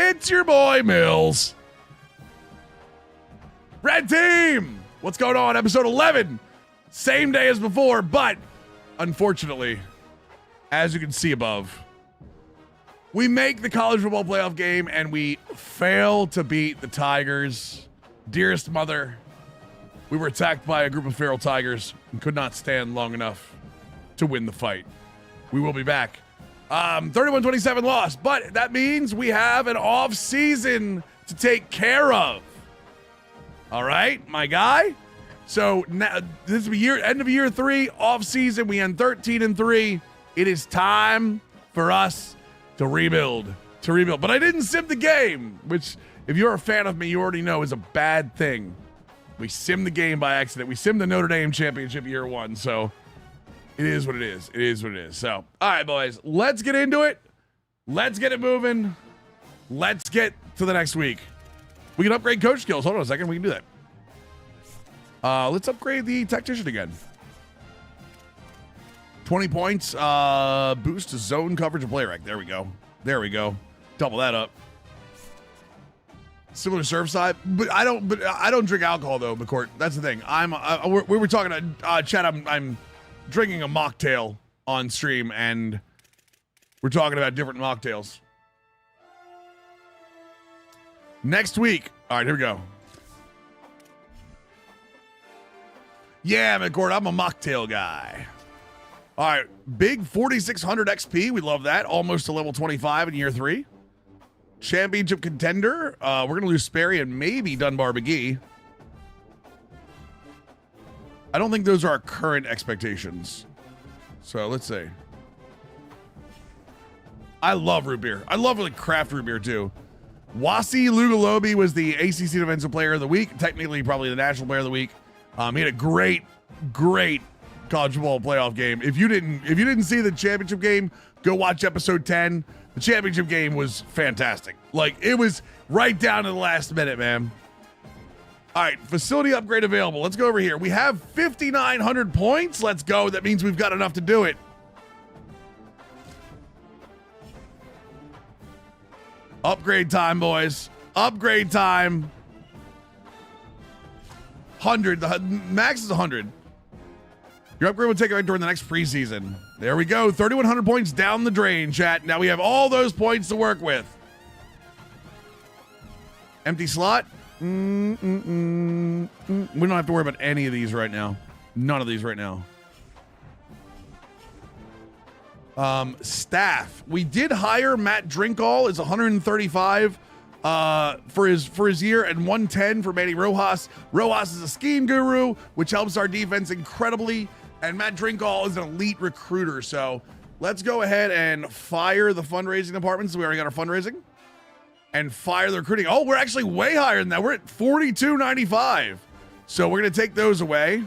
It's your boy Mills. Red team, what's going on? Episode 11, same day as before, but unfortunately, as you can see above, we make the college football playoff game and we fail to beat the Tigers. Dearest mother, we were attacked by a group of feral tigers and could not stand long enough to win the fight. We will be back. 31-27 loss, but that means we have an off season to take care of. All right, my guy. So now this will be end of year 3, off season. We end 13-3. It is time for us to rebuild. But I didn't sim the game, which if you're a fan of me, you already know is a bad thing. We simmed the game by accident. We simmed the Notre Dame championship year 1, so it is what it is. It is what it is. So, all right, boys, let's get into it. Let's get it moving. Let's get to the next week. We can upgrade coach skills. Hold on a second. We can do that. Let's upgrade the tactician again. 20 points. Boost to zone coverage and play rec. There we go. There we go. Double that up. Similar serve side, but I don't drink alcohol though, McCourt. That's the thing. We were talking to Chad. I'm drinking a mocktail on stream, and we're talking about different mocktails. Next week. All right, here we go. Yeah, McCourt, I'm a mocktail guy. All right, big 4,600 XP. We love that. Almost to level 25 in year 3. Championship contender. We're going to lose Sperry and maybe Dunbar McGee. I don't think those are our current expectations. So let's see. I love root beer. I love like craft root beer too. Wasi Lugalobi was the ACC Defensive Player of the Week. Technically, probably the National Player of the Week. He had a great college football playoff game. If you didn't see the championship game, go watch episode 10. The championship game was fantastic. Like, it was right down to the last minute, man. All right, facility upgrade available. Let's go over here. We have 5,900 points. Let's go. That means we've got enough to do it. Upgrade time, boys. Upgrade time. 100. The max is 100. Your upgrade will take effect during the next preseason. There we go. 3,100 points down the drain, chat. Now we have all those points to work with. Empty slot. We don't have to worry about any of these right now. None of these right now. Staff. We did hire Matt Drinkall. It's 135 for his year and 110 for Manny Rojas. Rojas is a scheme guru, which helps our defense incredibly. And Matt Drinkall is an elite recruiter. So let's go ahead and fire the fundraising department. So we already got our fundraising. And fire the recruiting. Oh, we're actually way higher than that. We're at 42.95. So we're going to take those away.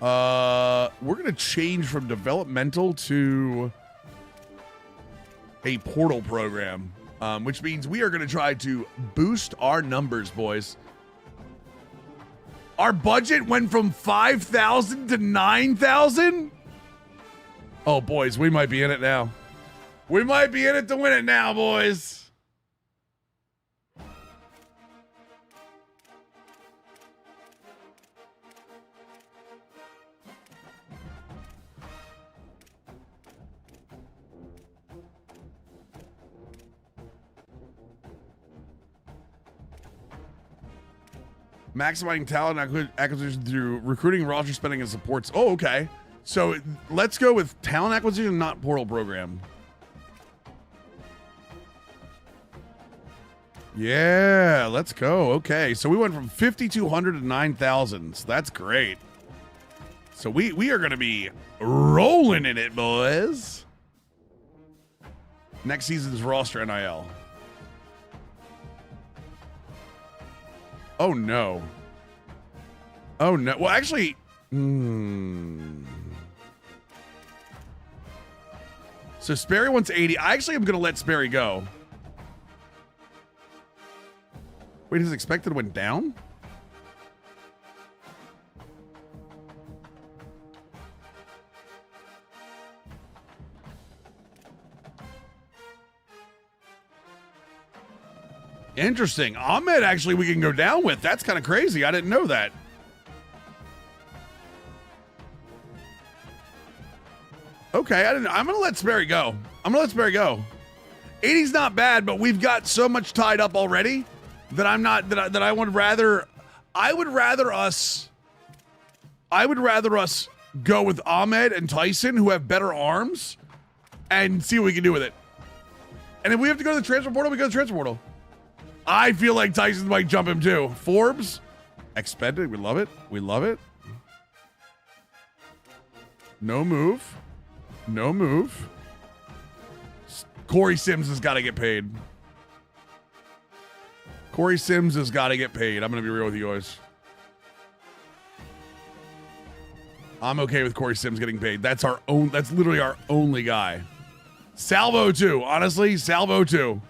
We're going to change from developmental to a portal program, which means we are going to try to boost our numbers, boys. Our budget went from 5,000 to 9,000. Oh, boys, we might be in it now. We might be in it to win it now, boys. Maximizing talent acquisition through recruiting, roster spending, and supports. Oh, okay. So let's go with talent acquisition, not portal program. Yeah, let's go. Okay, so we went from 5,200 to 9,000. So that's great. So we are going to be rolling in it, boys. Next season's roster NIL. Oh, no. Oh, no. Well, actually... So Sperry wants 80. I actually am going to let Sperry go. Wait, his expected went down? Interesting. Ahmed, actually, we can go down with. That's kind of crazy. I didn't know that. Okay, I'm going to let Sperry go. 80's not bad, but we've got so much tied up already that I would rather us go with Ahmed and Tyson, who have better arms, and see what we can do with it. And if we have to go to the transfer portal, we go to the transfer portal. I feel like Tyson might jump him too. Forbes, expended. We love it. We love it. No move. No move. Corey Sims has got to get paid. Corey Sims has got to get paid. I'm going to be real with you guys. I'm okay with Corey Sims getting paid. That's literally our only guy. Salvo too. Honestly, Salvo too.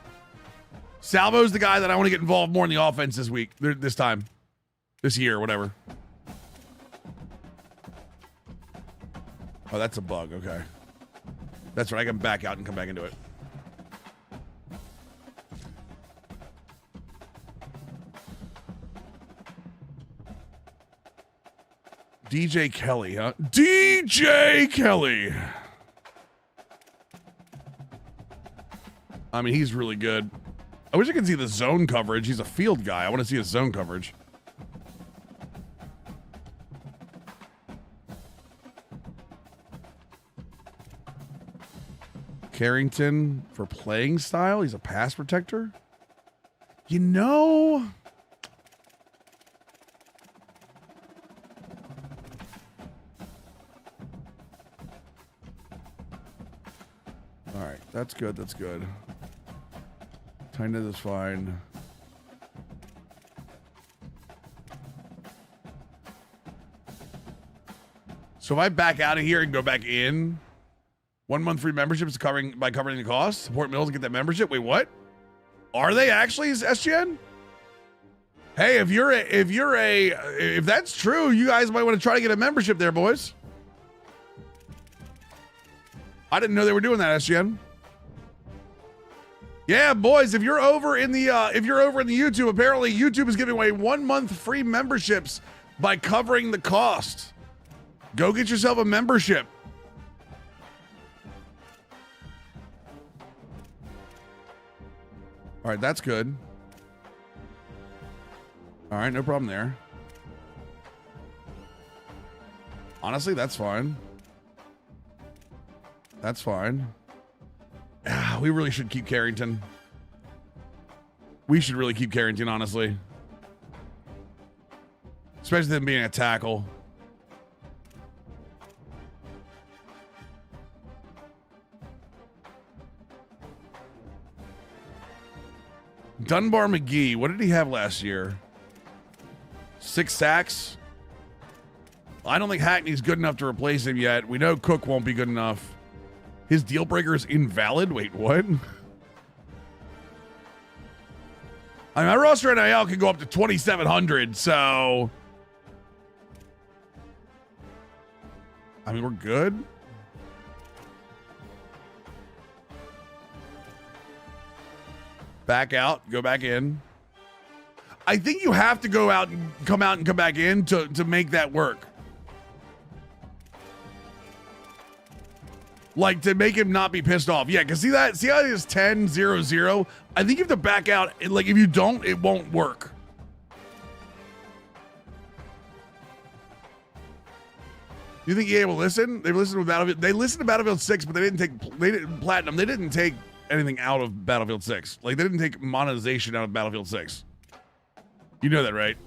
Salvo's the guy that I want to get involved more in the offense this year, whatever. Oh, that's a bug. Okay. That's right. I can back out and come back into it. DJ Kelly, huh? DJ Kelly. I mean, he's really good. I wish I could see the zone coverage. He's a field guy. I want to see his zone coverage. Carrington for playing style. He's a pass protector. You know... All right, that's good. That's good. Tight end is fine. So if I back out of here and go back in, 1 month free membership is covering the cost. Support Mills to get that membership. Wait, what? Are they actually SGN? Hey, if that's true, you guys might want to try to get a membership there, boys. I didn't know they were doing that, SGN. Yeah, boys, if you're over in the YouTube, apparently YouTube is giving away 1 month free memberships by covering the cost. Go get yourself a membership. All right, that's good. All right, no problem there. Honestly, that's fine. That's fine. We really should keep Carrington. We should really keep Carrington, honestly. Especially them being a tackle. Dunbar McGee, what did he have last year? 6 sacks? I don't think Hackney's good enough to replace him yet. We know Cook won't be good enough. His deal breaker is invalid? Wait, what? I mean, my roster NIL can go up to 2,700, so... I mean, we're good. Back out, go back in. I think you have to go out and come back in to make that work. Like, to make him not be pissed off. Yeah, because see how it is 10-0-0? I think you have to back out. Like, if you don't, it won't work. You think EA will listen? They listened to Battlefield. They listened to Battlefield 6, but they didn't Platinum. They didn't take anything out of Battlefield 6. Like, they didn't take monetization out of Battlefield 6. You know that, right?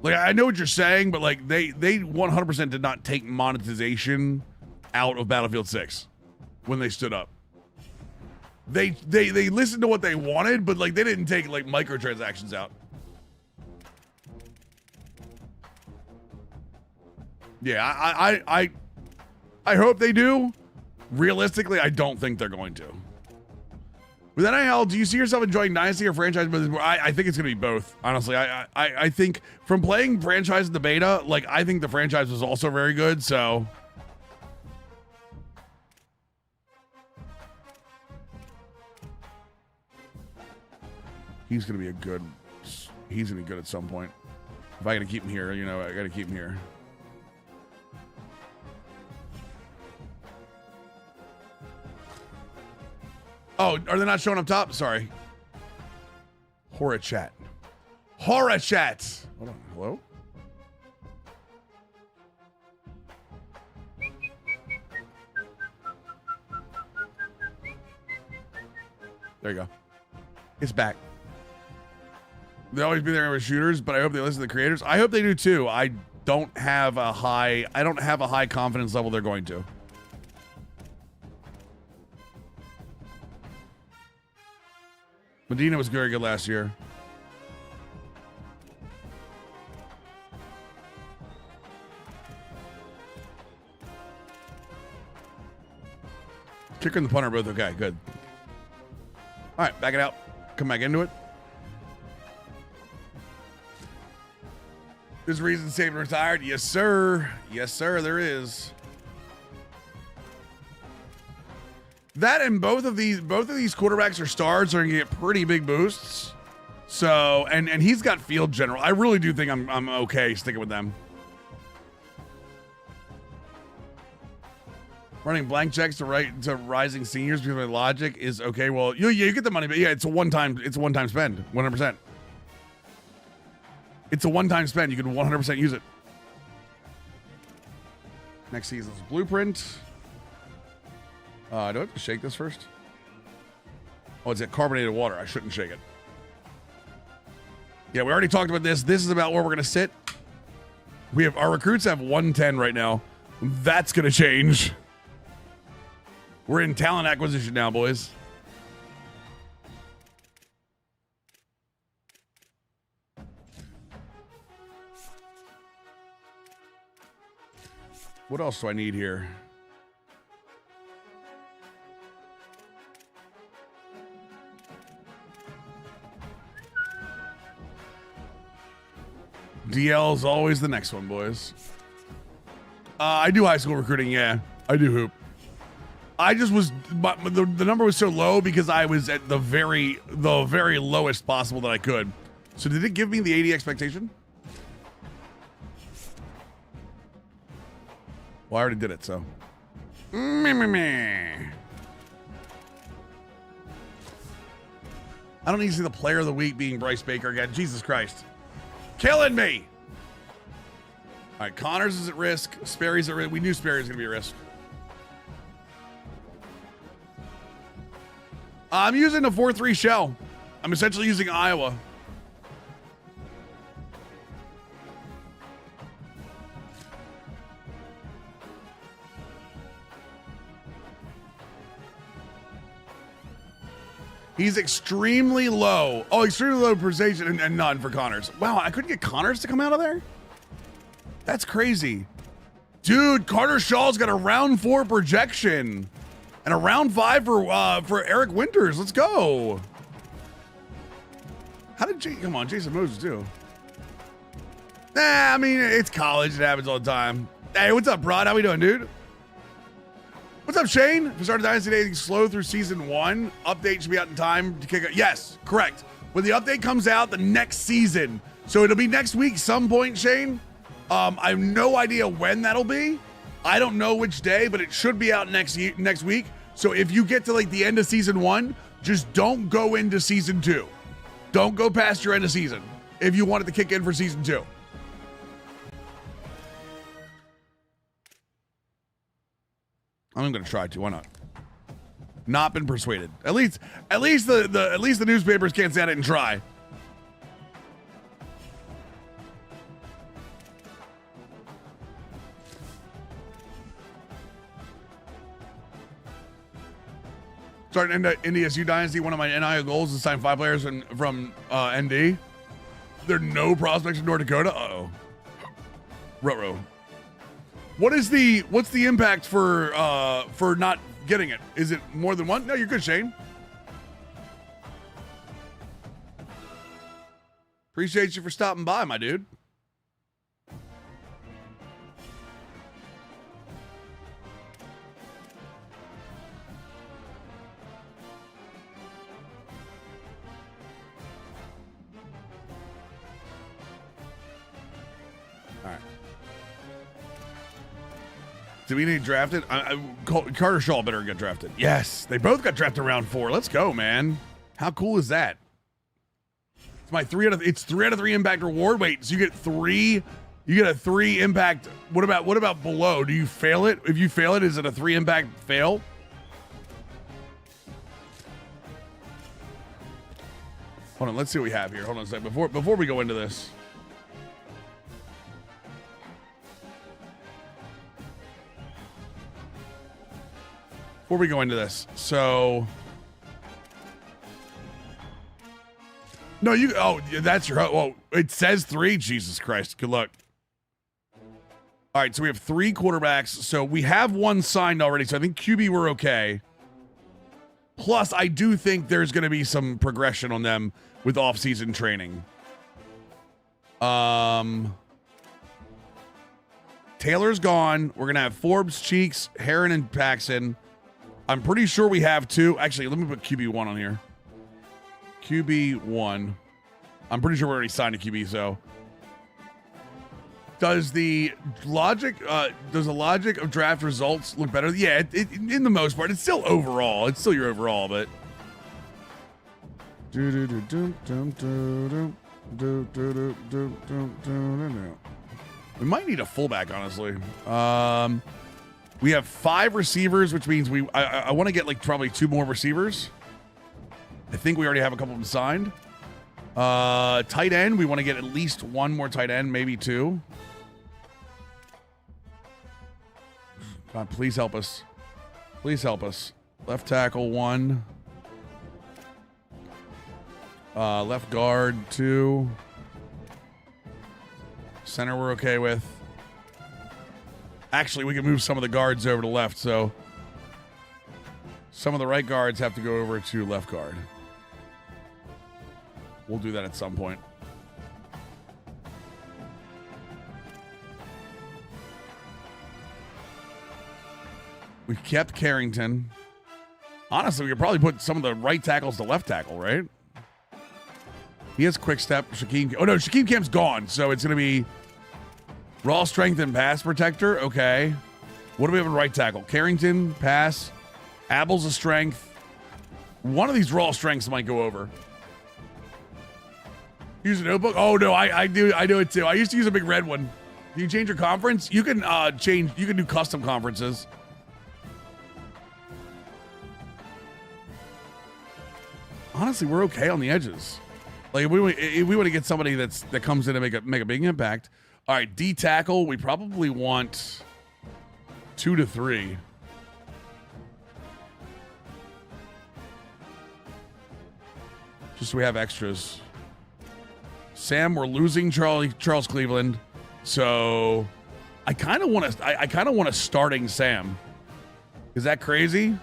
Like, I know what you're saying, but like they 100% did not take monetization out of Battlefield 6 when they stood up. They listened to what they wanted, but like they didn't take like microtransactions out. Yeah, I hope they do. Realistically, I don't think they're going to. With NIL, do you see yourself enjoying Dynasty or franchise? I think it's going to be both. Honestly, I think from playing franchise in the beta, like I think the franchise was also very good. So. He's going to be a good... He's going to be good at some point. If I got to keep him here, you know, I got to keep him here. Oh, are they not showing up top? Sorry. Horror chat. Horror chat. Hold on. Hello? There you go. It's back. They always be there with shooters, but I hope they listen to the creators. I hope they do too. I don't have a high confidence level they're going to. Medina was very good last year. Kicker and the punter are both okay. Good. All right, back it out. Come back into it. There's a reason Saban retired. Yes, sir. Yes, sir, there is. That and both of these quarterbacks or stars are gonna get pretty big boosts. So, and he's got field general. I really do think I'm okay sticking with them. Running blank checks to rising seniors because my logic is okay. Well, you get the money, but yeah, it's a one-time spend, 100%. It's a one-time spend. You can 100% use it. Next season's blueprint. Do I have to shake this first? Oh, it's carbonated water. I shouldn't shake it. Yeah, we already talked about this. This is about where we're gonna sit. Our recruits have 110 right now. That's gonna change. We're in talent acquisition now, boys. What else do I need here? DL is always the next one, boys. I do high school recruiting, yeah. I do hoop. I just was, but the number was so low because I was at the very lowest possible that I could. So did it give me the 80 expectation? Well, I already did it, so. I don't need to see the player of the week being Bryce Baker again. Jesus Christ. Killing me. All right, Connors is at risk. Sperry's at risk. We knew Sperry was going to be at risk. I'm using a 4-3 shell. I'm essentially using Iowa. He's extremely low. Oh, extremely low precision and none for Connors. Wow, I couldn't get Connors to come out of there? That's crazy. Dude, Carter Shaw's got a round 4 projection. And a round 5 for Eric Winters. Let's go. How did come on, Jason Moses too? Nah, I mean, it's college. It happens all the time. Hey, what's up, Rod? How we doing, dude? What's up, Shane? If we started Dynasty dating slow through season 1, update should be out in time to kick it. Yes, correct. When the update comes out the next season, so it'll be next week some point, Shane. I have no idea when that'll be. I don't know which day, but it should be out next week. So if you get to like the end of season 1, just don't go into season 2. Don't go past your end of season if you want it to kick in for season 2. I'm gonna try to. Why not? Not been persuaded. At least the newspapers can't stand it and try. Starting NDSU Dynasty, one of my NIL goals is to sign 5 players from ND. There are no prospects in North Dakota. Uh-oh. Ruh-roh. What's the impact for not getting it? Is it more than one? No, you're good, Shane. Appreciate you for stopping by, my dude. Did we get drafted? Carter Shaw better get drafted. Yes, they both got drafted in round 4. Let's go, man. How cool is that? It's my 3 out of 3 impact reward. Wait, so you get 3? You get a 3 impact. What about below? Do you fail it? If you fail it, is it a 3 impact fail? Hold on, let's see what we have here. Hold on a second. Before we go into this. Before we go into this, so no, that's your. Oh, it says 3. Jesus Christ, good luck. All right, so we have 3 quarterbacks. So we have 1 signed already. So I think QB we're okay. Plus, I do think there's going to be some progression on them with off-season training. Taylor's gone. We're gonna have Forbes, Cheeks, Heron, and Paxson. I'm pretty sure we have 2. Actually, let me put QB1 on here. QB1. I'm pretty sure we already signed a QB, so. Does the logic of draft results look better? Yeah, in the most part. It's still overall. It's still your overall, but. We might need a fullback, honestly. We have 5 receivers, which means I want to get like probably 2 more receivers. I think we already have a couple of them signed. Tight end, we want to get at least 1 more tight end, maybe 2. God, please help us. Please help us. Left tackle 1. Left guard 2. Center we're okay with. Actually, we can move some of the guards over to left, so some of the right guards have to go over to left guard. We'll do that at some point. We kept Carrington. Honestly, we could probably put some of the right tackles to left tackle, right? He has quick step. Shaquem. Oh, no, Shaquem Camp's gone, so it's going to be raw strength and pass protector. Okay. What do we have in right tackle? Carrington, pass. Abel's a strength. One of these raw strengths might go over. Use a notebook? Oh, no, I do it too. I used to use a big red one. Can you change your conference? You can you can do custom conferences. Honestly, we're okay on the edges. Like if we want to get somebody that comes in and make a big impact. All right, D tackle, we probably want 2 to 3. Just so we have extras. Sam, we're losing Charles Cleveland, so I kind of want a starting Sam. Is that crazy?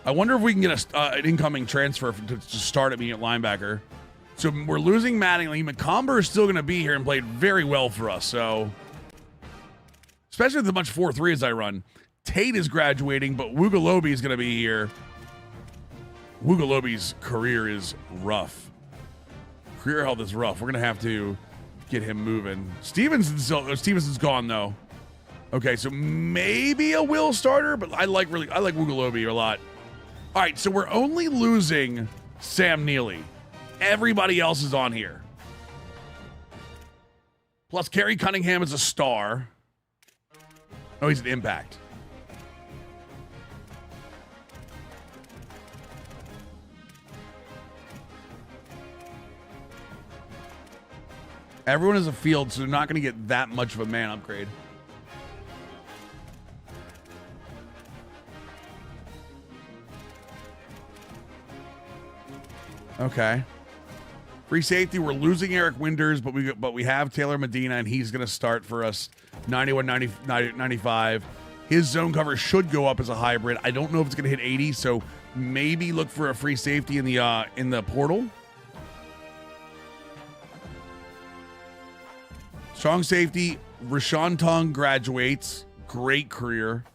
I wonder if we can get an incoming transfer to start at me at linebacker. So we're losing Mattingly. McComber is still going to be here and played very well for us. So, especially with the much 4-3s I run. Tate is graduating, but Wugalobi is going to be here. Wugalobi's career is rough. Career health is rough. We're going to have to get him moving. Stevenson's gone though. Okay, so maybe a Will starter, but I like Wugalobi a lot. All right, so we're only losing Sam Neely. Everybody else is on here. Plus, Kerry Cunningham is a star. Oh, he's an impact. Everyone is a field, so they're not going to get that much of a man upgrade. Okay. Free safety, we're losing Eric Winters, but we have Taylor Medina, and he's going to start for us 91, 90, 95. His zone cover should go up as a hybrid. I don't know if it's going to hit 80, so maybe look for a free safety in the portal. Strong safety, Rashawn Tung graduates. Great career.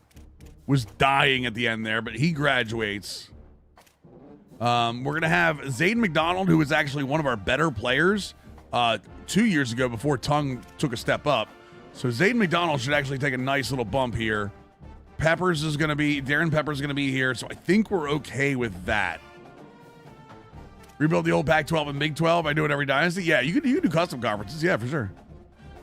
Was dying at the end there, but he graduates. We're going to have Zayden McDonald, who was actually one of our better players 2 years ago before Tung took a step up. So Zayden McDonald should actually take a nice little bump here. Darren Peppers is going to be here, so I think we're okay with that. Rebuild the old Pac-12 and Big 12. I do it every dynasty. Yeah, you can do custom conferences. Yeah, for sure.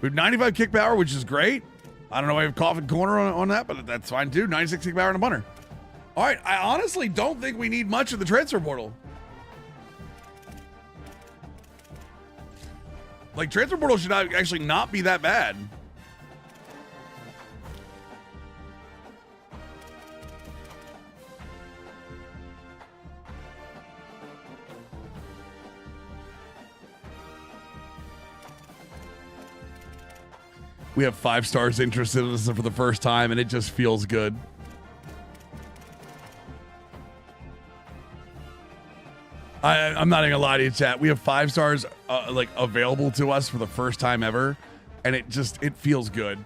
We have 95 kick power, which is great. I don't know why we have coffin corner on that, but that's fine too. 96 kick power and a bunter. All right, I honestly don't think we need much of the transfer portal. Like, transfer portal should actually not be that bad. We have 5 stars interested in us for the first time, and it just feels good. I'm not even gonna lie to you, chat. We have 5 stars like available to us for the first time ever, and it feels good.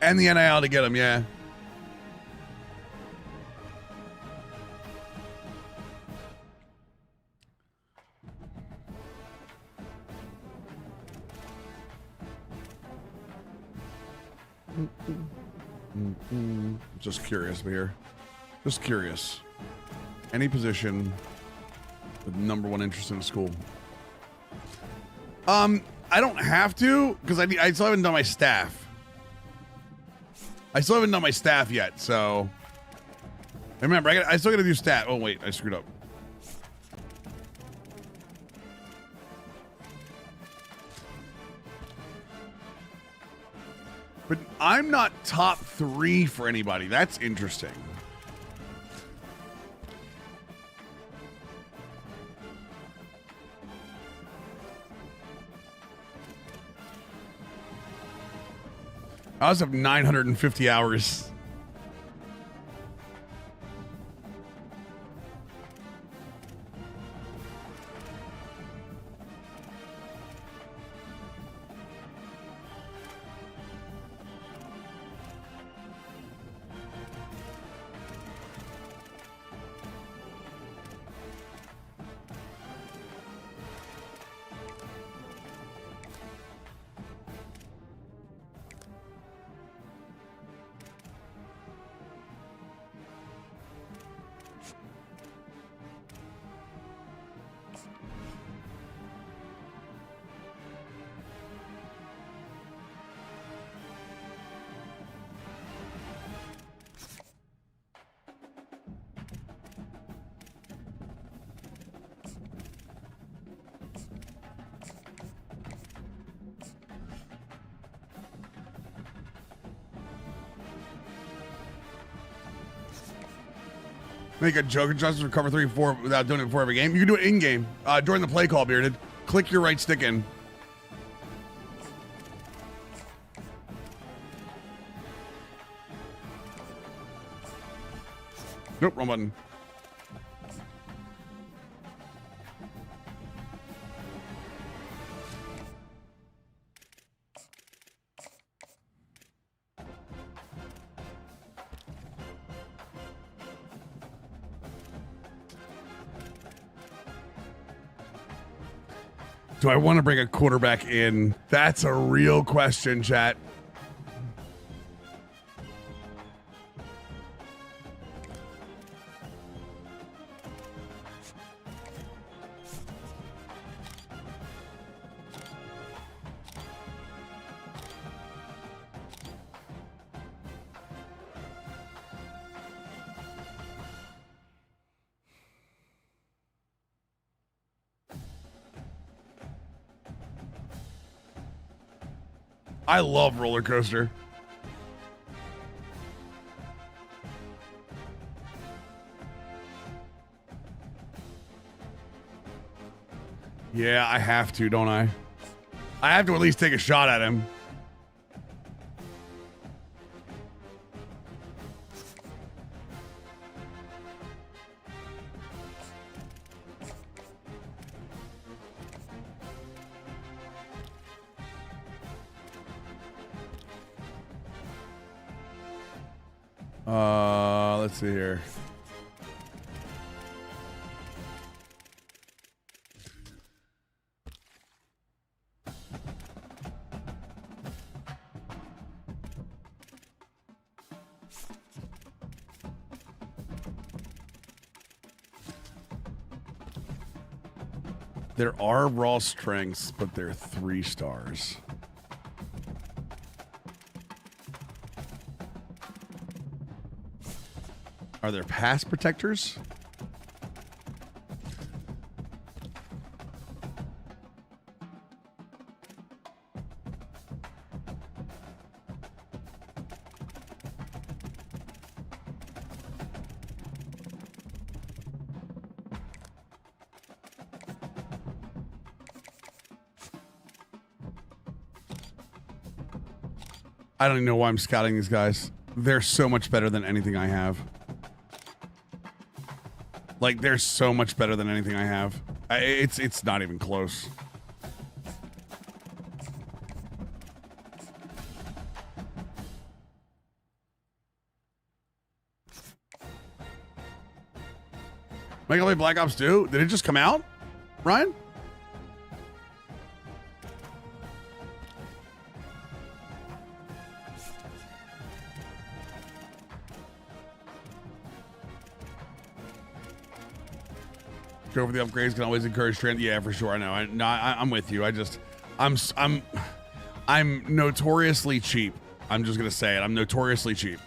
And the NIL to get them, yeah. Just curious here. Just curious. Any position with number 1 interest in a school? I don't have to, because I still haven't done my staff. I still haven't done my staff yet, so. And remember, I still gotta do stat. Oh wait, I screwed up. But I'm not top 3 for anybody. That's interesting. I also have 950 hours. Make a joke adjustment for cover 3 and 4 without doing it before every game. You can do it in game during the play call, Bearded. Click your right stick in. Nope, wrong button. Do I want to bring a quarterback in? That's a real question, chat. I love roller coaster. Yeah, I have to, don't I? I have to at least take a shot at him. Let's see here. There are raw strengths, but they're 3 stars. Are there pass protectors? I don't even know why I'm scouting these guys. They're so much better than anything I have. Like, they're so much better than anything I have. It's not even close. Am I gonna play Black Ops 2? Did it just come out, Ryan? Go for the upgrades. Can always encourage trend. Yeah, for sure. I know. I'm with you. I'm notoriously cheap. I'm just gonna say it. I'm notoriously cheap.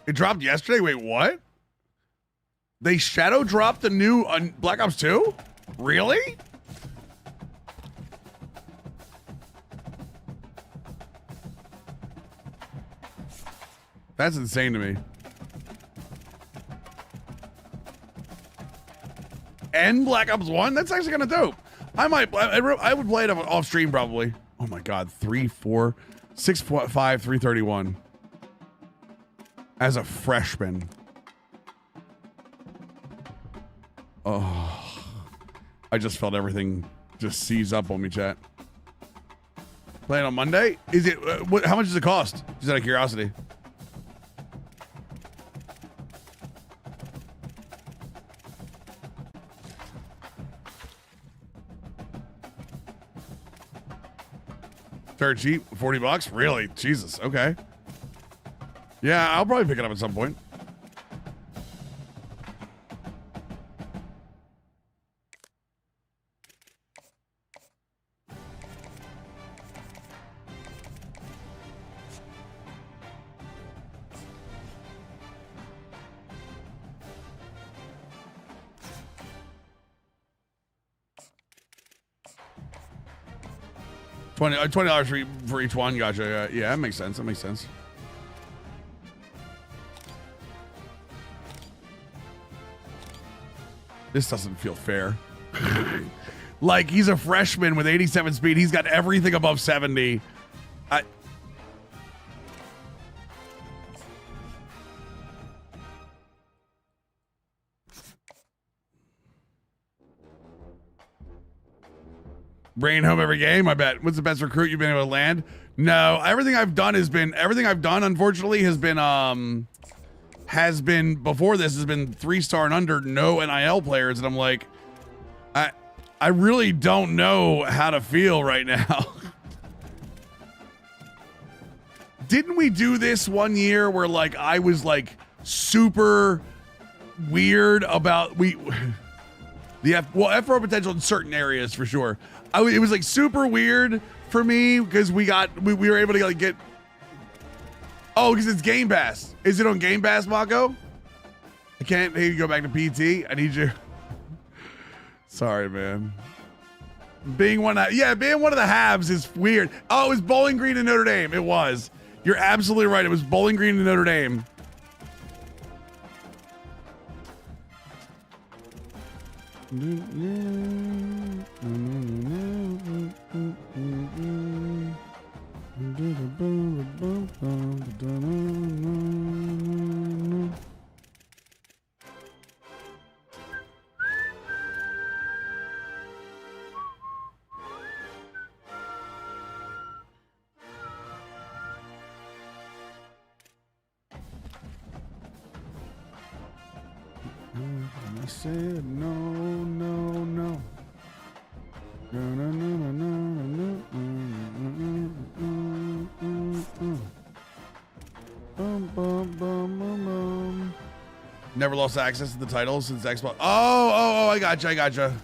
It dropped yesterday. Wait, what? They shadow dropped the new Black Ops 2? Really? That's insane to me. And Black Ops 1? That's actually kind of dope. I would play it off stream probably. Oh my God, 3, 4, 6, 5, 331. As a freshman. Oh, I just felt everything just seize up on me, chat. Playing on Monday? Is it, how much does it cost? Just out of curiosity. Dirt cheap, 40 bucks? Really? Jesus, okay. Yeah, I'll probably pick it up at some point. $20 for each one. Gotcha. Yeah, that makes sense. That makes sense. This doesn't feel fair. Like, he's a freshman with 87 speed. He's got everything above 70. Bringing home every game, I bet. What's the best recruit you've been able to land? No, everything I've done, unfortunately, has been before this has been 3-star and under, no NIL players, and I'm like, I really don't know how to feel right now. Didn't we do this one year where like I was like super weird about F4 potential in certain areas for sure. It was like super weird for me because we were able to like get. Oh, because it's Game Pass. Is it on Game Pass, Mako? I can't. Hey, go back to PT. I need you. Sorry, man. Being one of the halves is weird. Oh, it was Bowling Green and Notre Dame. It was. You're absolutely right. It was Bowling Green and Notre Dame. said no, no, no. No, no, no, no, no, no, no. Never lost access to the titles since Xbox. Oh, I gotcha.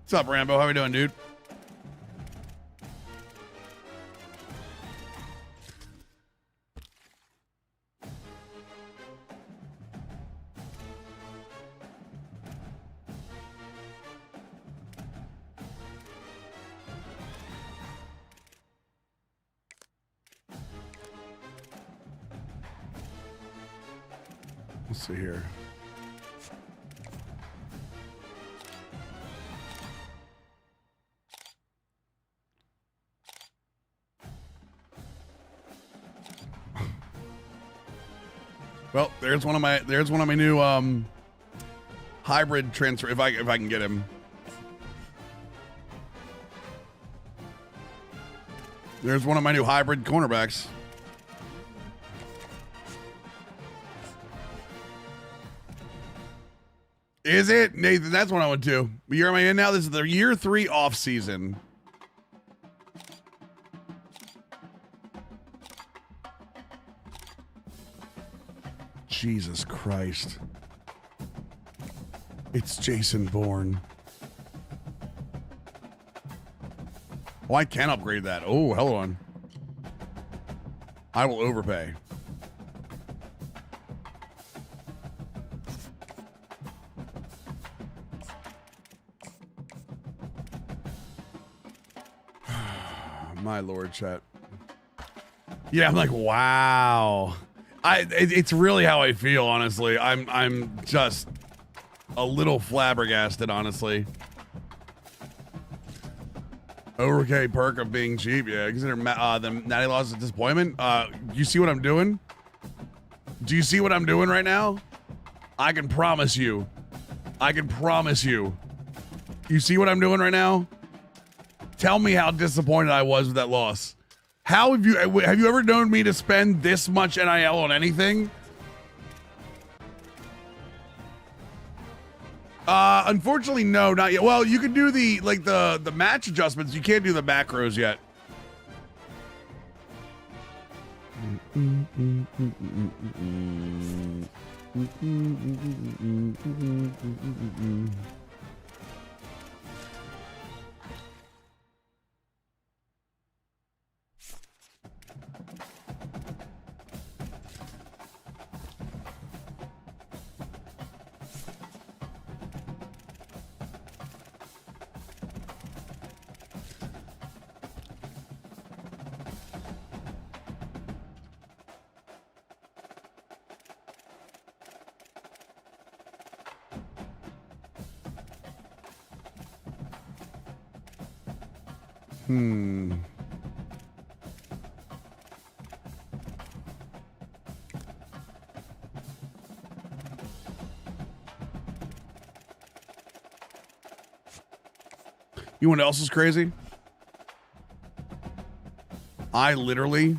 What's up, Rambo? How we doing, dude? Let's see here. Well, there's one of my new hybrid transfer if I can get him. There's one of my new hybrid cornerbacks. Is it? Nathan, that's what I would do. What year am I in now? This is the year 3 off season. Jesus Christ. It's Jason Bourne. Oh, I can upgrade that. Oh, hold on. I will overpay. My lord, chat. Yeah, I'm like, wow. It's really how I feel, honestly. I'm just a little flabbergasted, honestly. Okay, perk of being cheap. Yeah, consider the Natty Loss a disappointment. You see what I'm doing? Do you see what I'm doing right now? I can promise you. You see what I'm doing right now? Tell me how disappointed I was with that loss. How have you ever known me to spend this much NIL on anything? Unfortunately, no, not yet. Well, you can do the match adjustments. You can't do the macros yet. You know what else is crazy? I literally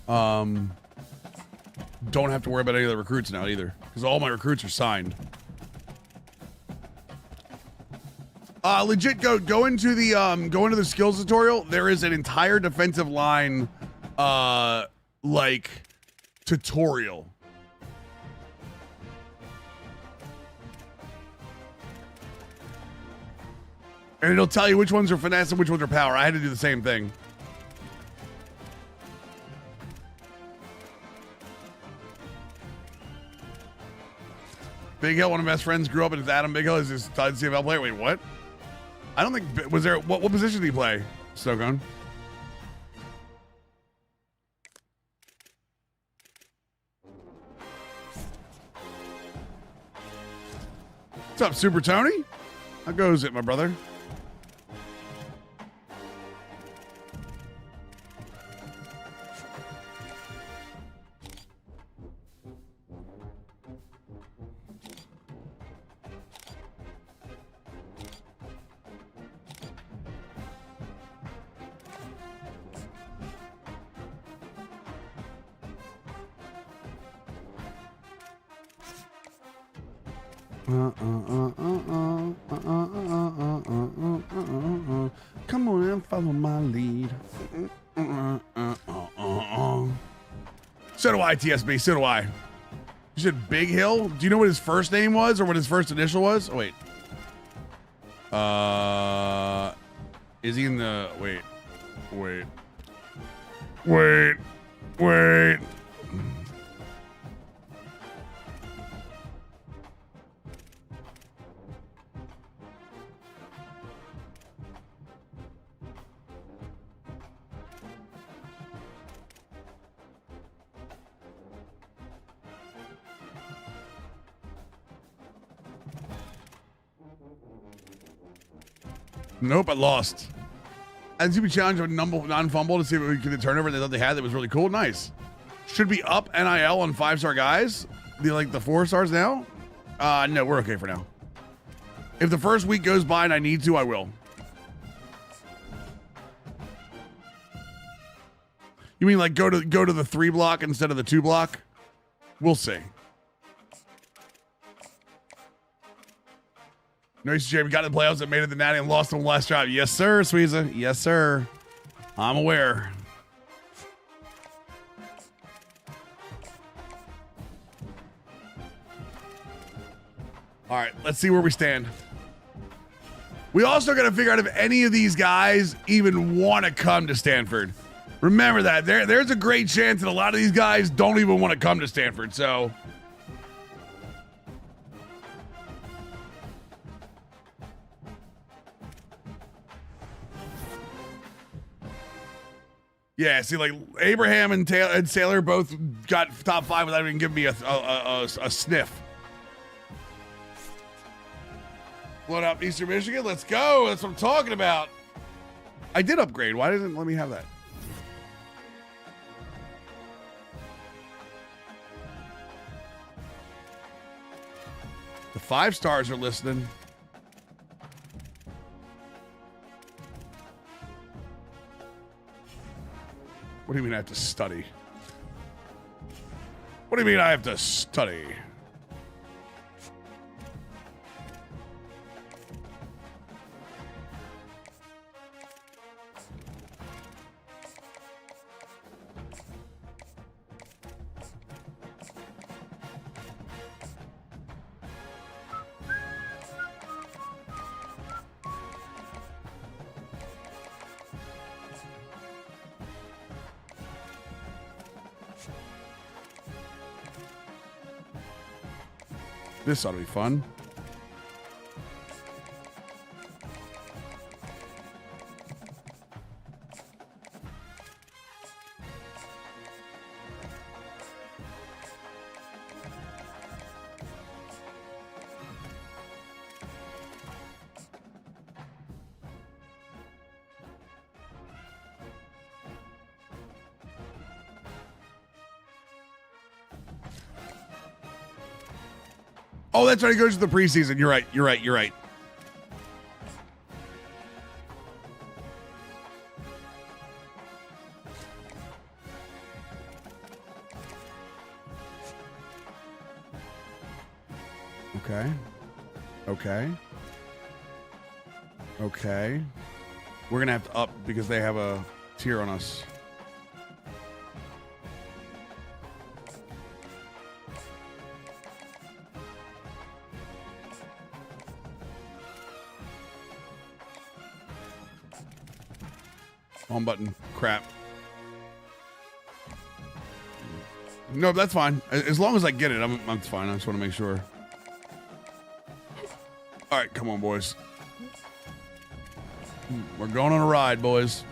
don't have to worry about any of the recruits now either, because all my recruits are signed. Legit, go into the skills tutorial. There is an entire defensive line like tutorial. And it'll tell you which ones are finesse and which ones are power. I had to do the same thing. Big Hill, one of my best friends, grew up as Adam Big Hill is his CFL player. Wait, what? I don't think, was there, what position did he play? Snowcone. What's up, Super Tony? How goes it, my brother? Come on and follow my lead. So do I, TSB. So do I. You said Big Hill? Do you know what his first name was or what his first initial was? Oh, wait. Is he in the... Wait. Nope, I lost. And to be challenged with non-fumble to see if we could turnover they thought they had that was really cool. Nice. Should be up NIL on 5-star guys. The 4-stars now? No, we're okay for now. If the first week goes by and I need to, I will. You mean like go to the 3 block instead of the 2 block? We'll see. Nice, Jay. We got in the playoffs and made it the Natty and lost on the last drive. Yes, sir, Sweeza. Yes, sir. I'm aware. All right, let's see where we stand. We also got to figure out if any of these guys even want to come to Stanford. Remember that. There's a great chance that a lot of these guys don't even want to come to Stanford, so... Yeah, see, like Abraham and Sailor both got top 5 without even giving me a sniff. Blown up Eastern Michigan. Let's go. That's what I'm talking about. I did upgrade. Why didn't it let me have that? The 5-stars are listening. What do you mean I have to study? What do you mean I have to study? This ought to be fun. Oh, that's right. It goes to the preseason. You're right. You're right. You're right. Okay. Okay. Okay. We're going to have to up because they have a tier on us. Home button. Crap. No, that's fine. As long as I get it, I'm fine. I just want to make sure. All right, come on, boys. We're going on a ride, boys.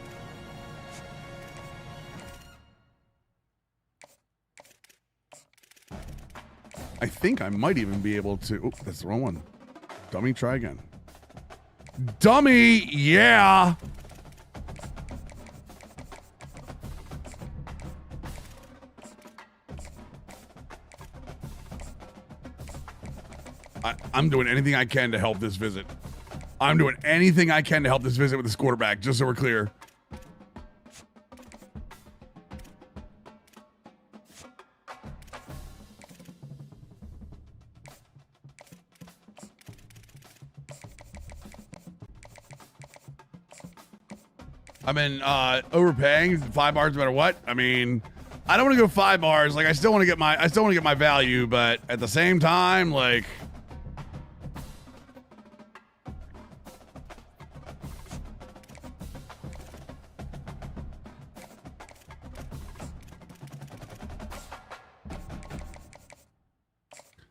I think I might even be able to... Oh, that's the wrong one. Dummy, try again. Dummy, yeah. I'm doing anything I can to help this visit. I'm doing anything I can to help this visit with this quarterback, just so we're clear. I mean, overpaying 5 bars no matter what. I mean, I don't want to go 5 bars. Like, I still want to get my value, but at the same time, like,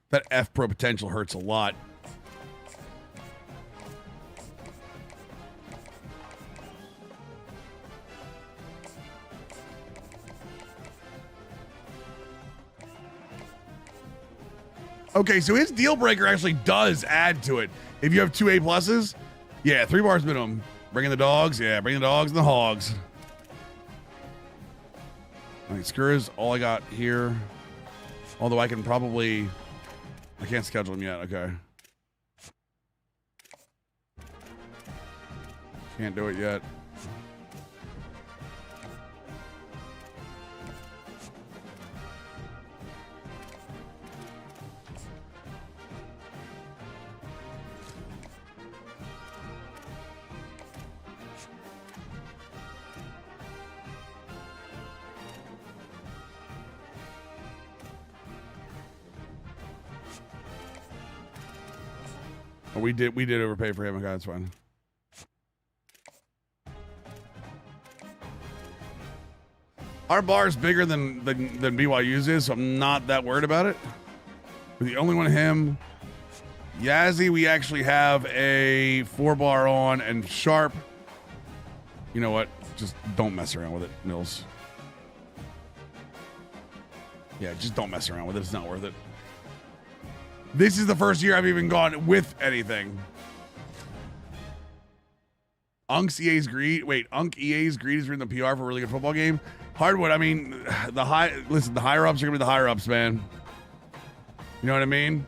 that F Pro potential hurts a lot. Okay, so his deal breaker actually does add to it. If you have 2 A pluses, yeah, 3 bars minimum. Bring in the dogs, yeah, bring in the dogs and the hogs. All right, screws, all I got here. Although I can probably, I can't schedule them yet, okay. Can't do it yet. We did overpay for him. Okay, that's fine. Our bar's bigger than BYU's is, so I'm not that worried about it. We're the only one him. Yazzie, we actually have a 4 bar on, and Sharp. You know what? Just don't mess around with it, Mills. Yeah, just don't mess around with it. It's not worth it. This is the first year I've even gone with anything. Unk's EA's greed. Wait, Unk EA's greed is in the PR for a really good football game. Hardwood, I mean, the higher ups are gonna be the higher ups, man. You know what I mean?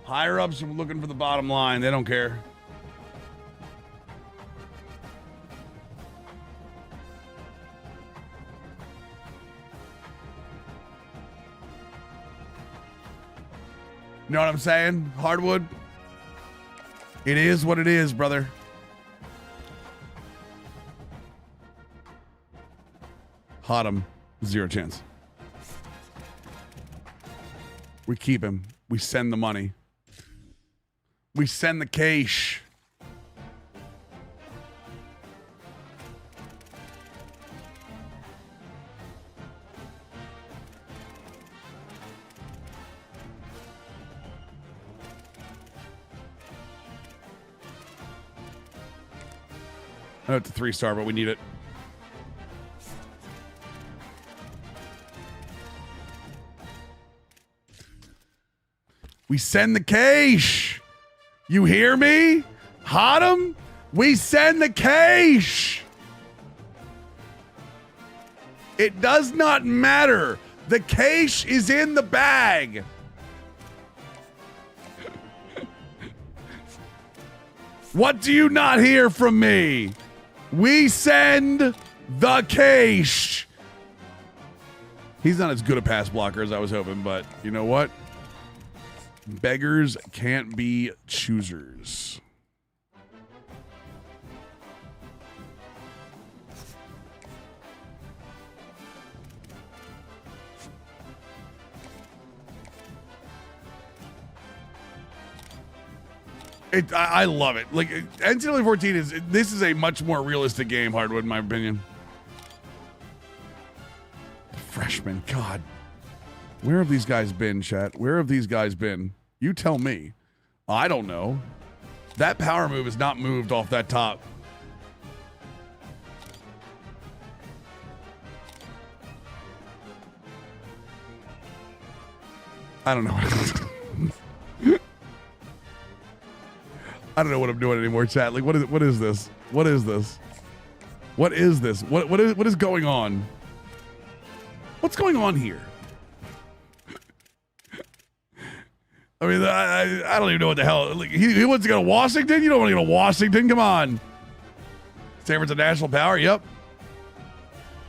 Higher ups are looking for the bottom line. They don't care. You know what I'm saying? Hardwood. It is what it is, brother. Hot him. 0 chance. We keep him. We send the money. We send the cash. I know it's a 3-star, but we need it. We send the cash. You hear me? Hot 'em? We send the cash. It does not matter. The cash is in the bag. What do you not hear from me? We send the cash. He's not as good a pass blocker as I was hoping, but you know what? Beggars can't be choosers. I love it. Like, NCAA 14 this is a much more realistic game, Hardwood, in my opinion. Freshman, God. Where have these guys been, chat? Where have these guys been? You tell me. I don't know. That power move is not moved off that top. I don't know. I don't know what I'm doing anymore, chat. Like, what is this? What is this? What is this? What is going on? What's going on here? I mean, I don't even know what the hell. Like, he wants to go to Washington? You don't want to go to Washington? Come on. Stanford's a national power? Yep.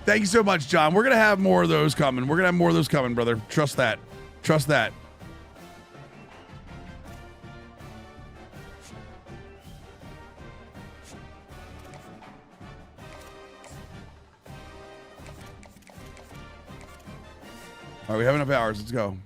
Thank you so much, John. We're going to have more of those coming. We're going to have more of those coming, brother. Trust that. Trust that. All right, we have enough hours. Let's go.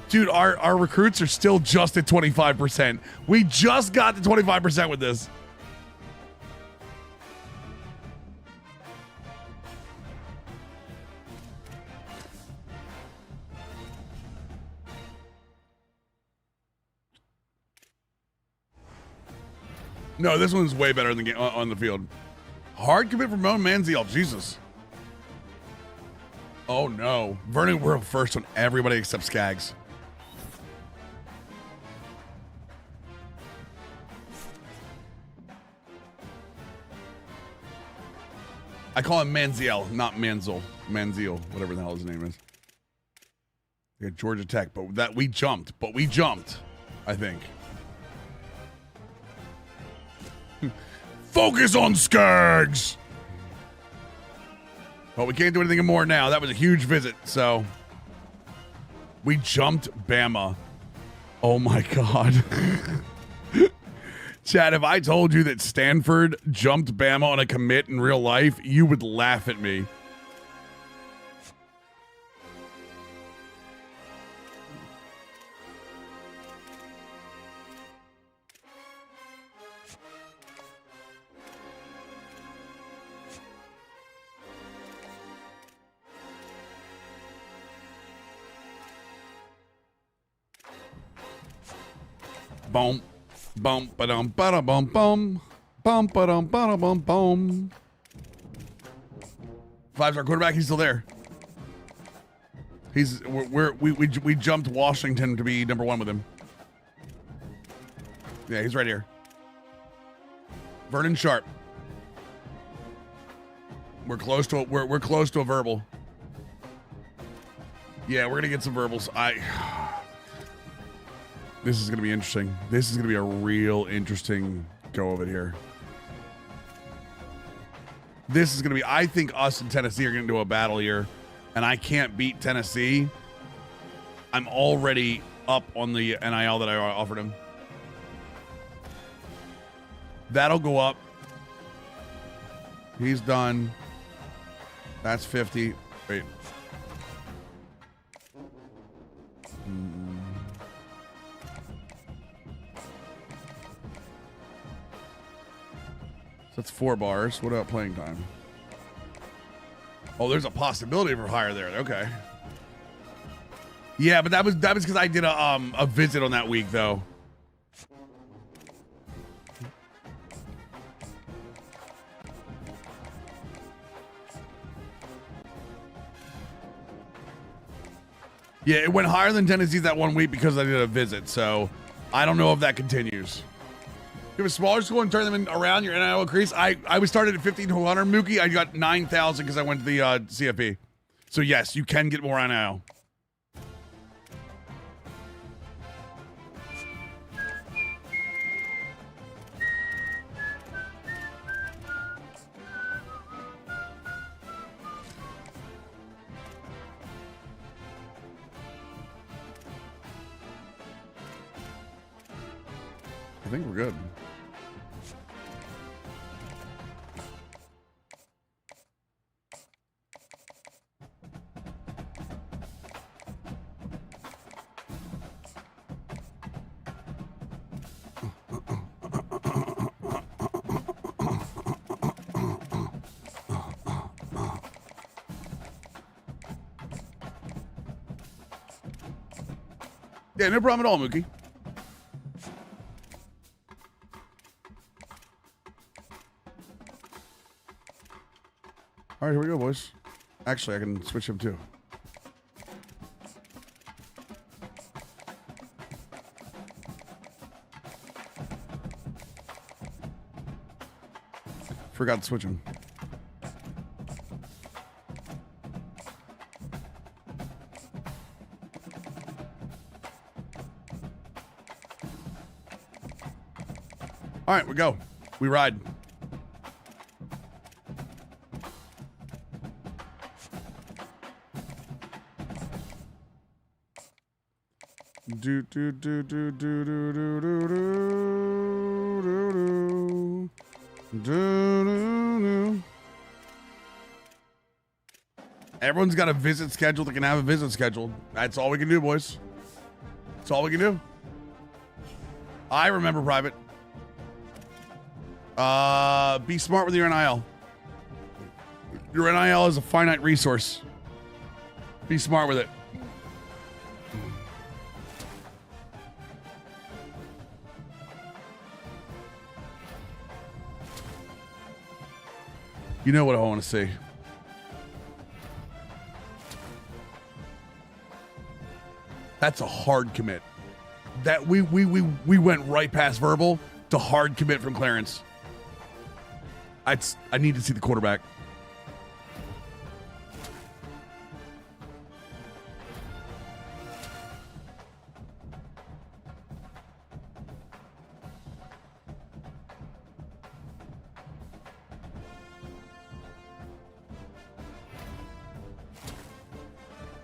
Dude, our recruits are still just at 25%. We just got to 25% with this. No, this one's way better than on the field. Hard commit from Moan Manziel. Jesus. Oh, no. Vernon, we're first on everybody except Skaggs. I call him Manziel, not Manziel. Manziel, whatever the hell his name is. Yeah, Georgia Tech, but we jumped, I think. Focus on Skaggs! But we can't do anything more now. That was a huge visit, so. We jumped Bama. Oh my God. Chad, if I told you that Stanford jumped Bama on a commit in real life, you would laugh at me. Boom. Bum ba dum ba da bum bum bum ba dum bum. 5-star quarterback, he's still there. We jumped Washington to be number 1 with him. Yeah, he's right here. Vernon Sharp. We're close to a verbal. Yeah, we're gonna get some verbals. This is going to be interesting. This is going to be a real interesting go of it here. This is going to be, I think us and Tennessee are going to do a battle here, and I can't beat Tennessee. I'm already up on the NIL that I offered him. That'll go up. He's done. That's 50. Wait. That's 4 bars. What about playing time? Oh, there's a possibility for higher there. Okay. Yeah, but that was because I did a visit on that week though. Yeah, it went higher than Tennessee's that 1 week because I did a visit. So I don't know if that continues. You have a smaller school and turn them around your NIL increase. I was started at 1,500. Mookie, I got 9,000 because I went to the CFP. So yes, you can get more NIL. I think we're good. Yeah, no problem at all, Mookie. All right, here we go, boys. Actually, I can switch him too. Forgot to switch him. All right, we go. We ride. Everyone's got a visit scheduled that can have a visit scheduled. That's all we can do, boys. That's all we can do. I remember private. Be smart with your NIL. Your NIL is a finite resource. Be smart with it. You know what I want to see. That's a hard commit. That we went right past verbal to hard commit from Clarence. I need to see the quarterback.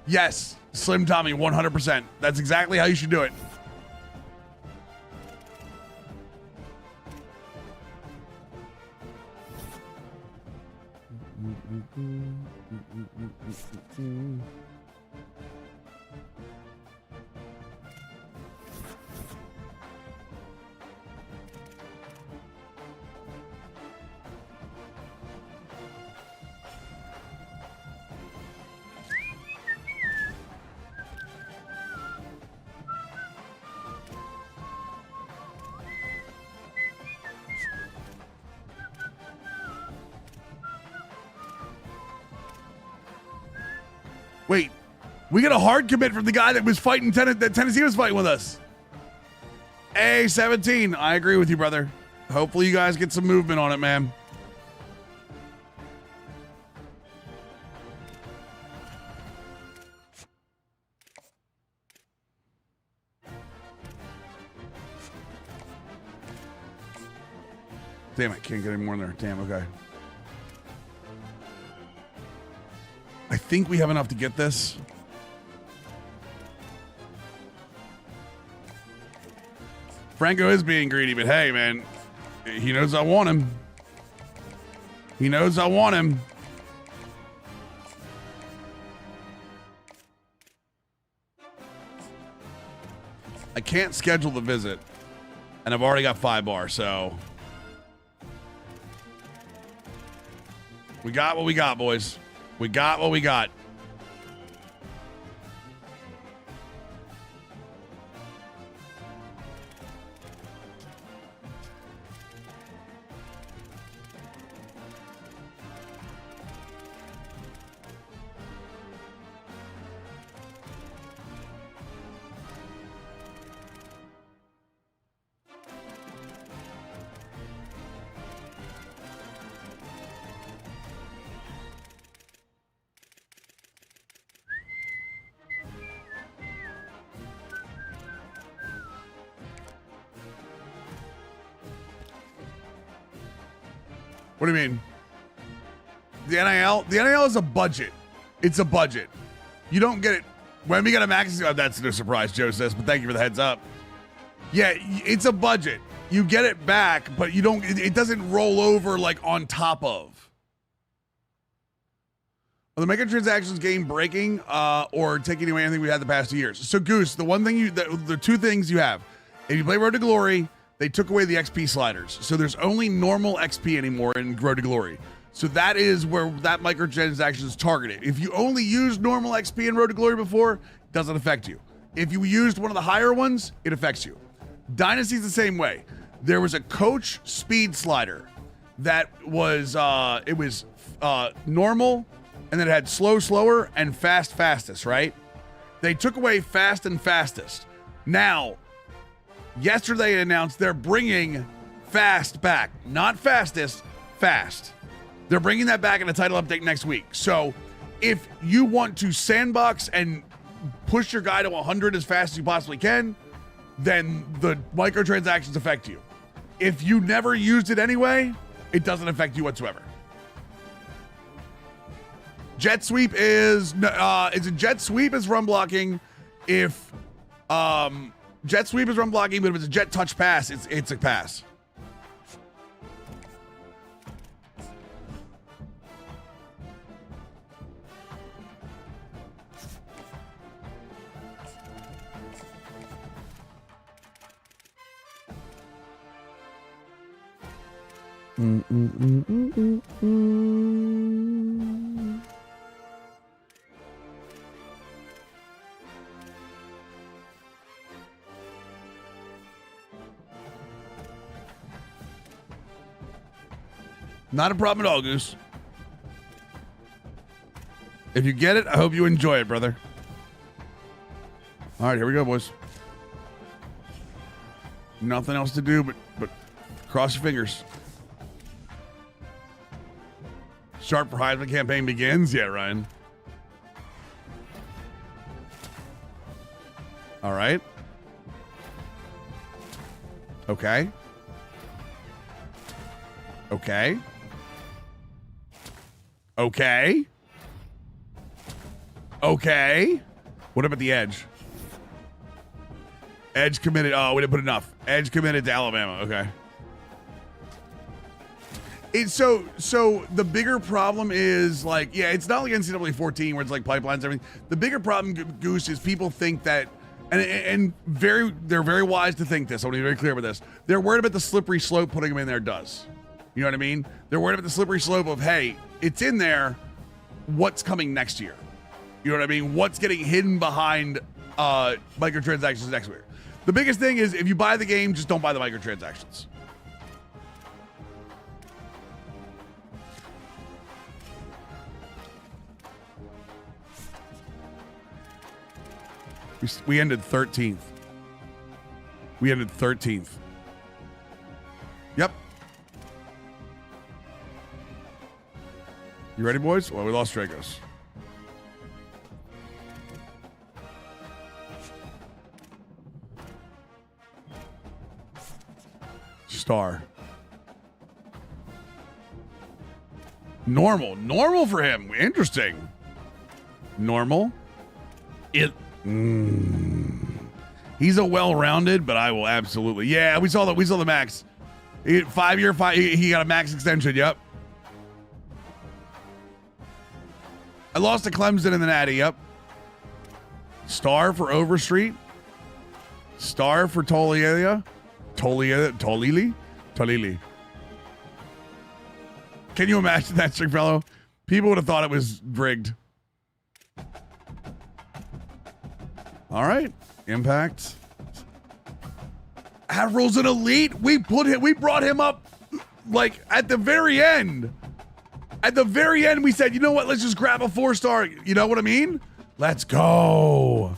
Yes, Slim Tommy, 100%. That's exactly how you should do it. Wait, we got a hard commit from the guy that was fighting that Tennessee was fighting with us. A17, I agree with you, brother. Hopefully you guys get some movement on it, man. Damn, I can't get any more in there. Damn, okay. I think we have enough to get this. Franco is being greedy, but hey, man, he knows I want him. He knows I want him. I can't schedule the visit, and I've already got 5 bar, so we got what we got, boys. We got what we got. What do you mean? The NIL? The NIL is a budget. It's a budget. You don't get it. When we got a max, that's no surprise, Joe says, but thank you for the heads up. Yeah, it's a budget. You get it back, but you don't, it doesn't roll over like on top of. Are the microtransactions game breaking or taking away anything we had the past 2 years? So Goose, the one thing the 2 things you have, if you play Road to Glory, they took away the XP sliders. So there's only normal XP anymore in Road to Glory. So that is where that microtransaction is targeted. If you only used normal XP in Road to Glory before, it doesn't affect you. If you used one of the higher ones, it affects you. Dynasty's the same way. There was a coach speed slider that was, normal, and then it had slow, slower, and fast, fastest, right? They took away fast and fastest. Now, yesterday it announced they're bringing fast back. Not fastest, fast. They're bringing that back in a title update next week. So if you want to sandbox and push your guy to 100 as fast as you possibly can, then the microtransactions affect you. If you never used it anyway, it doesn't affect you whatsoever. Jet sweep is a jet sweep is run blocking if Jet sweep is run blocking, but if it's a jet touch pass, it's a pass. Not a problem at all, Goose. If you get it, I hope you enjoy it, brother. All right, here we go, boys. Nothing else to do but cross your fingers. Sharp for Heisman campaign begins. Yeah, Ryan. All right. Okay. Okay. Okay. Okay. What about the edge? Edge committed. Oh, we didn't put enough. Edge committed to Alabama. Okay. It's so the bigger problem is like, yeah, it's not like NCAA 14 where it's like pipelines and everything. The bigger problem, Goose, is people think that, and they're very wise to think this. I want to be very clear with this. They're worried about the slippery slope putting them in there does. You know what I mean? They're worried about the slippery slope of, hey, it's in there. What's coming next year? You know what I mean? What's getting hidden behind microtransactions next year? The biggest thing is if you buy the game, just don't buy the microtransactions. We ended 13th. We ended 13th. Yep. You ready, boys? Well, we lost Dragos. Star. Normal for him. Interesting. Normal. He's a well-rounded, but I will absolutely. Yeah, we saw the max. 5 year. He got a max extension. Yep. I lost to Clemson in the Natty. Yep. Star for Overstreet. Star for Tolili. Can you imagine that, Stringfellow? People would have thought it was rigged. All right. Impact. Avril's an elite. We brought him up like at the very end. At the very end, we said, you know what? Let's just grab a 4-star. You know what I mean? Let's go.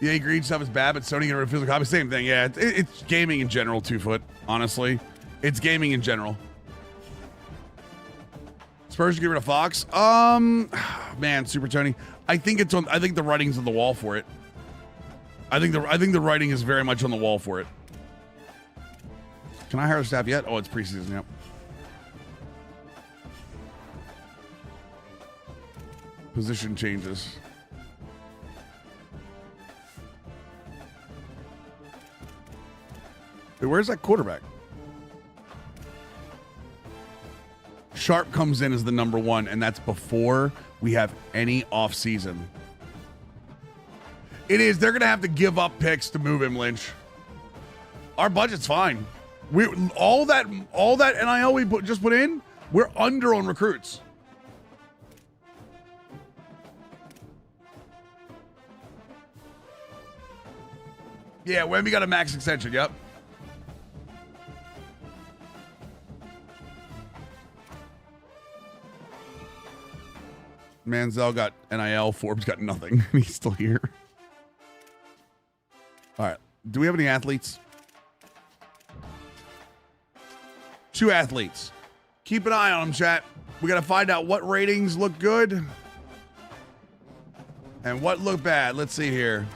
Yeah, green stuff is bad, but Sony gonna refuse the copy. Same thing. Yeah, it's gaming in general. 2-foot, honestly, it's gaming in general. Spurs should get rid of Fox. Man, Super Tony. I think it's on. I think the writing's on the wall for it. I think the writing is very much on the wall for it. Can I hire a staff yet? Oh, it's preseason. Yep. Position changes. Wait, where's that quarterback? Sharp comes in as the number 1, and that's before we have any offseason. It is. They're going to have to give up picks to move him, Lynch. Our budget's fine. We all that NIL we just put in, we're under on recruits. Yeah, Wemby got a max extension. Yep. Manziel got NIL. Forbes got nothing. He's still here. All right. Do we have any athletes? 2 athletes. Keep an eye on them, chat. We got to find out what ratings look good and what look bad. Let's see here.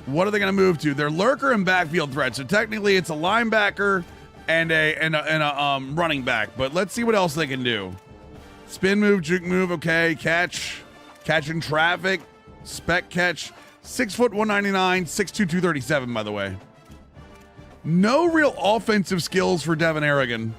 What are they going to move to? They're lurker and backfield threat. So technically, it's a linebacker and a running back. But let's see what else they can do. Spin move, juke move, okay. Catch in traffic, spec catch. 6 foot 199, 6'2", 237, by the way. No real offensive skills for Devin Aragon.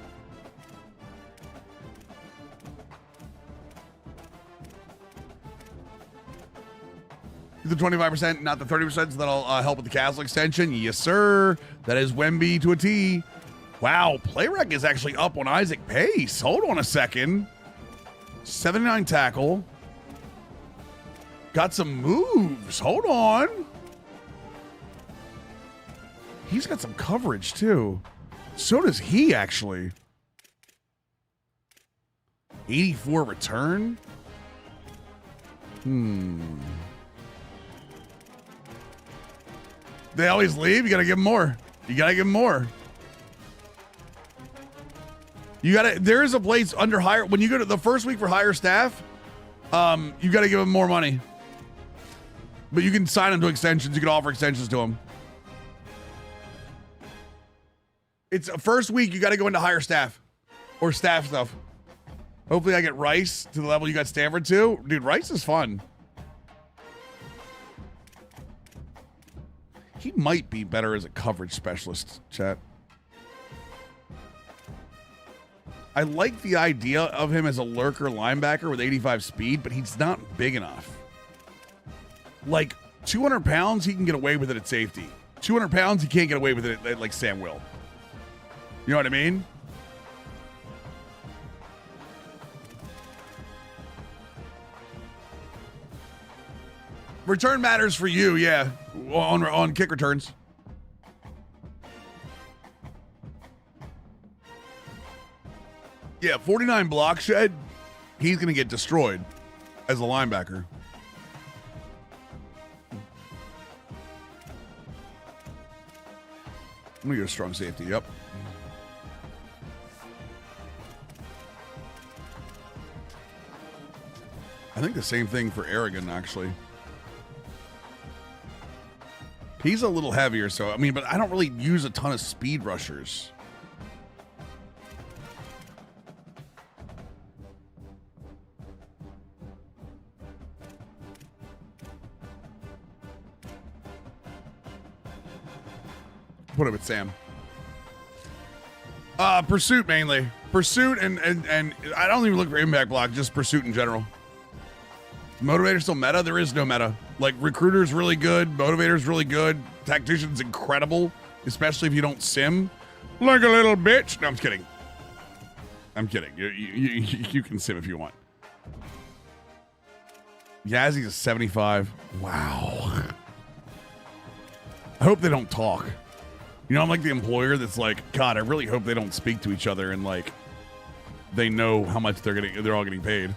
The 25%, not the 30%, so that'll help with the Castle extension. Yes, sir. That is Wemby to a T. Wow, Playrec is actually up on Isaac Pace. Hold on a second. 79 tackle. Got some moves. Hold on. He's got some coverage, too. So does he, actually. 84 return. They always leave. You got to give them more. You got to give them more. There is a place under hire. When you go to the first week for hire staff, you got to give them more money. But you can sign them to extensions. You can offer extensions to them. It's a first week. You got to go into hire staff or staff stuff. Hopefully I get Rice to the level you got Stanford to. Dude, Rice is fun. He might be better as a coverage specialist, chat. I like the idea of him as a lurker linebacker with 85 speed, but he's not big enough. Like 200 pounds, he can get away with it at safety. 200 pounds, he can't get away with it at, like Sam will. You know what I mean? Return matters for you, yeah, on kick returns. Yeah, 49 block shed, he's going to get destroyed as a linebacker. I'm going to go strong safety, yep. I think the same thing for Aragon, actually. He's a little heavier, so, I mean, but I don't really use a ton of speed rushers. Put him at Sam. Pursuit mainly. Pursuit and I don't even look for impact block, just pursuit in general. Motivator still meta? There is no meta. Like, recruiter's really good, motivator's really good, tactician's incredible, especially if you don't sim. Like a little bitch. No, I'm kidding. I'm kidding. You can sim if you want. Yazzy's a 75. Wow. I hope they don't talk. You know, I'm like the employer that's like, God, I really hope they don't speak to each other and like they know how much they're all getting paid.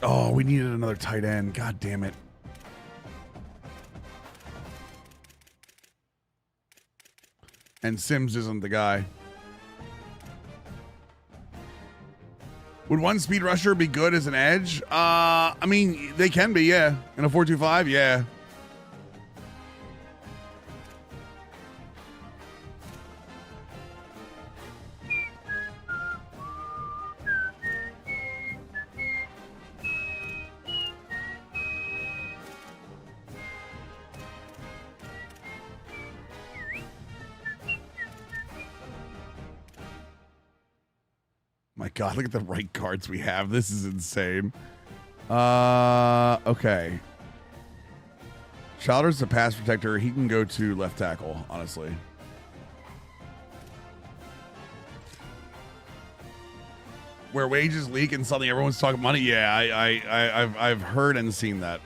Oh, we needed another tight end. God damn it. And Sims isn't the guy. Would one speed rusher be good as an edge? I mean, they can be, yeah. In a 4.25, yeah. My God, look at the right guards we have. This is insane. Okay. Childer's a pass protector. He can go to left tackle, honestly. where wages leak and suddenly everyone's talking money. Yeah, I've heard and seen that.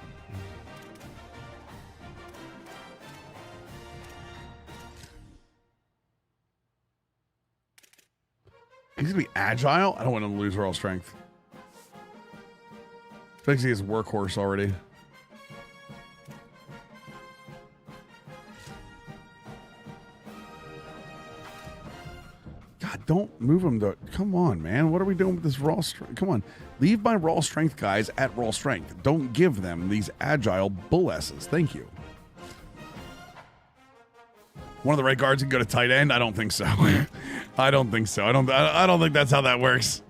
He's gonna be agile. I don't want him to lose raw strength. Especially his workhorse already. God, don't move him though. Come on, man. What are we doing with this raw strength? Come on. Leave my raw strength guys at raw strength. Don't give them these agile bull S's. Thank you. One of the right guards can go to tight end? I don't think so. I don't think so. I don't think that's how that works.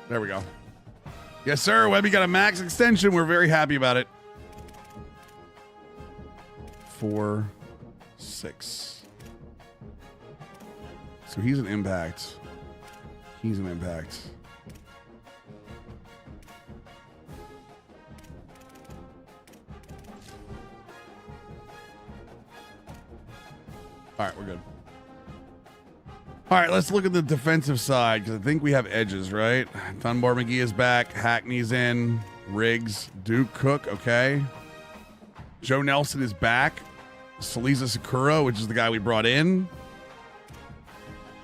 There we go. Yes, sir. Webby got a max extension. We're very happy about it. 4, 6. So he's an impact. He's an impact. All right, we're good. All right, let's look at the defensive side because I think we have edges, right? Dunbar McGee is back. Hackney's in. Riggs. Duke Cook, okay. Joe Nelson is back. Saliza Sakura, which is the guy we brought in.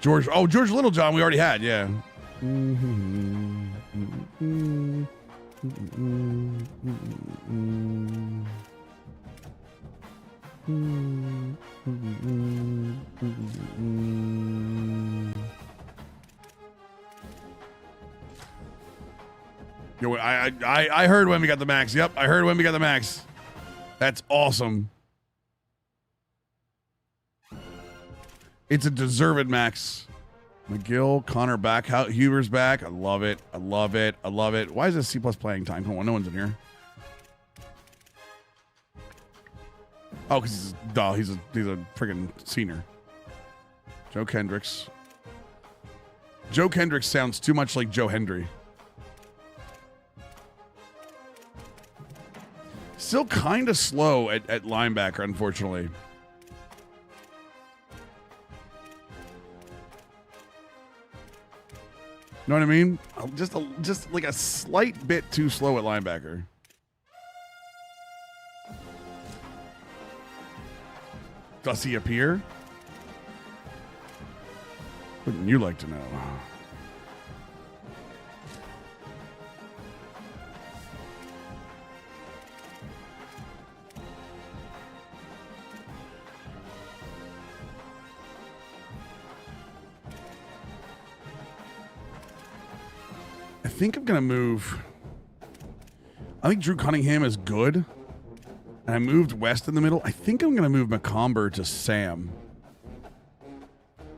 George Littlejohn we already had, yeah. Yo, I heard when we got the max. Yep, I heard when we got the max. That's awesome. It's a deserved max. McGill, Connor back, Huber's back. I love it. I love it. I love it. Why is this C+ playing time? Come on, no one's in here. Oh, because he's a freaking senior. Joe Kendricks. Joe Kendricks sounds too much like Joe Hendry. Still kind of slow at linebacker, unfortunately. Know what I mean? Just like a slight bit too slow at linebacker. Does he appear? Wouldn't you like to know? I think I'm going to move. I think Drew Cunningham is good. And I moved West in the middle. I think I'm going to move McComber to Sam.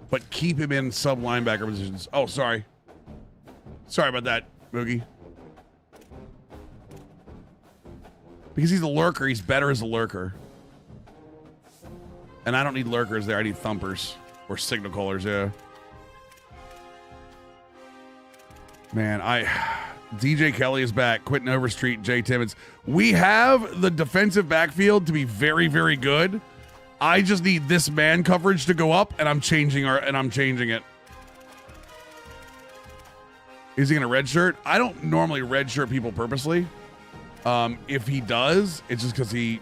But keep him in sub-linebacker positions. Oh, sorry. Sorry about that, Boogie. Because he's a lurker, he's better as a lurker. And I don't need lurkers there. I need thumpers. Or signal callers, yeah. Man, DJ Kelly is back. Quentin Overstreet, Jay Timmons. We have the defensive backfield to be very, very good. I just need this man coverage to go up, and I'm changing it. Is he gonna redshirt? I don't normally redshirt people purposely. If he does, it's just because he,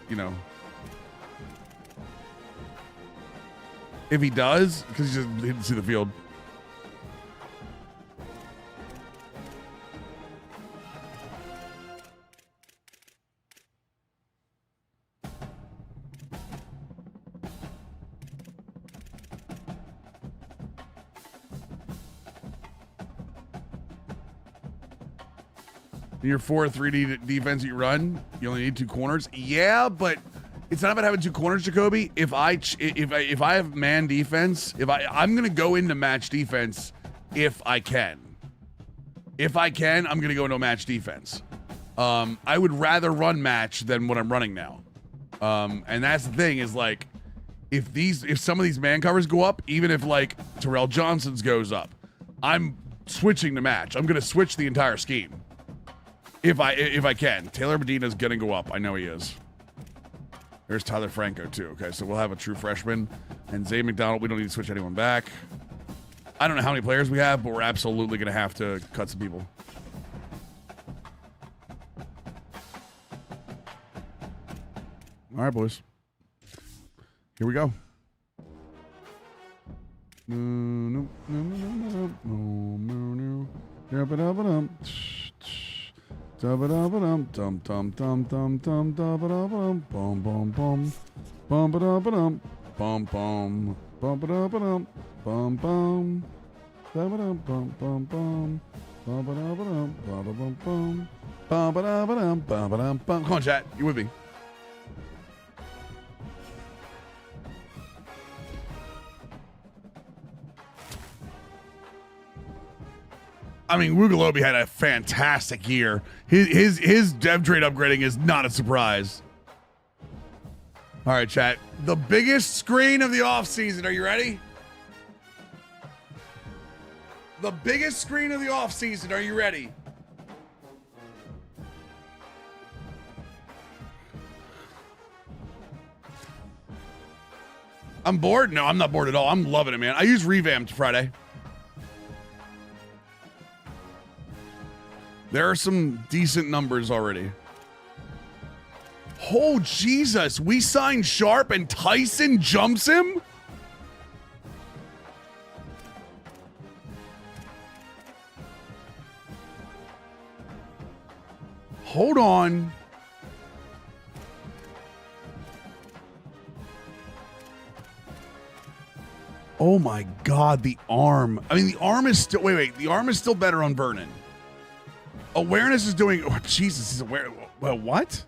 if he does, because he didn't see the field. In your 4-3 defense you run, you only need 2 corners. Yeah, but it's not about having 2 corners, Jacoby. If I have man defense, I'm gonna go into match defense if I can. If I can, I'm going to go into a match defense. I would rather run match than what I'm running now. And that's the thing is like, if some of these man covers go up, even if like Terrell Johnson's goes up, I'm switching to match. I'm going to switch the entire scheme. If I can. Taylor Medina's going to go up. I know he is. There's Tyler Franco too. Okay, so we'll have a true freshman. And Zay McDonald, we don't need to switch anyone back. I don't know how many players we have, but we're absolutely going to have to cut some people. All right, boys. Here we go. Come on, chat. You with me? I mean, Wugalobi had a fantastic year. His dev trade upgrading is not a surprise. All right, chat. The biggest screen of the offseason. Are you ready? The biggest screen of the offseason. Are you ready? I'm bored? No, I'm not bored at all. I'm loving it, man. I used Revamped Friday. There are some decent numbers already. Oh, Jesus. We signed Sharp and Tyson jumps him? Hold on. Oh, my God. The arm. I mean, the arm is still... Wait. The arm is still better on Vernon. Awareness is doing... Oh, Jesus, he's aware... Well, what?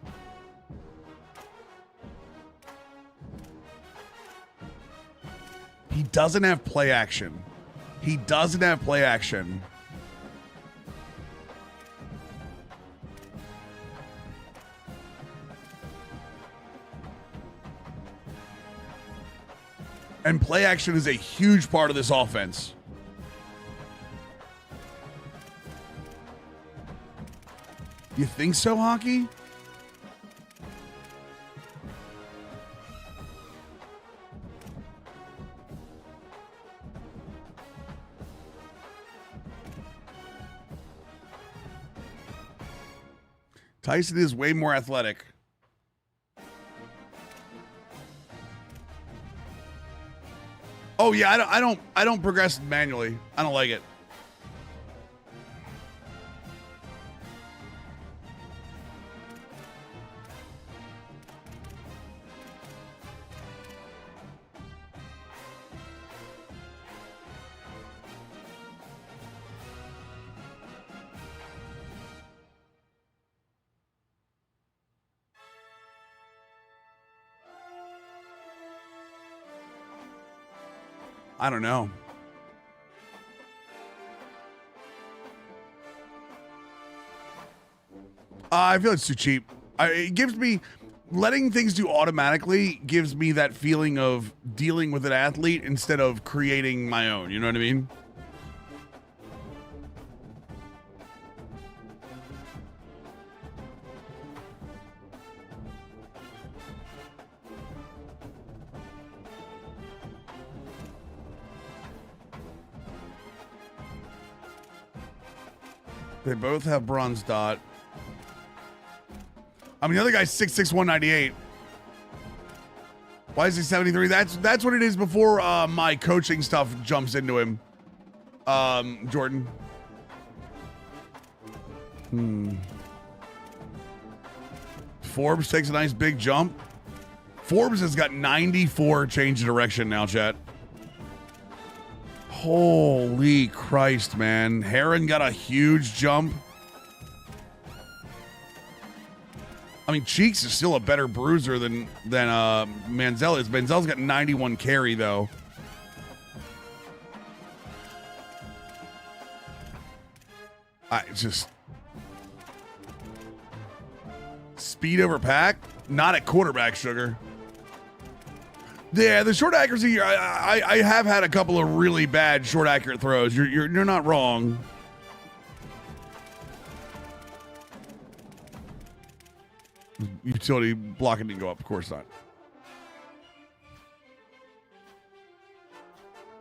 He doesn't have play action. He doesn't have play action. And play action is a huge part of this offense. You think so, Hockey? Tyson is way more athletic. Oh yeah, I don't progress manually. I don't like it. I don't know. I feel it's too cheap. It gives me, letting things do automatically gives me that feeling of dealing with an athlete instead of creating my own. You know what I mean? They both have bronze dot. I mean, the other guy's 6'6", 198. Why is he 73? That's what it is before my coaching stuff jumps into him. Jordan. Forbes takes a nice big jump. Forbes has got 94 change of direction now, chat. Holy Christ, man. Heron got a huge jump. I mean, Cheeks is still a better bruiser than Manziel is. Manziel's got 91 carry, though. It's just speed over pack, not at quarterback, Sugar. Yeah, the short accuracy. I have had a couple of really bad short accurate throws. You're not wrong. Utility blocking didn't go up. Of course not.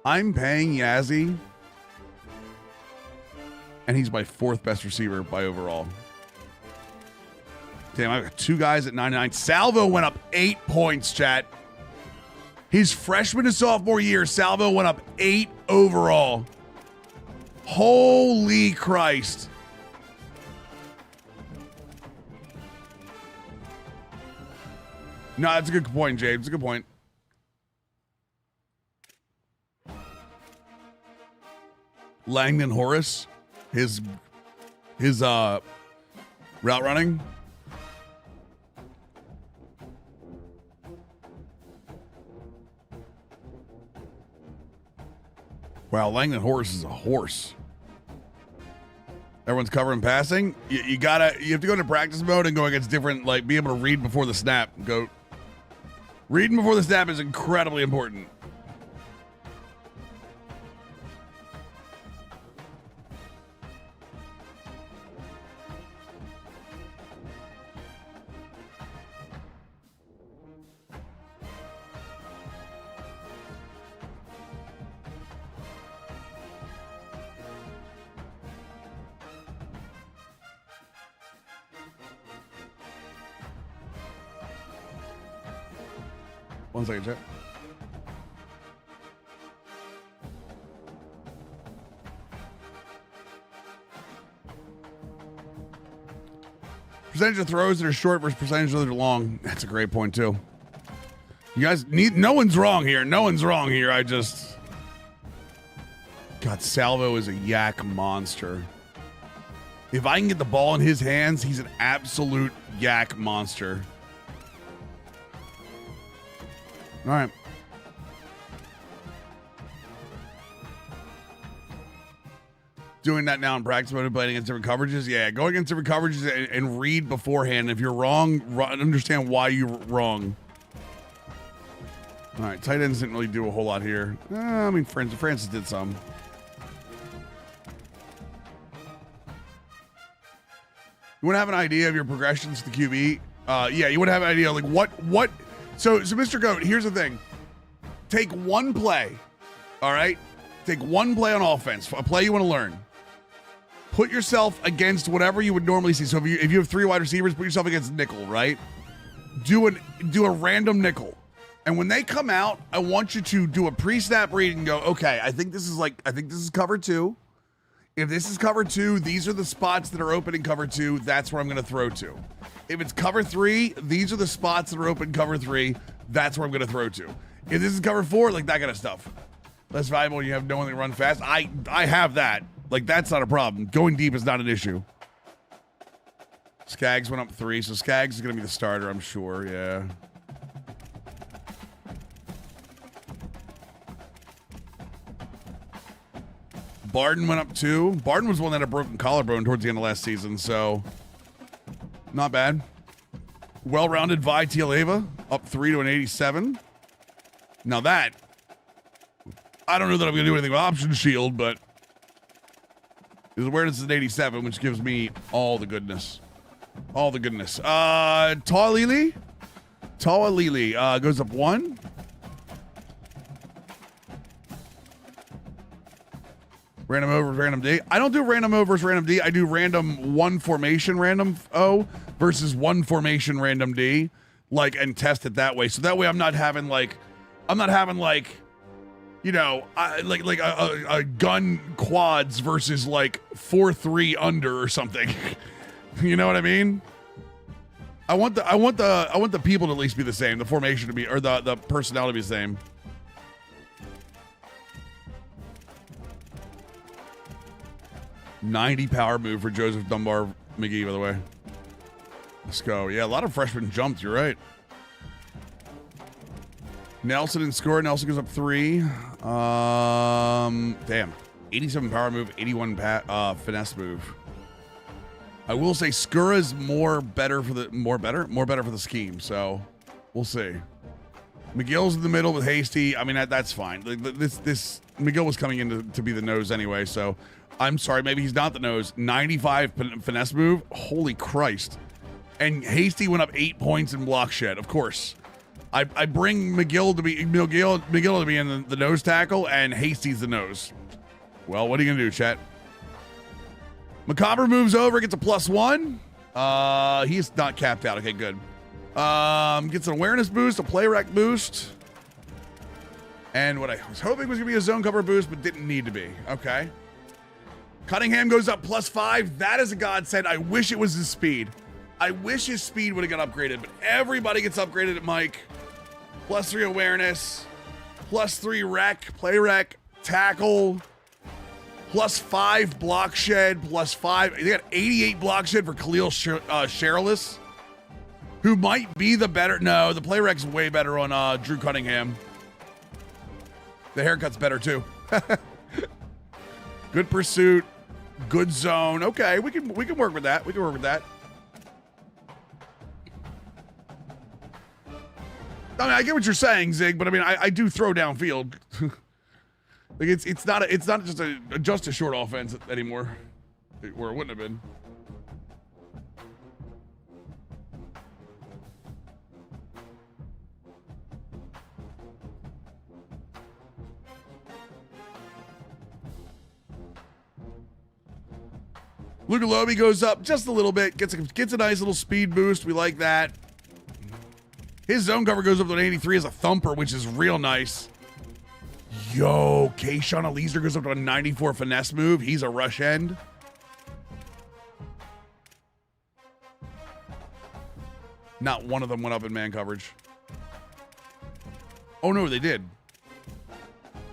I'm paying Yazzie, and he's my 4th best receiver by overall. Damn, I've got 2 guys at 99. Salvo went up 8 points, chat. His freshman and sophomore year, Salvo went up 8 overall. Holy Christ. No, that's a good point, James. It's a good point. Langdon Horace, his route running. Wow, Langdon Horace is a horse. Everyone's covering passing. You have to go into practice mode and go against different, like, be able to read before the snap. Reading before the snap is incredibly important. One second, chat. Percentage of throws that are short versus percentage that are long. That's a great point, too. You guys need... No one's wrong here. No one's wrong here. God, Salvo is a yak monster. If I can get the ball in his hands, he's an absolute yak monster. All right. Doing that now in practice mode and playing against different coverages. Yeah, go against different coverages and read beforehand. If you're wrong, understand why you're wrong. All right, tight ends didn't really do a whole lot here. I mean, Francis did some. You want to have an idea of your progressions to the QB? Yeah, you want to have an idea like what. So Mr. Goat, here's the thing. Take one play, all right? Take one play on offense, a play you want to learn. Put yourself against whatever you would normally see. So if you have 3 wide receivers, put yourself against nickel, right? Do a random nickel. And when they come out, I want you to do a pre-snap read and go, okay, I think this is cover 2. If this is cover 2, these are the spots that are open in cover 2. That's where I'm going to throw to. If it's cover 3, these are the spots that are open cover 3. That's where I'm going to throw to. If this is cover 4, like that kind of stuff. Less valuable when you have no one that run fast. I have that. Like, that's not a problem. Going deep is not an issue. Skaggs went up 3, so Skaggs is going to be the starter, I'm sure. Yeah. Barden went up 2. Barden was one that had a broken collarbone towards the end of last season, so not bad. Well-rounded Vi Tialeva up 3 to an 87. Now that, I don't know that I'm going to do anything with Option Shield, but his awareness is an 87, which gives me all the goodness. All the goodness. Tawa Lili goes up 1. Random O versus random D. I don't do random O versus random D. I do random 1 formation random O versus 1 formation random D, like, and test it that way. So that way I'm not having you know, like a gun quads versus like 4-3 under or something. You know what I mean? I want the people to at least be the same, the formation to be, or the personnel to be the same. $90 power move for Joseph Dunbar McGee, by the way. Let's go. Yeah, a lot of freshmen jumped. You're right. Nelson didn't score. Nelson goes up 3. Damn. 87 power move, 81 finesse move. I will say Skura's more better for the scheme. So we'll see. McGill's in the middle with Hasty. I mean, that's fine. This McGill was coming in to be the nose anyway. So I'm sorry. Maybe he's not the nose. 95 finesse move. Holy Christ. And Hasty went up 8 points in block shed. Of course. I bring McGill to be in the nose tackle, and Hasty's the nose. Well, what are you gonna do, chat? Macabre moves over, gets a +1. He's not capped out. Okay, good. Gets an awareness boost, a play rec boost, and what I was hoping was gonna be a zone cover boost, but didn't need to be. Okay. Cunningham goes up +5. That is a godsend. I wish it was his speed. I wish his speed would have got upgraded, but everybody gets upgraded at Mike. +3 awareness, +3 rec, play rec, tackle, +5 block shed, +5. They got 88 block shed for Khalil Sherilis, who might be the better. No, the play rec's way better on Drew Cunningham. The haircut's better too. Good pursuit, good zone. Okay, we can work with that. We can work with that. I mean, I get what you're saying, Zig, but I mean, I do throw downfield. Like it's not just a short offense anymore, where it wouldn't have been. Luca Lobi goes up just a little bit, gets a nice little speed boost. We like that. His zone cover goes up to an 83 as a thumper, which is real nice. Yo, Kayshawn Eliezer goes up to a 94 finesse move. He's a rush end. Not one of them went up in man coverage. Oh, no, they did.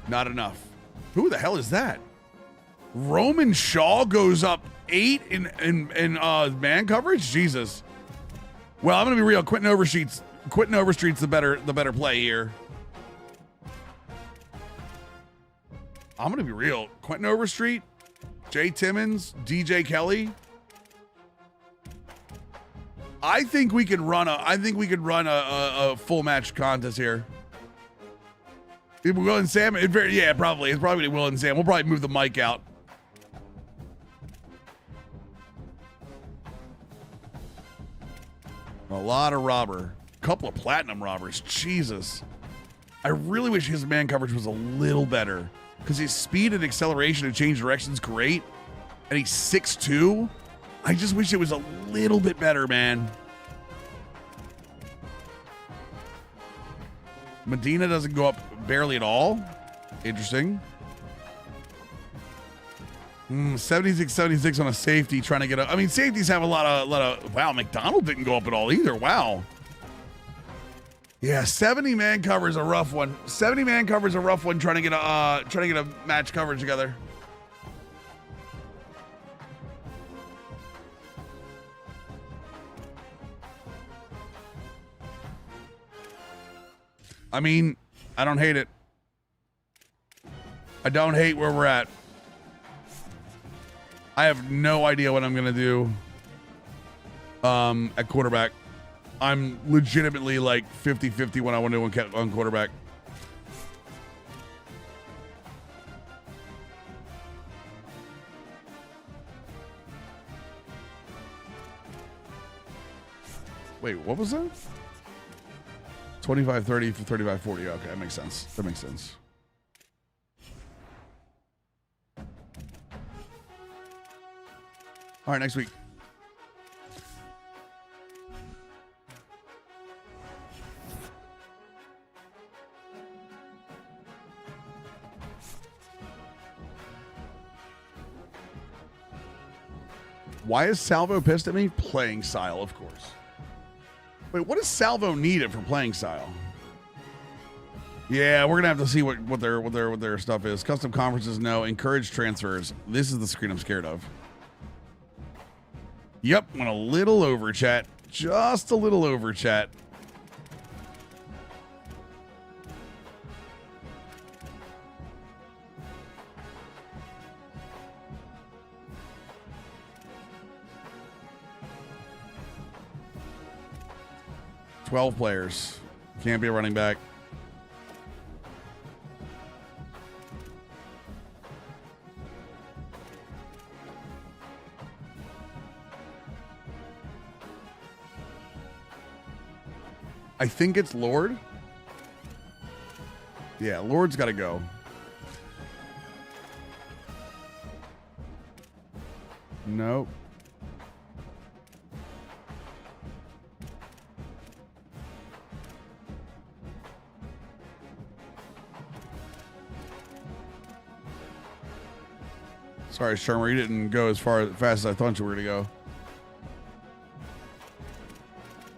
Not enough. Who the hell is that? Roman Shaw goes up 8 in man coverage? Jesus. Well, I'm going to be real. Quentin Overstreet's the better play here. I'm going to be real. Quentin Overstreet, Jay Timmons, DJ Kelly. I think we could run a full match contest here. Will and Sam, probably. It's probably Will and Sam. We'll probably move the mic out. A lot of robber. Couple of platinum robbers. Jesus. I really wish his man coverage was a little better, because his speed and acceleration to change directions great, and he's 6'2". I just wish it was a little bit better, man. Medina doesn't go up barely at all. Interesting. 76 on a safety, trying to get up. I mean, safeties have a lot of. Wow, McDonald didn't go up at all either. Wow. Yeah, 70 man cover is a rough one. 70 man cover is a rough one. Trying to get a match coverage together. I mean, I don't hate it. I don't hate where we're at. I have no idea what I'm gonna do at quarterback. I'm legitimately like 50-50 when I want to do on quarterback. Wait, what was that? 25-30 for 35-40. Okay, that makes sense. That makes sense. All right, next week. Why is Salvo pissed at me? Playing style, of course. Wait, what does Salvo need it for playing style? Yeah, we're gonna have to see what their stuff is. Custom conferences, no. Encourage transfers. This is the screen I'm scared of. Yep, went a little over, chat. Just a little over, chat. 12 players. Can't be a running back. I think it's Lord. Yeah, Lord's got to go. Nope. Sorry, Shermer, you didn't go as fast as I thought you were going to go.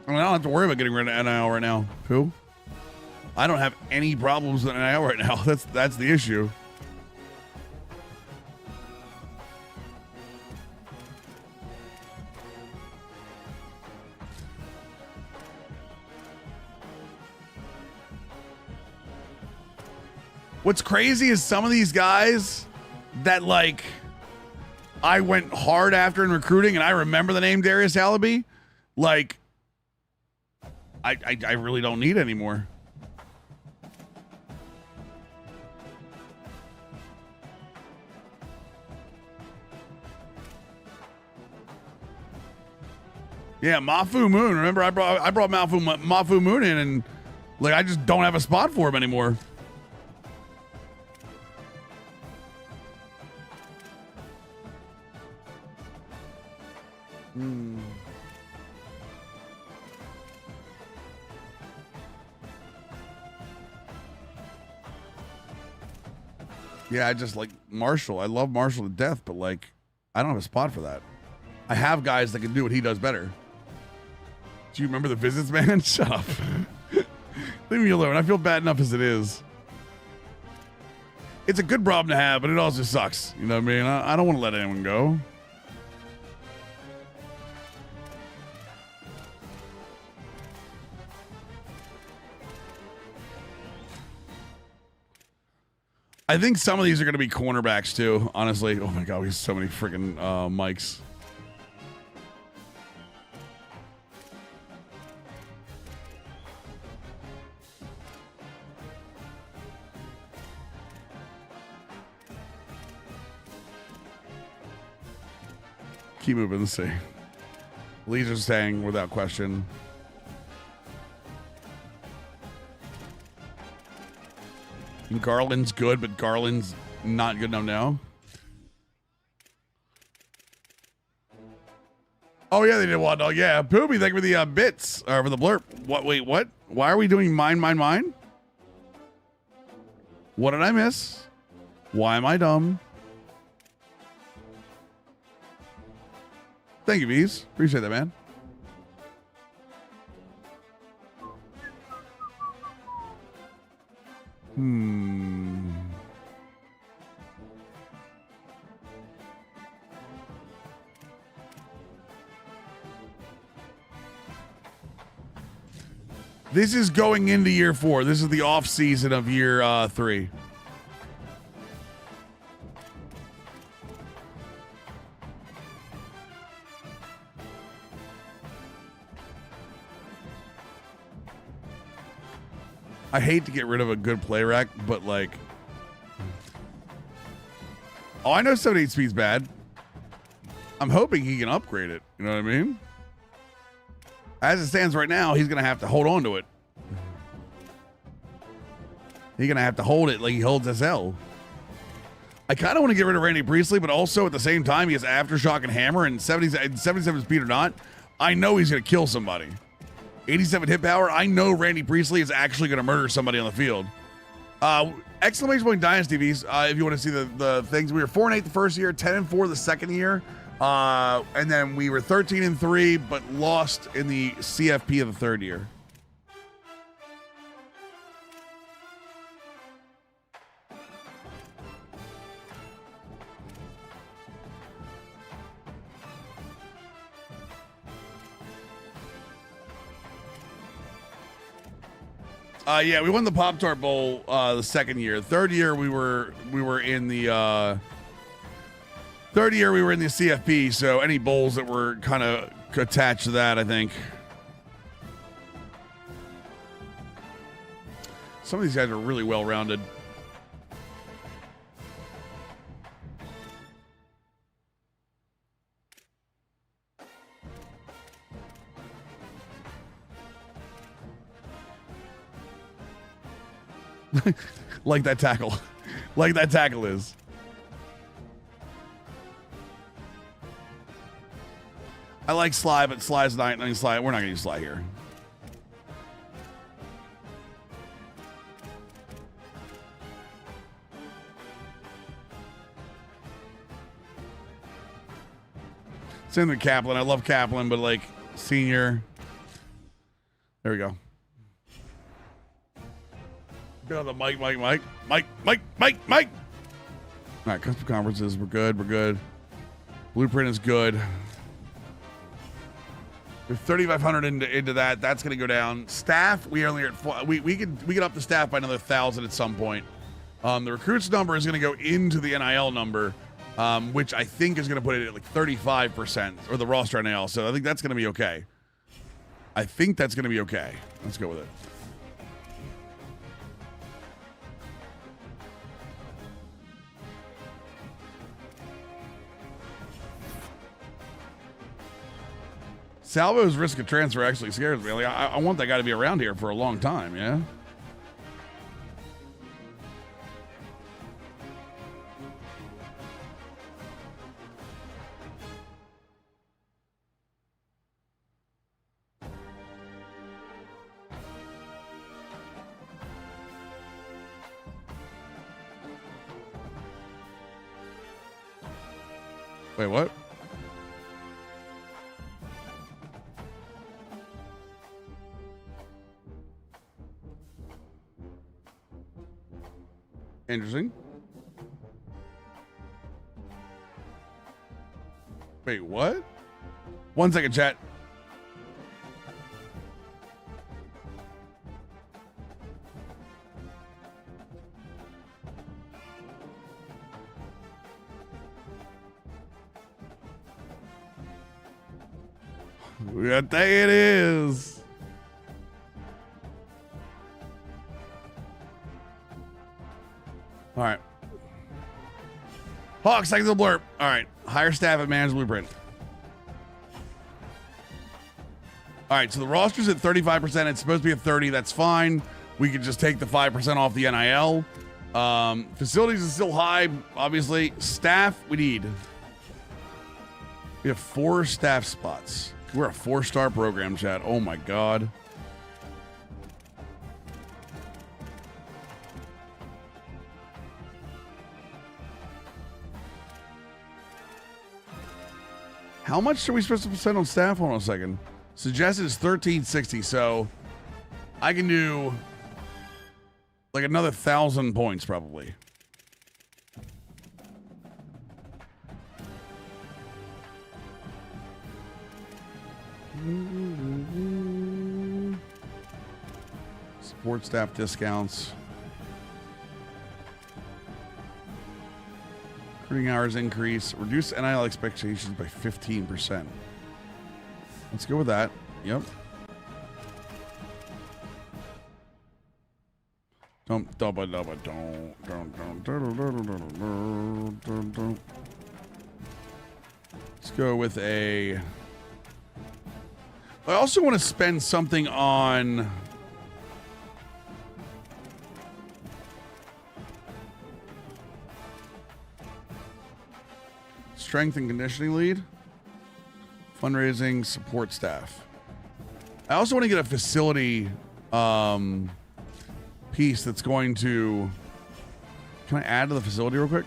I mean, I don't have to worry about getting rid of NIL right now. Who? I don't have any problems with NIL right now. That's the issue. What's crazy is some of these guys that, like, I went hard after in recruiting, and I remember the name Darius Alaby, like, I really don't need anymore. Yeah, Mafu Moon. Remember, I brought Mafu Moon in, and like I just don't have a spot for him anymore. Yeah, I just like Marshall. I love Marshall to death, but like, I don't have a spot for that. I have guys that can do what he does better. Do you remember the visits, man? Shut up. Leave me alone. I feel bad enough as it is. It's a good problem to have, but it also sucks. You know what I mean? I don't want to let anyone go. I think some of these are going to be cornerbacks too, honestly. Oh my God, we have so many freaking mics. Keep moving, let's see. Leisure saying without question. Garland's good, but Garland's not good enough now. Oh yeah, they did one. Oh yeah, Poopy, thank you for the bits or for the blurb. What? Wait, what? Why are we doing mine? What did I miss? Why am I dumb? Thank you, V's. Appreciate that, man. This is going into year 4. This is the off season of year 3. I hate to get rid of a good play rack, but like, oh, I know 78 speed's bad. I'm hoping he can upgrade it. You know what I mean? As it stands right now, he's going to have to hold on to it. He's going to have to hold it like he holds SL. I kind of want to get rid of Randy Priestley, but also at the same time, he has Aftershock and Hammer, and 77 speed or not, I know he's going to kill somebody. 87 hit power, I know Randy Priestley is actually going to murder somebody on the field. Exclamation point Dynasty V's, if you want to see the things. We were 4-8 the first year, 10-4 the second year. And then we were 13-3, but lost in the CFP of the third year. Yeah, we won the Pop-Tart Bowl the second year. Third year we were in the third year we were in the CFP, so any bowls that were kind of attached to that, I think. Some of these guys are really well-rounded. Like that tackle. Like that tackle is. I like Sly, but Sly's not. I mean, Sly. We're not gonna use Sly here. Same with Kaplan. I love Kaplan, but like senior. There we go. Get on the mic. All right, custom conferences. We're good. Blueprint is good. We're 3,500 into that. That's going to go down. Staff, we only are at we can up the staff by another 1,000 at some point. The recruits number is going to go into the NIL number, which I think is going to put it at like 35%, or the roster NIL. So I think that's going to be okay. Let's go with it. Salvo's risk of transfer actually scares me. Like, I want that guy to be around here for a long time, yeah? Wait, what? Interesting. Wait, what? 1 second, chat. What day it is? All right. Hawks, thanks for the blurb. All right. Hire staff at Managed Blueprint. All right. So the roster's at 35%. It's supposed to be at 30. That's fine. We could just take the 5% off the NIL. Facilities is still high, obviously. Staff, we need. We have 4 staff spots. We're a 4-star program, chat. Oh, my God. How much are we supposed to spend on staff? Hold on a second. Suggested is 1,360, so I can do like another 1,000 points probably. Support staff discounts. Recruiting hours increase. Reduce NIL expectations by 15%. Let's go with that. Yep. Let's go with a... I also want to spend something on... Strength and conditioning lead. Fundraising, support staff. I also want to get a facility piece that's going to... Can I add to the facility real quick?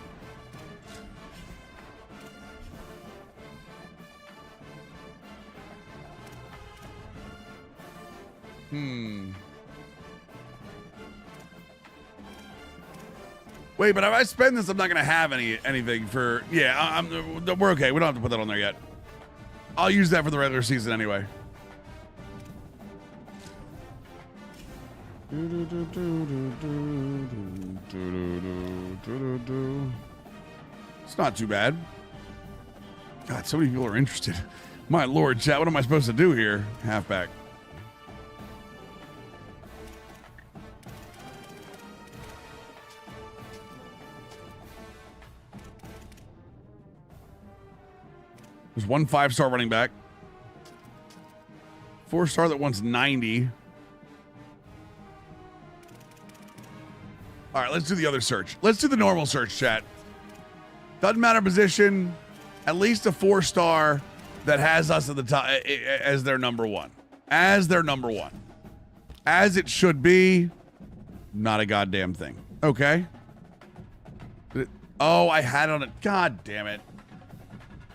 Wait, but if I spend this, I'm not going to have anything for... Yeah, we're okay. We don't have to put that on there yet. I'll use that for the regular season anyway. It's not too bad. God, so many people are interested. My lord, chat, what am I supposed to do here? Halfback. There's one 5-star running back. 4-star that wants 90. All right, let's do the other search. Let's do the normal search, chat. Doesn't matter position. At least a 4-star that has us at the top as their number one. As their number one. As it should be. Not a goddamn thing. Okay. Oh, I had it on it. God damn it.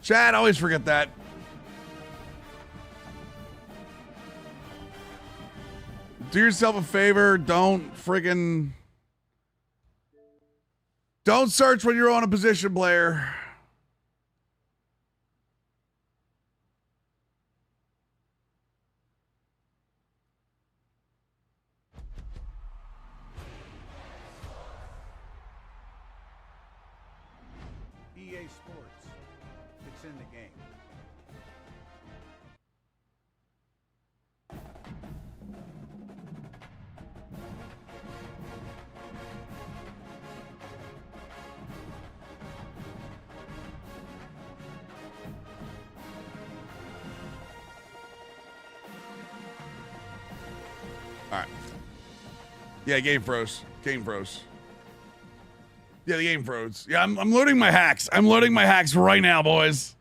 Chat, I always forget that. Do yourself a favor. Don't search when you're on a position player. EA Sports. It's in the game. All right. Yeah, game froze. Game froze. Yeah, the game froze. Yeah, I'm loading my hacks. I'm loading my hacks right now, boys.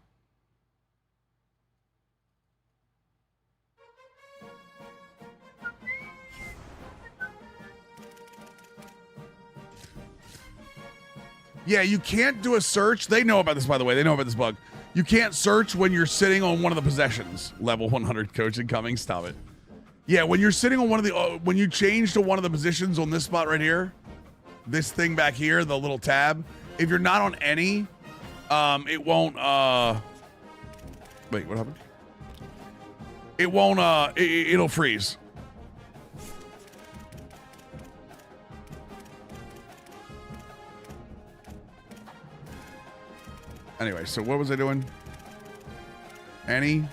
Yeah, you can't do a search. They know about this, by the way. They know about this bug. You can't search when you're sitting on one of the possessions. Level 100 coaching coming. Stop it. Yeah, when you're sitting on one of the... when you change to one of the positions on this spot right here, this thing back here, the little tab, if you're not on any, it won't... Wait, what happened? It won't... it'll freeze. Anyway, so what was I doing? Any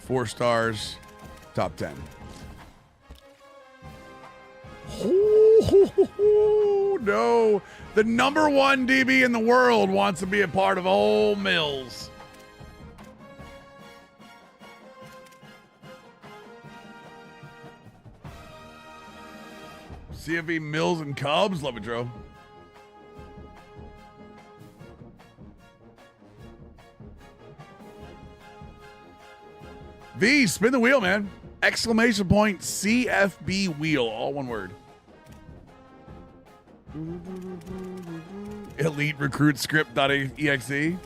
4 stars, top 10. Oh, no. The number 1 DB in the world wants to be a part of Ole Mills. CFB Mills and Cubs. Love it, Dro. V, spin the wheel, man. Exclamation point CFB wheel. All one word. Elite recruit script.exe.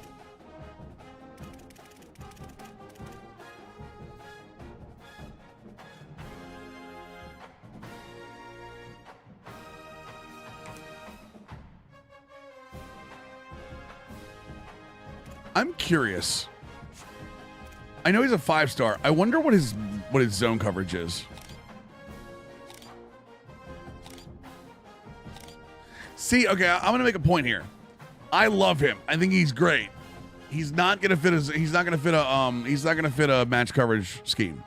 I'm curious. I know he's a 5-star. I wonder what his zone coverage is. See, okay, I'm gonna make a point here. I love him. I think he's great. He's not gonna fit a match coverage scheme.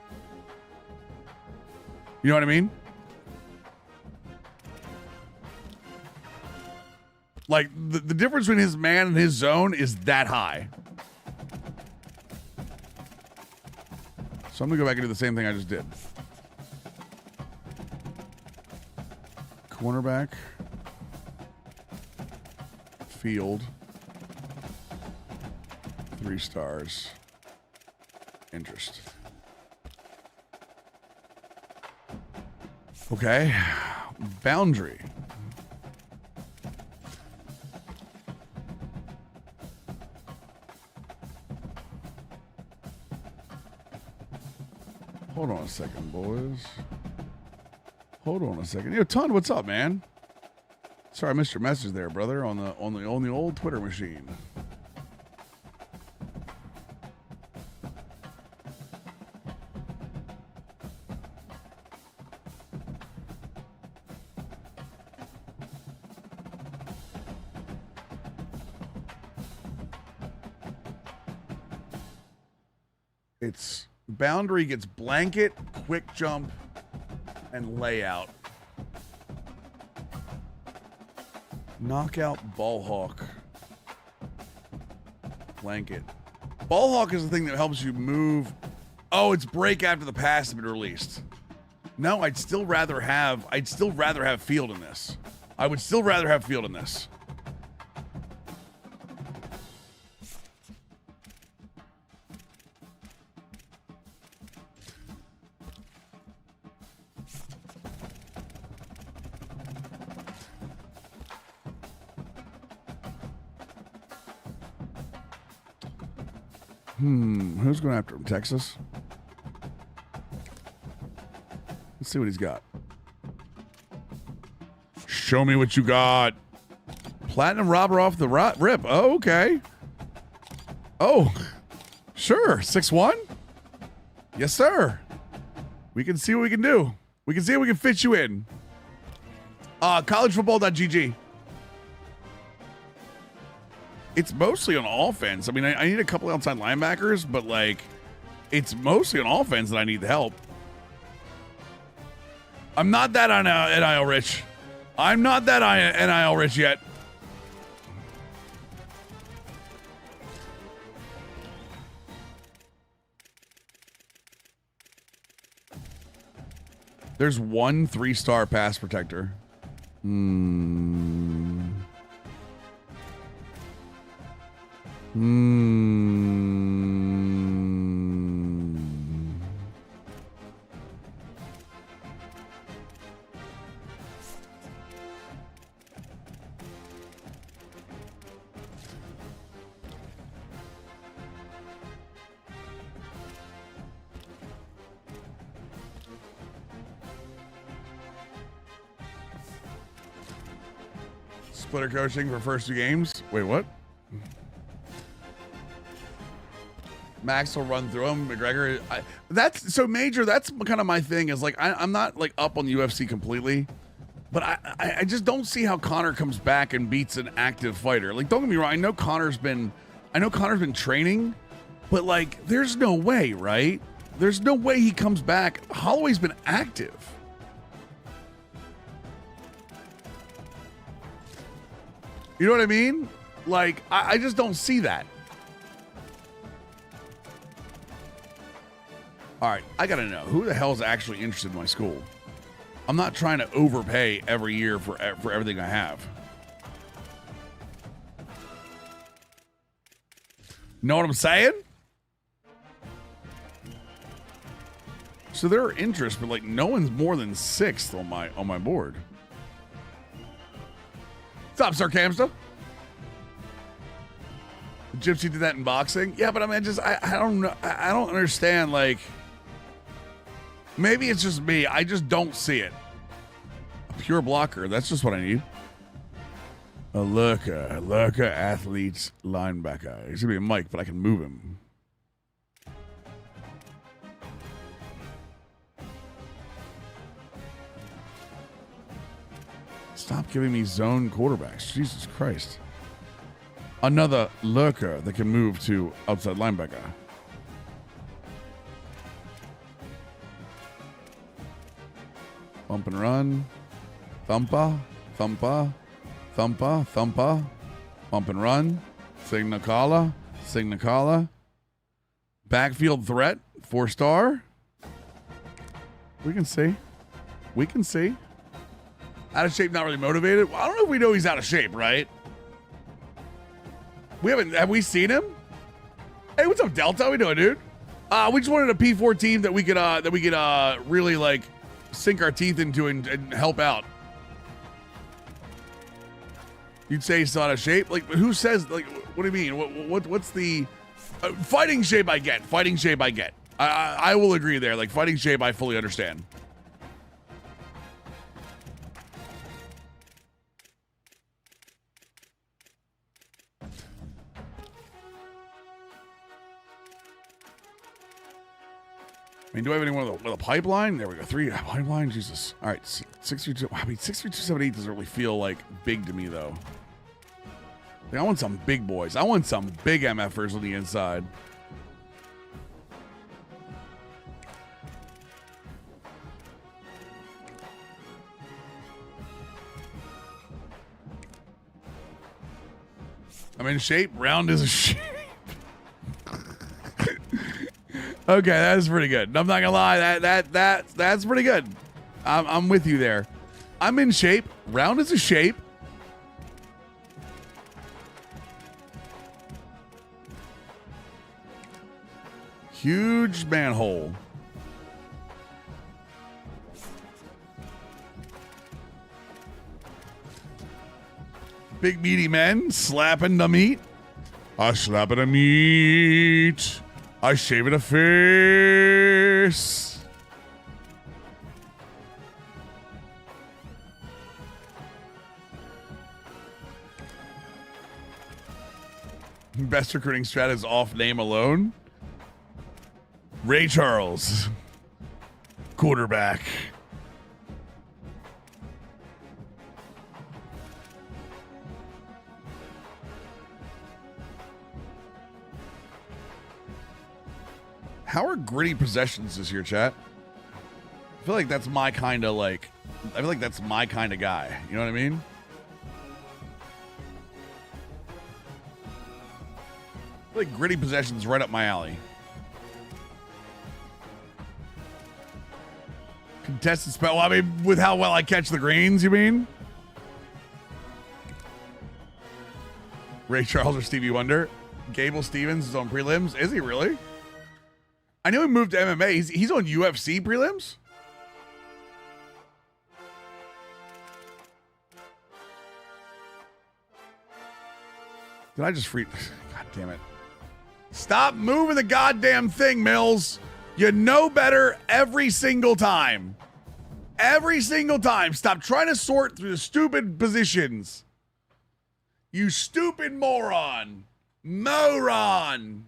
You know what I mean? Like the difference between his man and his zone is that high. So I'm gonna go back and do the same thing I just did. Cornerback. Field. 3 stars. Interest. Okay. Boundary. Hold on a second, boys. Hold on a second. Yo, Ton, what's up, man? Sorry, I missed your message there, brother, on the old Twitter machine. It's boundary gets blanket, quick jump, and layout. Knockout, ball hawk, blanket. Ball hawk is the thing that helps you move. Oh, it's break after the pass has been released. No, I'd still rather have field in this. I would still rather have field in this. Who's going after him? Texas? Let's see what he's got. Show me what you got. Platinum robber off the rip. Oh, okay. Oh, sure. 6-1? Yes, sir. We can see what we can do. We can see if we can fit you in. Collegefootball.gg. It's mostly on offense. I mean, I need a couple outside linebackers, but like, it's mostly on offense that I need the help. I'm not that NIL rich. I'm not that NIL rich yet. There's one 3-star pass protector. Splitter coaching for first 2 games. Wait, what? Max will run through him. McGregor. That's so major. That's kind of my thing. Is like I'm not like up on the UFC completely, but I just don't see how Conor comes back and beats an active fighter. Like, don't get me wrong. I know Conor's been training, but like, there's no way, right? There's no way he comes back. Holloway's been active. You know what I mean? Like, I just don't see that. All right, I gotta know who the hell is actually interested in my school. I'm not trying to overpay every year for everything I have. Know what I'm saying? So there are interests, but like no one's more than 6th on my board. What's up, Sir Camster? Gypsy did that in boxing. Yeah, but I mean, I don't know. I don't understand. Like, maybe it's just me. I just don't see it. A pure blocker. That's just what I need. A lurker, athletes, linebacker. He's gonna be a Mike, but I can move him. Stop giving me zone quarterbacks. Jesus Christ. Another lurker that can move to outside linebacker. Bump and run. Thumper. Thumper. Thumper. Thumper. Bump and run. Signa Kala. Signa Kala. Backfield threat. 4-star. We can see. We can see. Out of shape, not really motivated. Well, I don't know if we know he's out of shape, right? Have we seen him? Hey, what's up, Delta? How we doing, dude? We just wanted a P4 team that we could really like sink our teeth into and help out. You'd say he's out of shape? Like, who says, like, what do you mean? What's the fighting shape I get? Fighting shape I get. I will agree there. Like, fighting shape I fully understand. I mean, do I have anyone with a pipeline? There we go. 3 pipeline. Jesus. All right. 632. I mean, 63278 doesn't really feel like big to me though. Like, I want some big boys. I want some big MFers on the inside. I'm in shape. Round is a shape. Okay, that's pretty good. I'm not gonna lie, that's pretty good. I'm with you there. I'm in shape. Round is a shape. Huge manhole. Big meaty men slapping the meat. I slapping the meat. I shaving the face. Best recruiting strat is off name alone. Ray Charles, quarterback. How are gritty possessions this year, chat? I feel like that's my kind of I feel like that's my kind of guy. You know what I mean? I feel like gritty possessions right up my alley. Contested spell. Well, I mean, with how well I catch the greens, you mean? Ray Charles or Stevie Wonder? Gable Stevens is on prelims. Is he really? I know he moved to MMA. He's on UFC prelims? Did I just free? God damn it. Stop moving the goddamn thing, Mills. You know better every single time. Every single time. Stop trying to sort through the stupid positions. You stupid moron. Moron.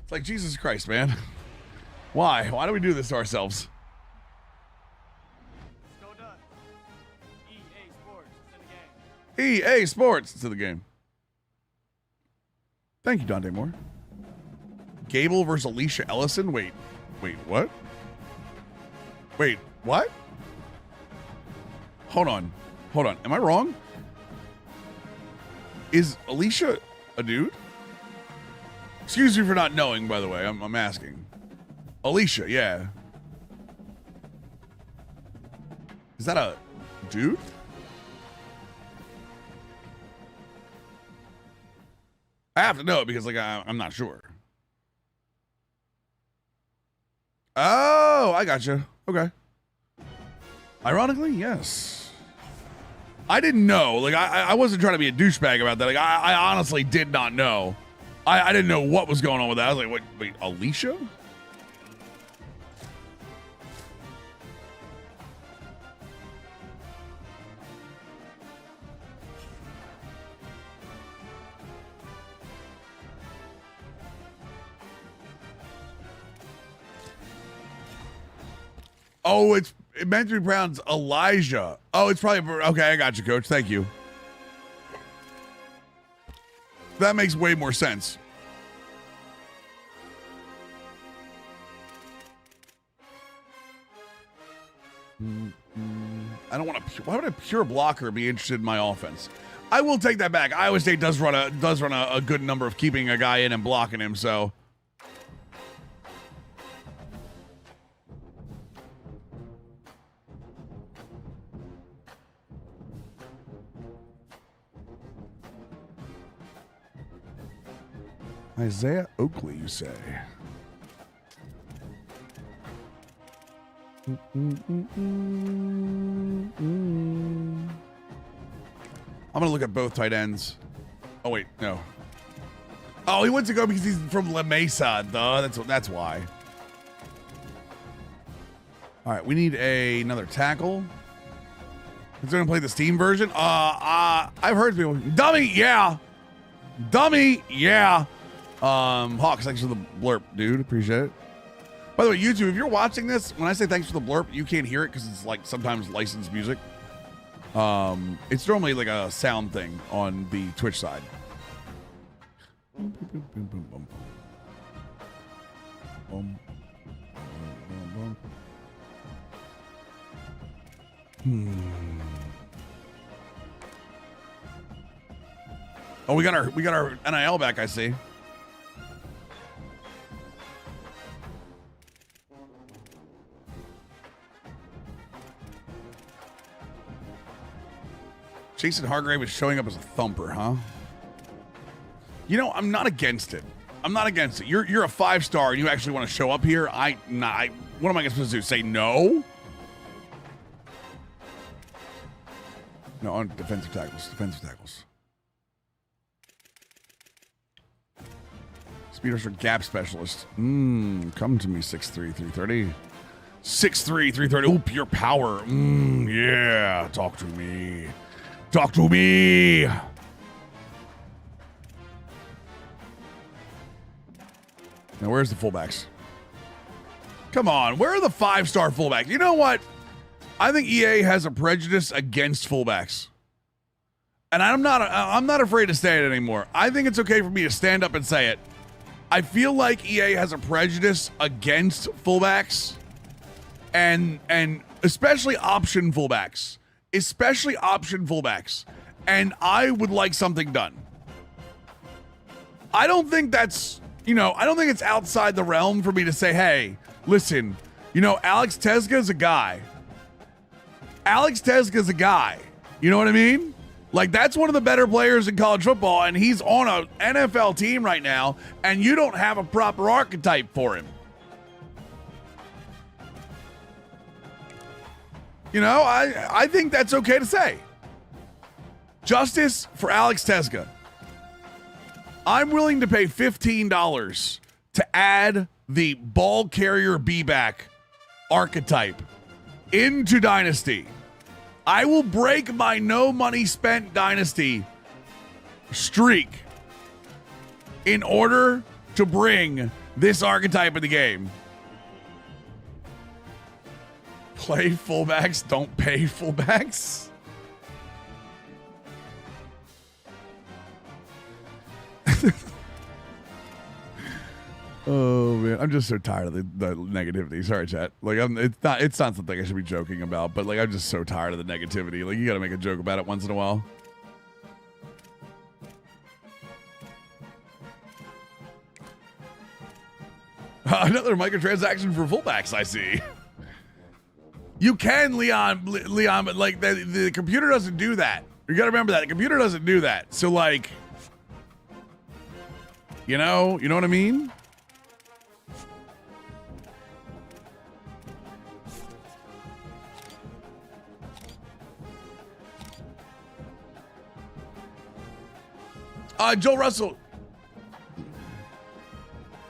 It's like, Jesus Christ, man. Why? Why do we do this to ourselves? Go done. EA Sports is in the game. EA Sports to the game. Thank you, Dante Moore. Gable versus Alicia Ellison. Wait, what? Wait, what? Hold on. Am I wrong? Is Alicia a dude? Excuse me for not knowing, by the way. I'm asking. Alicia, yeah. Is that a dude? I have to know it because, I'm not sure. Oh, I gotcha. Okay. Ironically, yes. I didn't know. I wasn't trying to be a douchebag about that. I honestly did not know. I didn't know what was going on with that. I was like, wait, Alicia? Oh, it meant to be pronounced Elijah. Oh, it's probably, okay, I got you, Coach. Thank you. That makes way more sense. I don't want to. Why would a pure blocker be interested in my offense? I will take that back. Iowa State does run a good number of keeping a guy in and blocking him. So. Isaiah Oakley, you say? I'm gonna look at both tight ends. Oh wait, no. Oh, he went to go because he's from La Mesa. Duh, that's why. All right, we need another tackle. He's gonna play the Steam version. I've heard people. Dummy, yeah. Hawks, thanks for the blurb, dude. Appreciate it. By the way, YouTube, if you're watching this, when I say thanks for the blurb, you can't hear it because it's sometimes licensed music. It's normally like a sound thing on the Twitch side. Oh, we got our NIL back, I see. Jason Hargrave is showing up as a thumper, huh? You know, I'm not against it. I'm not against it. You're a 5-star and you actually want to show up here. What am I supposed to do? Say no? No, on defensive tackles. Defensive tackles. Speed rusher gap specialist. Come to me, 6'3", 330. 6'3", 330. Oh, pure power. Yeah. Talk to me. Talk to me. Now, where's the fullbacks? Come on, where are the 5-star fullbacks? You know what? I think EA has a prejudice against fullbacks. And I'm not afraid to say it anymore. I think it's okay for me to stand up and say it. I feel like EA has a prejudice against fullbacks and especially option fullbacks. Especially option fullbacks. And I would like something done. I don't think that's, I don't think it's outside the realm for me to say, hey, listen, Alex Tezca's a guy. Alex Tezca's a guy. You know what I mean? Like, that's one of the better players in college football, and he's on an NFL team right now, and you don't have a proper archetype for him. I think that's okay to say. Justice for Alex Tezca. I'm willing to pay $15 to add the ball carrier B-back archetype into Dynasty. I will break my no money spent Dynasty streak in order to bring this archetype in the game. Play fullbacks, don't pay fullbacks. Oh man, I'm just so tired of the negativity. Sorry, chat. Like, it's not something I should be joking about, but like, I'm just so tired of the negativity. Like, you got to make a joke about it once in a while. Another microtransaction for fullbacks, I see. You can, Leon, but like the computer doesn't do that. You got to remember that the computer doesn't do that. So like, you know what I mean? Joe Russell.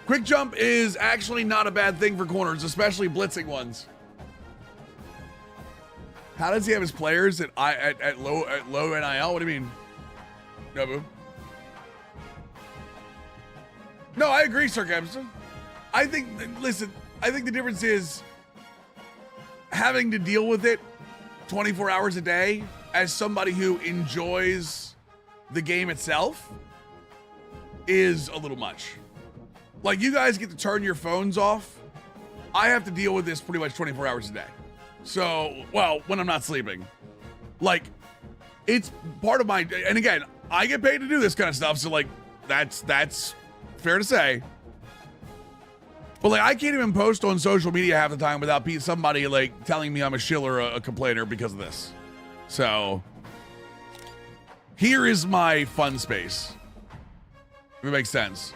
Quick jump is actually not a bad thing for corners, especially blitzing ones. How does he have his players at low NIL? What do you mean? No, boo. No, I agree, Sir Kempson. I think the difference is having to deal with it 24 hours a day as somebody who enjoys the game itself is a little much. Like, you guys get to turn your phones off. I have to deal with this pretty much 24 hours a day. So, well, when I'm not sleeping. Like, it's part of my, and again, I get paid to do this kind of stuff, so like, that's fair to say. But like, I can't even post on social media half the time without somebody like telling me I'm a shill or a complainer because of this. So, here is my fun space. If it makes sense.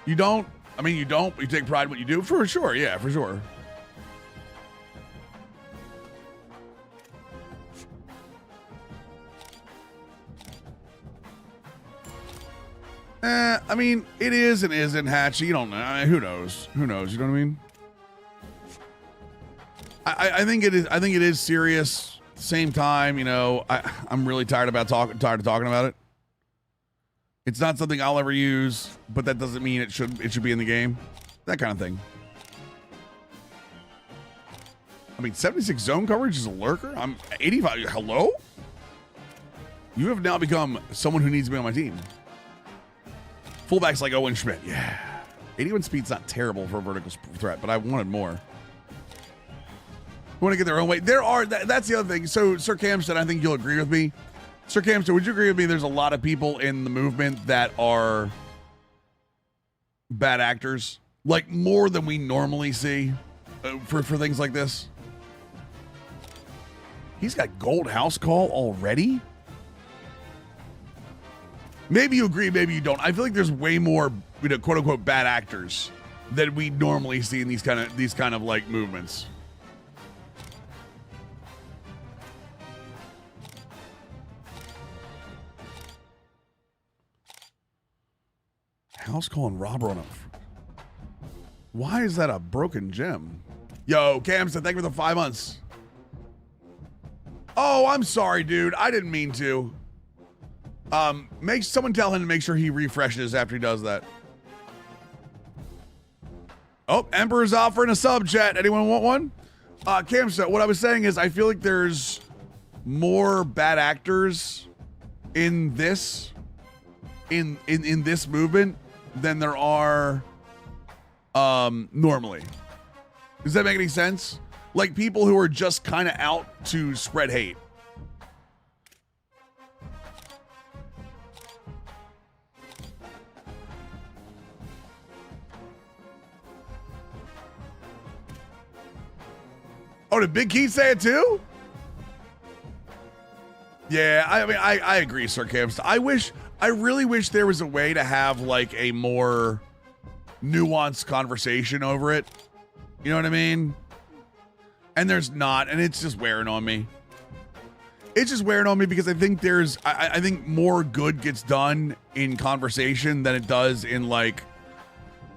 You don't, but you take pride in what you do? For sure, yeah, for sure. It is and isn't, Hatchy. You don't know. Who knows? Who knows? You know what I mean? I think it is. I think it is serious. At the same time, I'm really tired of talking about it. It's not something I'll ever use, but that doesn't mean it should be in the game. That kind of thing. 76 zone coverage is a lurker. I'm 85. Hello? You have now become someone who needs to be on my team. Fullbacks like Owen Schmidt. Yeah. 81 speed's not terrible for a vertical threat, but I wanted more. Want to get their own way. That's the other thing. So, Sir Camston, I think you'll agree with me. Sir Camster, would you agree with me? There's a lot of people in the movement that are bad actors, like more than we normally see for things like this. He's got gold house call already. Maybe you agree, maybe you don't. I feel like there's way more, quote unquote, bad actors than we normally see in these kind of like movements. House calling robber on a. Why is that a broken gem? Yo, Cam said thank you for the 5 months. Oh, I'm sorry, dude. I didn't mean to. Make someone tell him to make sure he refreshes after he does that. Oh, Emperor's offering a sub, chat. Anyone want one? Cam said, what I was saying is I feel like there's more bad actors in this in this movement than there are normally. Does that make any sense? Like people who are just kind of out to spread hate. Oh, did Big Keith say it too? Yeah, I mean, I agree, Sir Camps. I really wish there was a way to have like a more nuanced conversation over it. You know what I mean? And there's not, and it's just wearing on me. It's just wearing on me because I think I think more good gets done in conversation than it does in like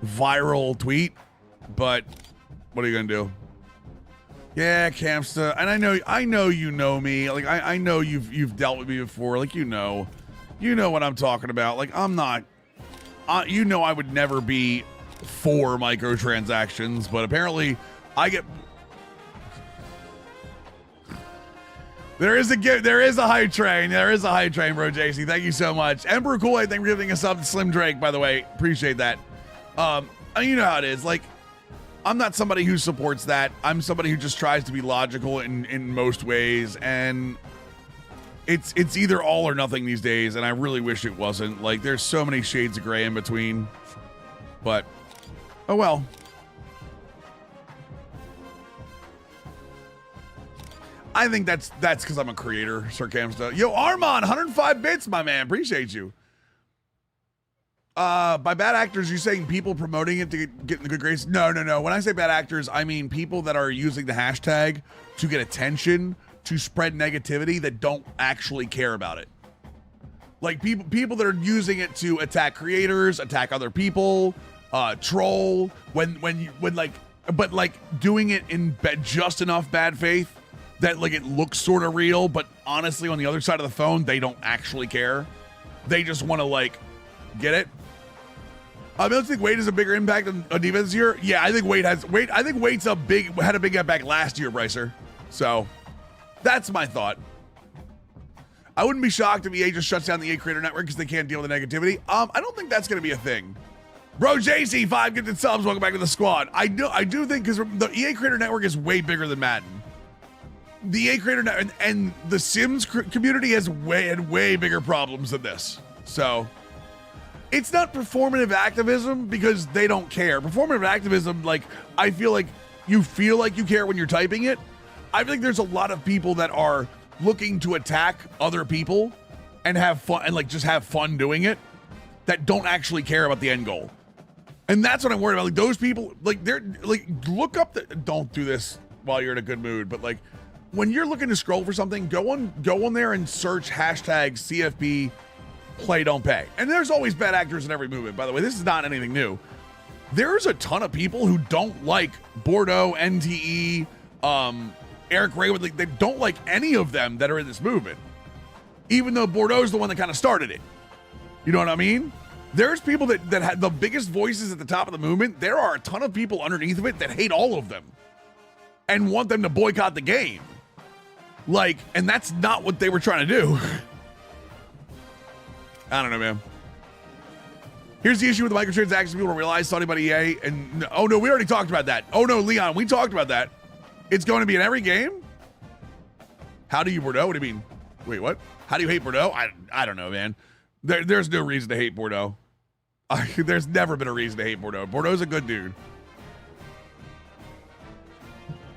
viral tweet. But what are you gonna do? Yeah, Campsta, and I know you know me. Like I know you've dealt with me before. Like you know what I'm talking about. Like I'm not. You know I would never be for microtransactions, but apparently I get. There is a high train. There is a high train, bro. JC, thank you so much. Emperor Kool-Aid, thank you for giving us up. Slim Drake, by the way, appreciate that. You know how it is. Like, I'm not somebody who supports that. I'm somebody who just tries to be logical in most ways, and it's either all or nothing these days. And I really wish it wasn't. Like, there's so many shades of gray in between. But, oh well. I think that's because I'm a creator, Sir Camsta. Yo, Armand, 105 bits, my man. Appreciate you. By bad actors, you're saying people promoting it to get in the good graces? No. When I say bad actors, I mean people that are using the hashtag to get attention, to spread negativity that don't actually care about it. Like people that are using it to attack creators, attack other people, troll. But doing it in just enough bad faith that like it looks sort of real, but honestly on the other side of the phone, they don't actually care. They just want to like get it. I don't think Wade has a bigger impact on defense this year. Yeah, I think Wade has. I think Wade's had a big impact last year, Brycer. So that's my thought. I wouldn't be shocked if EA just shuts down the EA Creator Network because they can't deal with the negativity. I don't think that's going to be a thing. Bro, JC5 gifted subs. Welcome back to the squad. I do think because the EA Creator Network is way bigger than Madden. The EA Creator Network and the Sims community has way bigger problems than this. So it's not performative activism because they don't care. Performative activism, like, I feel like you care when you're typing it. I feel like there's a lot of people that are looking to attack other people and have fun and like just have fun doing it that don't actually care about the end goal. And that's what I'm worried about. Like those people, like they're like, look up don't do this while you're in a good mood, but like when you're looking to scroll for something, go on there and search hashtag CFP play don't pay. And there's always bad actors in every movement. By the way, this is not anything new. There's a ton of people who don't like Bordeaux, NTE, Eric Ray, like they don't like any of them that are in this movement. Even though Bordeaux's the one that kind of started it. You know what I mean? There's people that had the biggest voices at the top of the movement. There are a ton of people underneath of it that hate all of them and want them to boycott the game. Like, and that's not what they were trying to do. I don't know, man. Here's the issue with the microtransactions. People don't realize Saudi by EA. And oh no, we already talked about that. Oh no, Leon, we talked about that. It's going to be in every game? How do you Bordeaux? What do you mean? Wait, what? How do you hate Bordeaux? I don't know, man. There's no reason to hate Bordeaux. There's never been a reason to hate Bordeaux. Bordeaux's a good dude.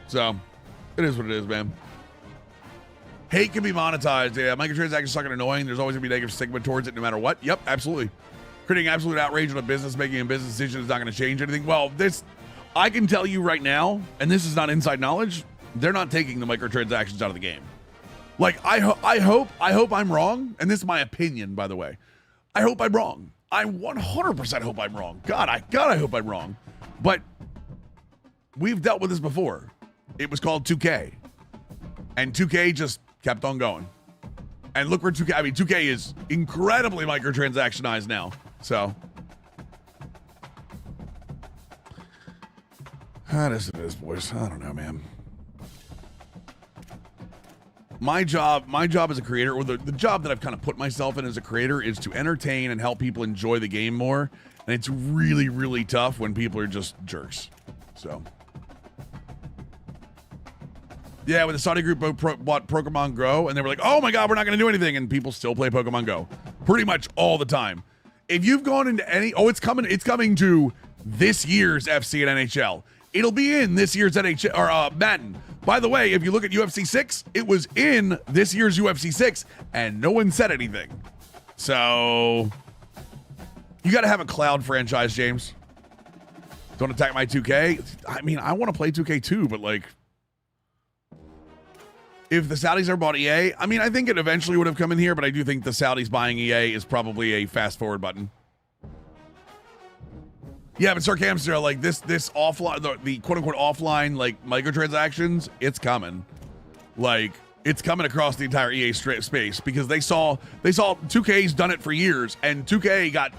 So, it is what it is, man. Hate can be monetized. Yeah, microtransactions suck and annoying. There's always going to be negative stigma towards it no matter what. Yep, absolutely. Creating absolute outrage on a business, making a business decision is not going to change anything. Well, I can tell you right now, and this is not inside knowledge, they're not taking the microtransactions out of the game. Like, I hope I'm wrong, and this is my opinion, by the way. I hope I'm wrong. I 100% hope I'm wrong. God, I hope I'm wrong. But we've dealt with this before. It was called 2K. And 2K just kept on going. And look where 2K is incredibly microtransactionized now. So that is it is, boys. I don't know, man. My job as a creator, or the job that I've kind of put myself in as a creator, is to entertain and help people enjoy the game more. And it's really, really tough when people are just jerks. So yeah, when the Saudi group bought Pokemon Go, and they were like, oh my God, we're not going to do anything. And people still play Pokemon Go pretty much all the time. If you've gone into it's coming to this year's FC and NHL. It'll be in this year's NHL or Madden. By the way, if you look at UFC 6, it was in this year's UFC 6 and no one said anything. So you got to have a cloud franchise, James. Don't attack my 2K. I mean, I want to play 2K too, but like, if the Saudis ever bought EA, I mean, I think it eventually would have come in here, but I do think the Saudis buying EA is probably a fast forward button. Yeah, but Sarcamster, like this offline, the quote unquote offline, like microtransactions, it's coming. Like, it's coming across the entire EA space because they saw 2K's done it for years, and 2K got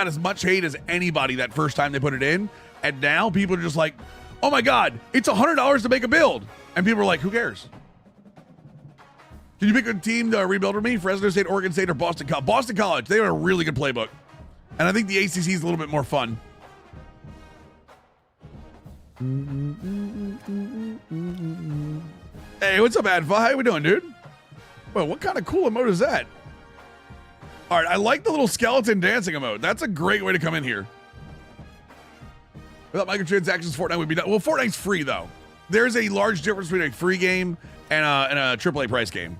as much hate as anybody that first time they put it in, and now people are just like, oh my God, it's $100 to make a build, and people are like, who cares? Can you pick a team to rebuild for me? Fresno State, Oregon State, or Boston College? Boston College. They have a really good playbook. And I think the ACC is a little bit more fun. Hey, what's up, Adva? How you doing, dude? Well, what kind of cool emote is that? All right, I like the little skeleton dancing emote. That's a great way to come in here. Without microtransactions, Fortnite would be done. Well, Fortnite's free, though. There's a large difference between a free game and a AAA price game.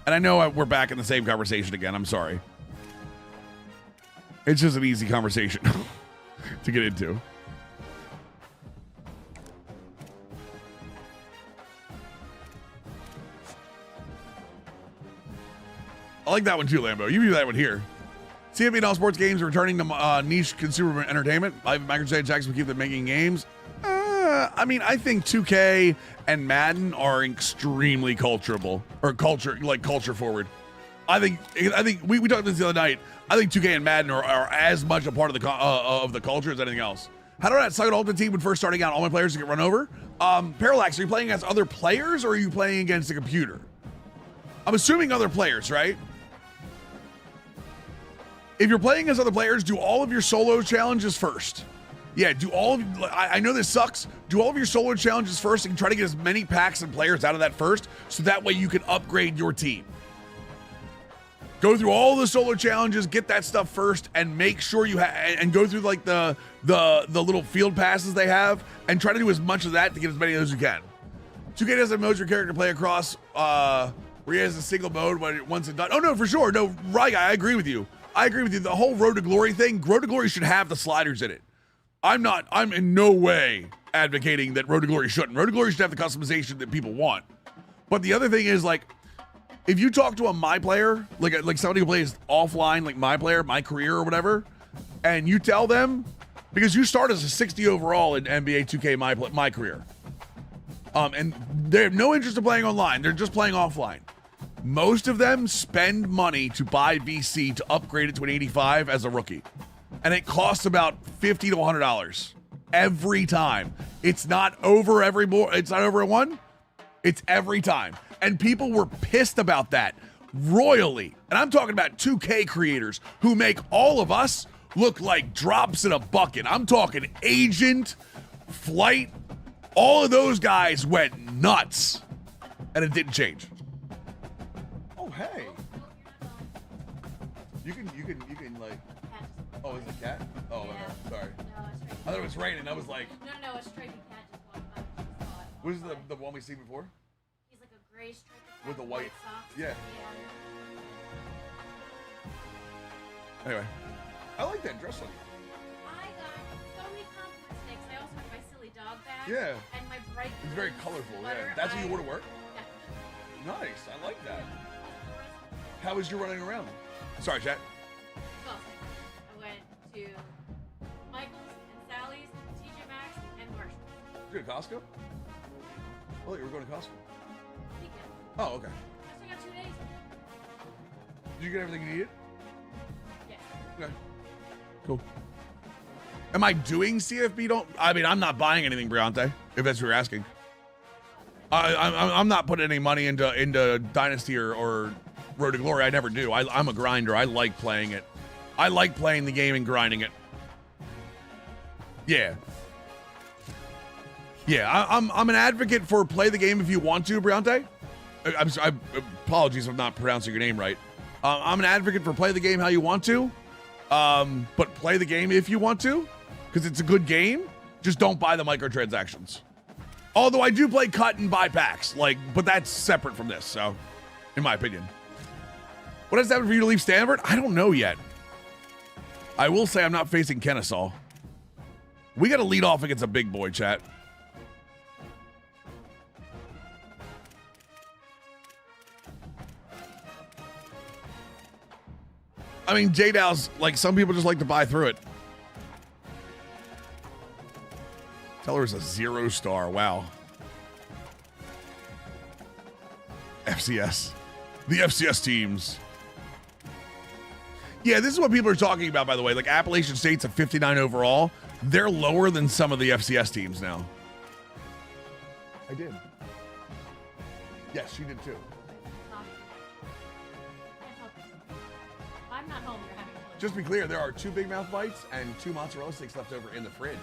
And I know we're back in the same conversation again. I'm sorry. It's just an easy conversation to get into. I like that one too, Lambo. You do that one here. CFB and all sports games are returning to niche consumer entertainment. Microtransactions will keep them making games. I mean, I think 2K and Madden are extremely culture forward. I think we talked about this the other night. I think 2K and Madden are as much a part of the culture as anything else. How did that suck at Ultimate Team when first starting out? All my players to get run over. Parallax, are you playing against other players or are you playing against a computer? I'm assuming other players, right? If you're playing against other players, do all of your solo challenges first. Yeah, I know this sucks. Do all of your solo challenges first and try to get as many packs and players out of that first, so that way you can upgrade your team. Go through all the solo challenges, get that stuff first, and make sure you and go through like the little field passes they have, and try to do as much of that to get as many of those as you can. 2K doesn't have modes your character play across where he has a single mode once it's done. Oh no, for sure. No, right, I agree with you. The whole Road to Glory thing, Road to Glory should have the sliders in it. I'm in no way advocating that Road to Glory shouldn't. Road to Glory should have the customization that people want. But the other thing is, like, if you talk to a my player, like somebody who plays offline, like my player, my career or whatever, and you tell them, because you start as a 60 overall in NBA 2K my career, and they have no interest in playing online. They're just playing offline. Most of them spend money to buy VC to upgrade it to an 85 as a rookie. And it costs about $50 to $100 every time. It's not over it's not over one. It's every time. And people were pissed about that royally. And I'm talking about 2K creators who make all of us look like drops in a bucket. I'm talking Agent, Flight. All of those guys went nuts. And it didn't change. Oh, hey. You can like. Cat just Oh, is it a cat? Oh, Yeah. okay. Sorry. No, a stray I thought it was raining. I was like, No, a stripy cat just walked by. Just saw it what is walk by. the one we seen before? He's like a gray stripy cat With the white- socks. yeah. Yeah. Anyway, I like that dress on you. I got so many compliment sticks. I also have my silly dog bag. Yeah. And my bright. It's very blue colorful. sweater. Yeah. That's what you wore to work? Yeah. Nice. I like that. How was your running around? Sorry, chat. Well, I went to Michael's and Sally's, TJ Maxx, and Marshall's. You go to Costco? Oh, you were going to Costco. Weekend. Oh, okay. I still got 2 days. Did you get everything you needed? Yes. Okay. Cool. Am I doing CFB? I'm not buying anything, Briante, if that's what you're asking. I'm not putting any money into Dynasty or Road to Glory. I never do. I'm a grinder. I like playing it. I like playing the game and grinding it. Yeah. Yeah, I'm an advocate for play the game if you want to, Briante. Apologies if I'm not pronouncing your name right. I'm an advocate for play the game how you want to, but play the game if you want to, because it's a good game. Just don't buy the microtransactions. Although I do play cut and buy packs, but that's separate from this. So, in my opinion, what has happened for you to leave Stanford? I don't know yet. I will say I'm not facing Kennesaw. We got to lead off against a big boy, chat. I mean, J-Dow's, some people just like to buy through it. Teller's a 0-star. Wow. FCS. The FCS teams. Yeah, this is what people are talking about, by the way. Appalachian State's a 59 overall. They're lower than some of the FCS teams now. I did. Yes, she did too. I'm not home. You're having fun. Just to be clear, there are 2 Big Mouth bites and 2 mozzarella sticks left over in the fridge.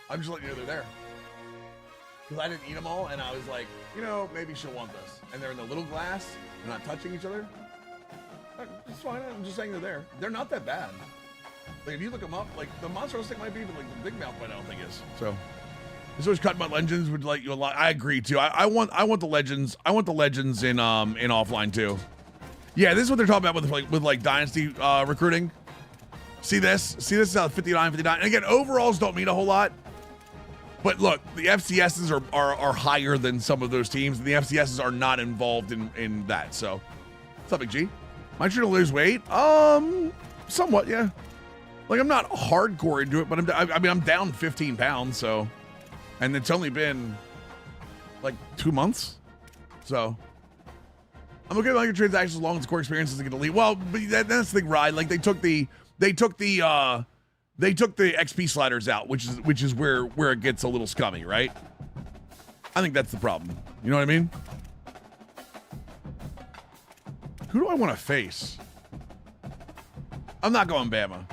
I'm just letting you know they're there. Because I didn't eat them all, and I was like, maybe she'll want this. And they're in the little glass. They're not touching each other. It's fine. I'm just saying they're there. They're not that bad. If you look them up, the mozzarella stick might be, but the Big Mouth bite I don't think is. So, as always, Cut My Legends would like you a lot. I agree too. I want the legends. I want the legends in offline too. Yeah, this is what they're talking about with Dynasty recruiting. See this? See, this is how 59. And again, overalls don't mean a whole lot. But look, the FCSs are higher than some of those teams, and the FCSs are not involved in that. So, what's up, Big G? Am I trying to lose weight? Somewhat, yeah. I'm not hardcore into it, but I'm down 15 pounds. So, and it's only been 2 months. So, I'm okay with microtransactions as long as the core experience doesn't get elite. Well, but that's the thing, right? They took the XP sliders out, which is where it gets a little scummy, right? I think that's the problem. You know what I mean? Who do I want to face? I'm not going Bama.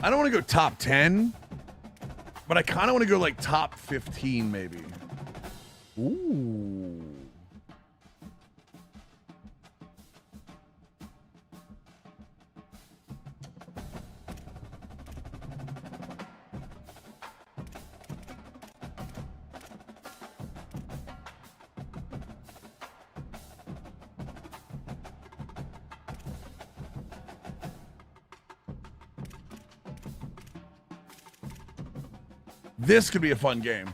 I don't want to go top 10, but I kind of want to go top 15 maybe. Ooh. This could be a fun game.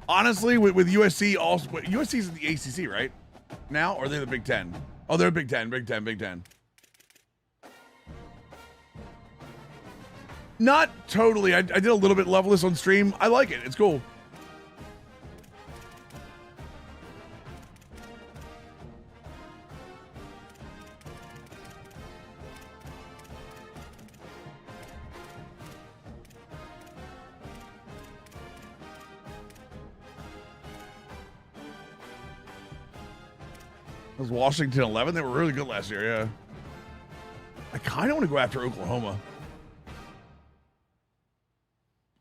Honestly, with USC also, USC's in the ACC, right? Now, or are they the Big Ten? Oh, they're Big Ten. Not totally. I did a little bit levelist on stream. I like it. It's cool. Was Washington 11? They were really good last year, yeah. I kind of want to go after Oklahoma.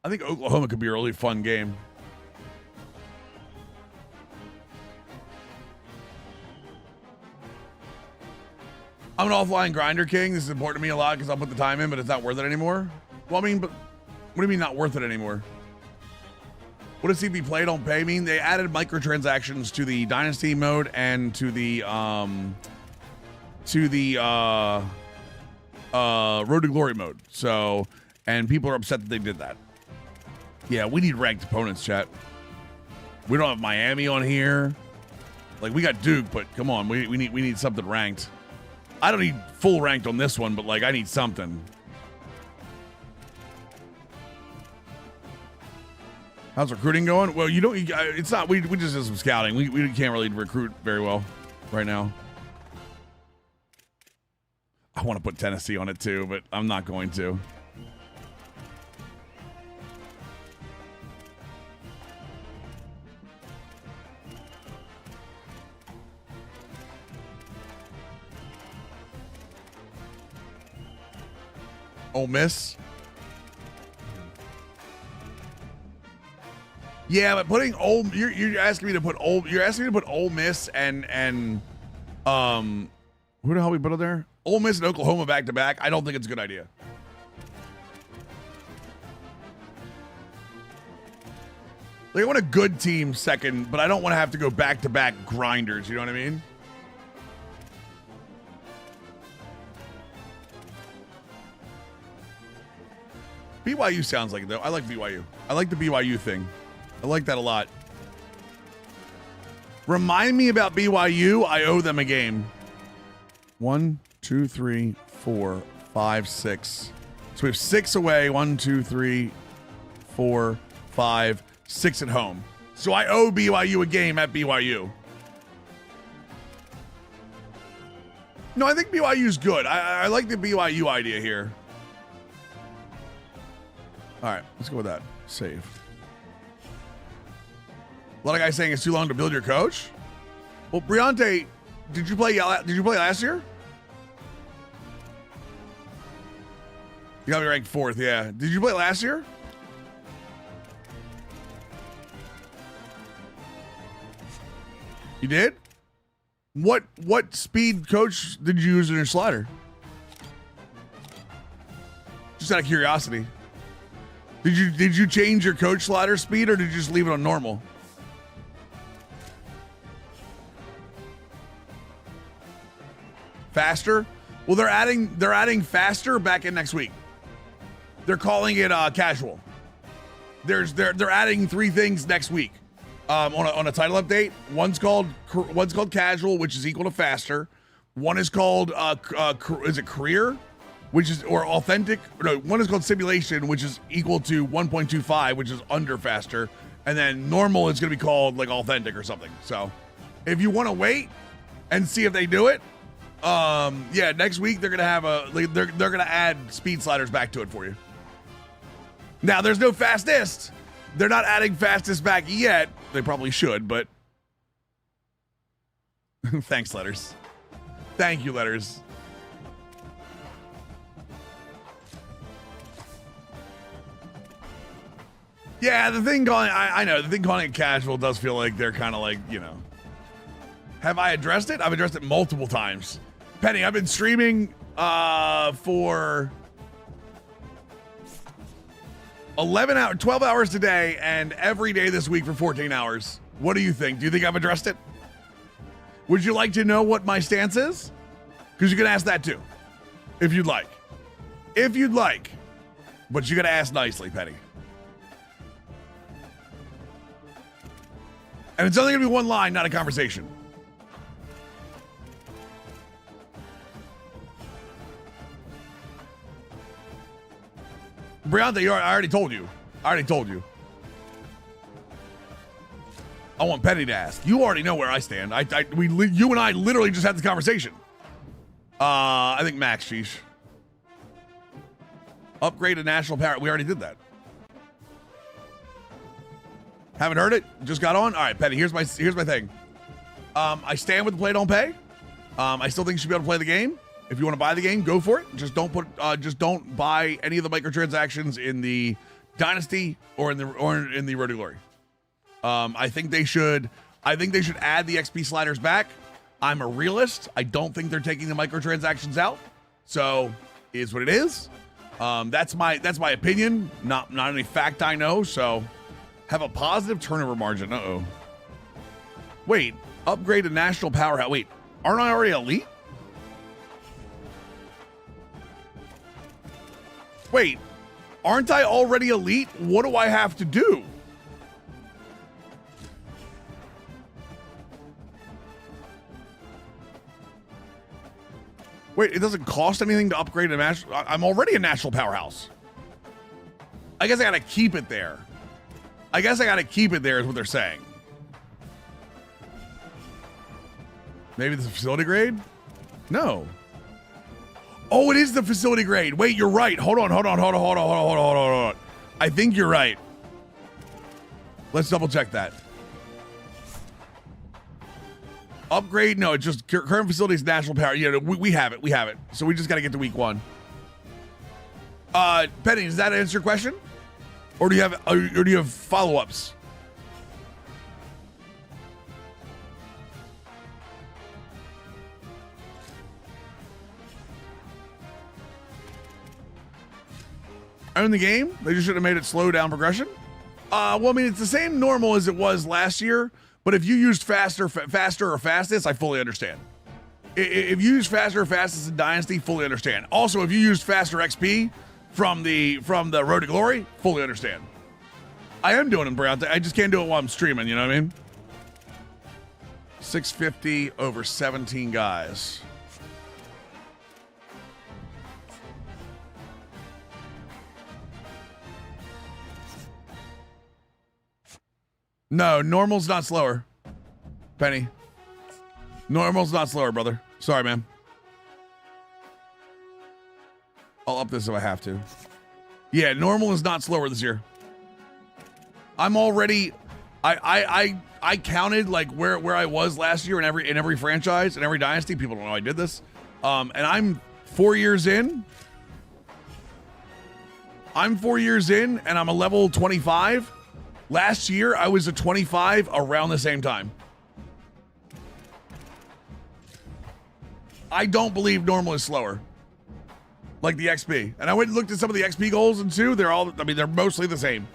I think Oklahoma could be a really fun game. I'm an offline grinder king. This is important to me a lot because I'll put the time in, but it's not worth it anymore. Well, I mean, but what do you mean not worth it anymore? What does CP play don't pay mean? They added microtransactions to the Dynasty mode and to the Road to Glory mode. So, and people are upset that they did that. Yeah, we need ranked opponents, chat. We don't have Miami on here. Like, we got Duke, but come on, we need something ranked. I don't need full ranked on this one, but like I need something. How's recruiting going? Well, you don't. It's not. We just did some scouting. We can't really recruit very well right now. I want to put Tennessee on it too, but I'm not going to. Ole Miss. Yeah, but putting you're asking me to put Ole Miss and who the hell we put on there? Ole Miss and Oklahoma back to back. I don't think it's a good idea. Like, I want a good team second, but I don't want to have to go back to back grinders. You know what I mean? BYU sounds like it, though. I like BYU. I like the BYU thing. I like that a lot. Remind me about BYU. I owe them a game. 1, 2, 3, 4, 5, 6. So we have 6 away. 1, 2, 3, 4, 5, 6 at home. So I owe BYU a game at BYU. No, I think BYU's good. I like the BYU idea here. All right, let's go with that. Save. A lot of guys saying it's too long to build your coach. Well, Briante, did you play last year? You got me ranked 4th, yeah. Did you play last year? You did? What speed coach did you use in your slider? Just out of curiosity. Did you change your coach slider speed or did you just leave it on normal? Faster? Well, they're adding faster back in next week. They're calling it casual. They're adding 3 things next week on a title update. One's called casual, which is equal to faster. One is called is it career, which is or authentic. No, one is called simulation, which is equal to 1.25, which is under faster, and then normal is going to be called like authentic or something. So, if you want to wait and see if they do it, yeah, next week they're gonna have they're gonna add speed sliders back to it for you. Now there's no fastest. They're not adding fastest back yet. They probably should, but thanks, letters. Thank you, letters. Yeah, the thing calling I know the thing calling it casual does feel like they're kind of like, you know. Have I addressed it? I've addressed it multiple times. Penny, I've been streaming for 12 hours today and every day this week for 14 hours. What do you think? Do you think I've addressed it? Would you like to know what my stance is? Because you can ask that too, if you'd like. If you'd like. But you got to ask nicely, Penny. And it's only going to be one line, not a conversation. Brianna, I already told you. I want Penny to ask. You already know where I stand. You and I literally just had this conversation. I think Max, sheesh. Upgrade to national power. We already did that. Haven't heard it? Just got on? All right, Penny, here's my thing. I stand with the play don't pay. I still think you should be able to play the game. If you want to buy the game, go for it. Just don't buy any of the microtransactions in the Dynasty or in the Road to Glory. I think they should add the XP sliders back. I'm a realist. I don't think they're taking the microtransactions out. So is what it is. That's my opinion. Not any fact I know. So have a positive turnover margin. Uh-oh. Wait, upgrade to national powerhouse. Wait, aren't I already elite? Wait, aren't I already elite? What do I have to do? Wait, it doesn't cost anything to upgrade a national. I'm already a national powerhouse. I guess I gotta keep it there. Is what they're saying. Maybe the facility grade? No. Oh, it is the facility grade. Wait, you're right. Hold on. I think you're right. Let's double check that. Upgrade? No, it's just current facilities, national power. Yeah, we have it. So we just got to get to week 1. Penny, does that answer your question? Or do you have follow-ups? In the game, they just should have made it slow down progression. Well, I mean, it's the same normal as it was last year, but if you used faster or fastest, I fully understand. If you use faster or fastest in Dynasty, fully understand. Also, if you used faster XP from the Road to Glory, fully understand. I am doing it, Brown. I just can't do it while I'm streaming, you know what I mean? 650 over 17 guys. No, normal's not slower. Penny. Normal's not slower, brother. Sorry, man. I'll up this if I have to. Yeah, normal is not slower this year. I'm already I counted like where I was last year in every franchise and every dynasty. People don't know I did this. And I'm 4 years in. I'm 4 years in and I'm a level 25. Last year, I was a 25 around the same time. I don't believe normal is slower. Like the XP. And I went and looked at some of the XP goals and two. They're mostly the same.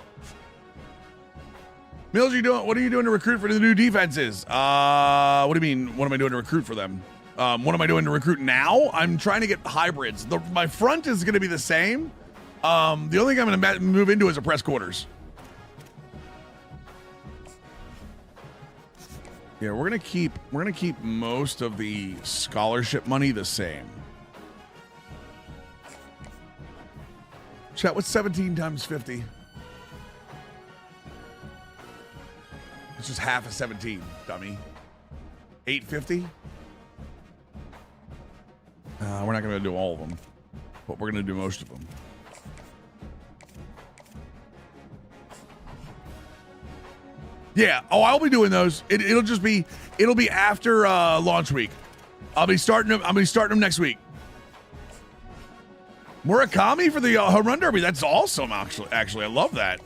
Mills, what are you doing to recruit for the new defenses? What do you mean? What am I doing to recruit for them? What am I doing to recruit now? I'm trying to get hybrids. My front is going to be the same. The only thing I'm going to move into is a press quarters. Yeah, we're gonna keep most of the scholarship money the same. Chat, what's 17 times 50? It's just half of 17, dummy. 850? We're not gonna do all of them, but we're gonna do most of them. Yeah. Oh, I'll be doing those. It'll be after launch week. I'll be starting them next week. Murakami for the home run derby. That's awesome. Actually, I love that.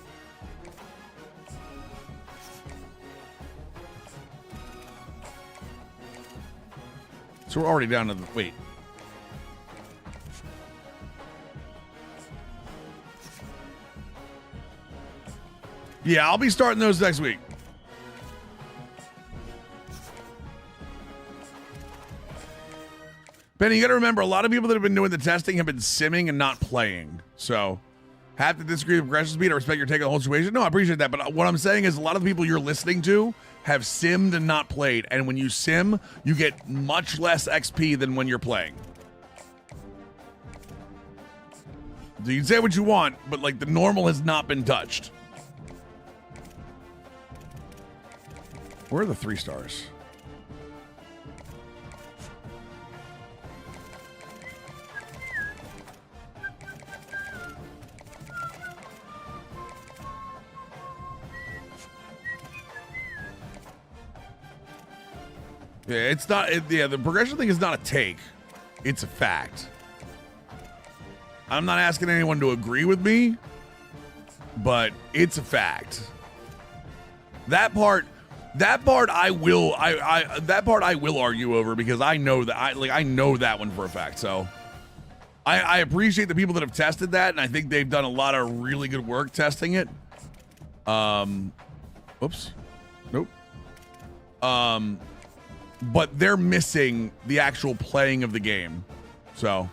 So we're already down to the wait. Yeah, I'll be starting those next week. Benny, you got to remember, a lot of people that have been doing the testing have been simming and not playing. So, have to disagree with progression speed. I respect your take on the whole situation. No, I appreciate that. But what I'm saying is a lot of the people you're listening to have simmed and not played. And when you sim, you get much less XP than when you're playing. You can say what you want, but like the normal has not been touched. Where are the 3 stars? Yeah, it's not. The progression thing is not a take. It's a fact. I'm not asking anyone to agree with me. but it's a fact. That part I will argue over because I know that I know that one for a fact. So I appreciate the people that have tested that, and I think they've done a lot of really good work testing it. Oops. Nope. But they're missing the actual playing of the game. So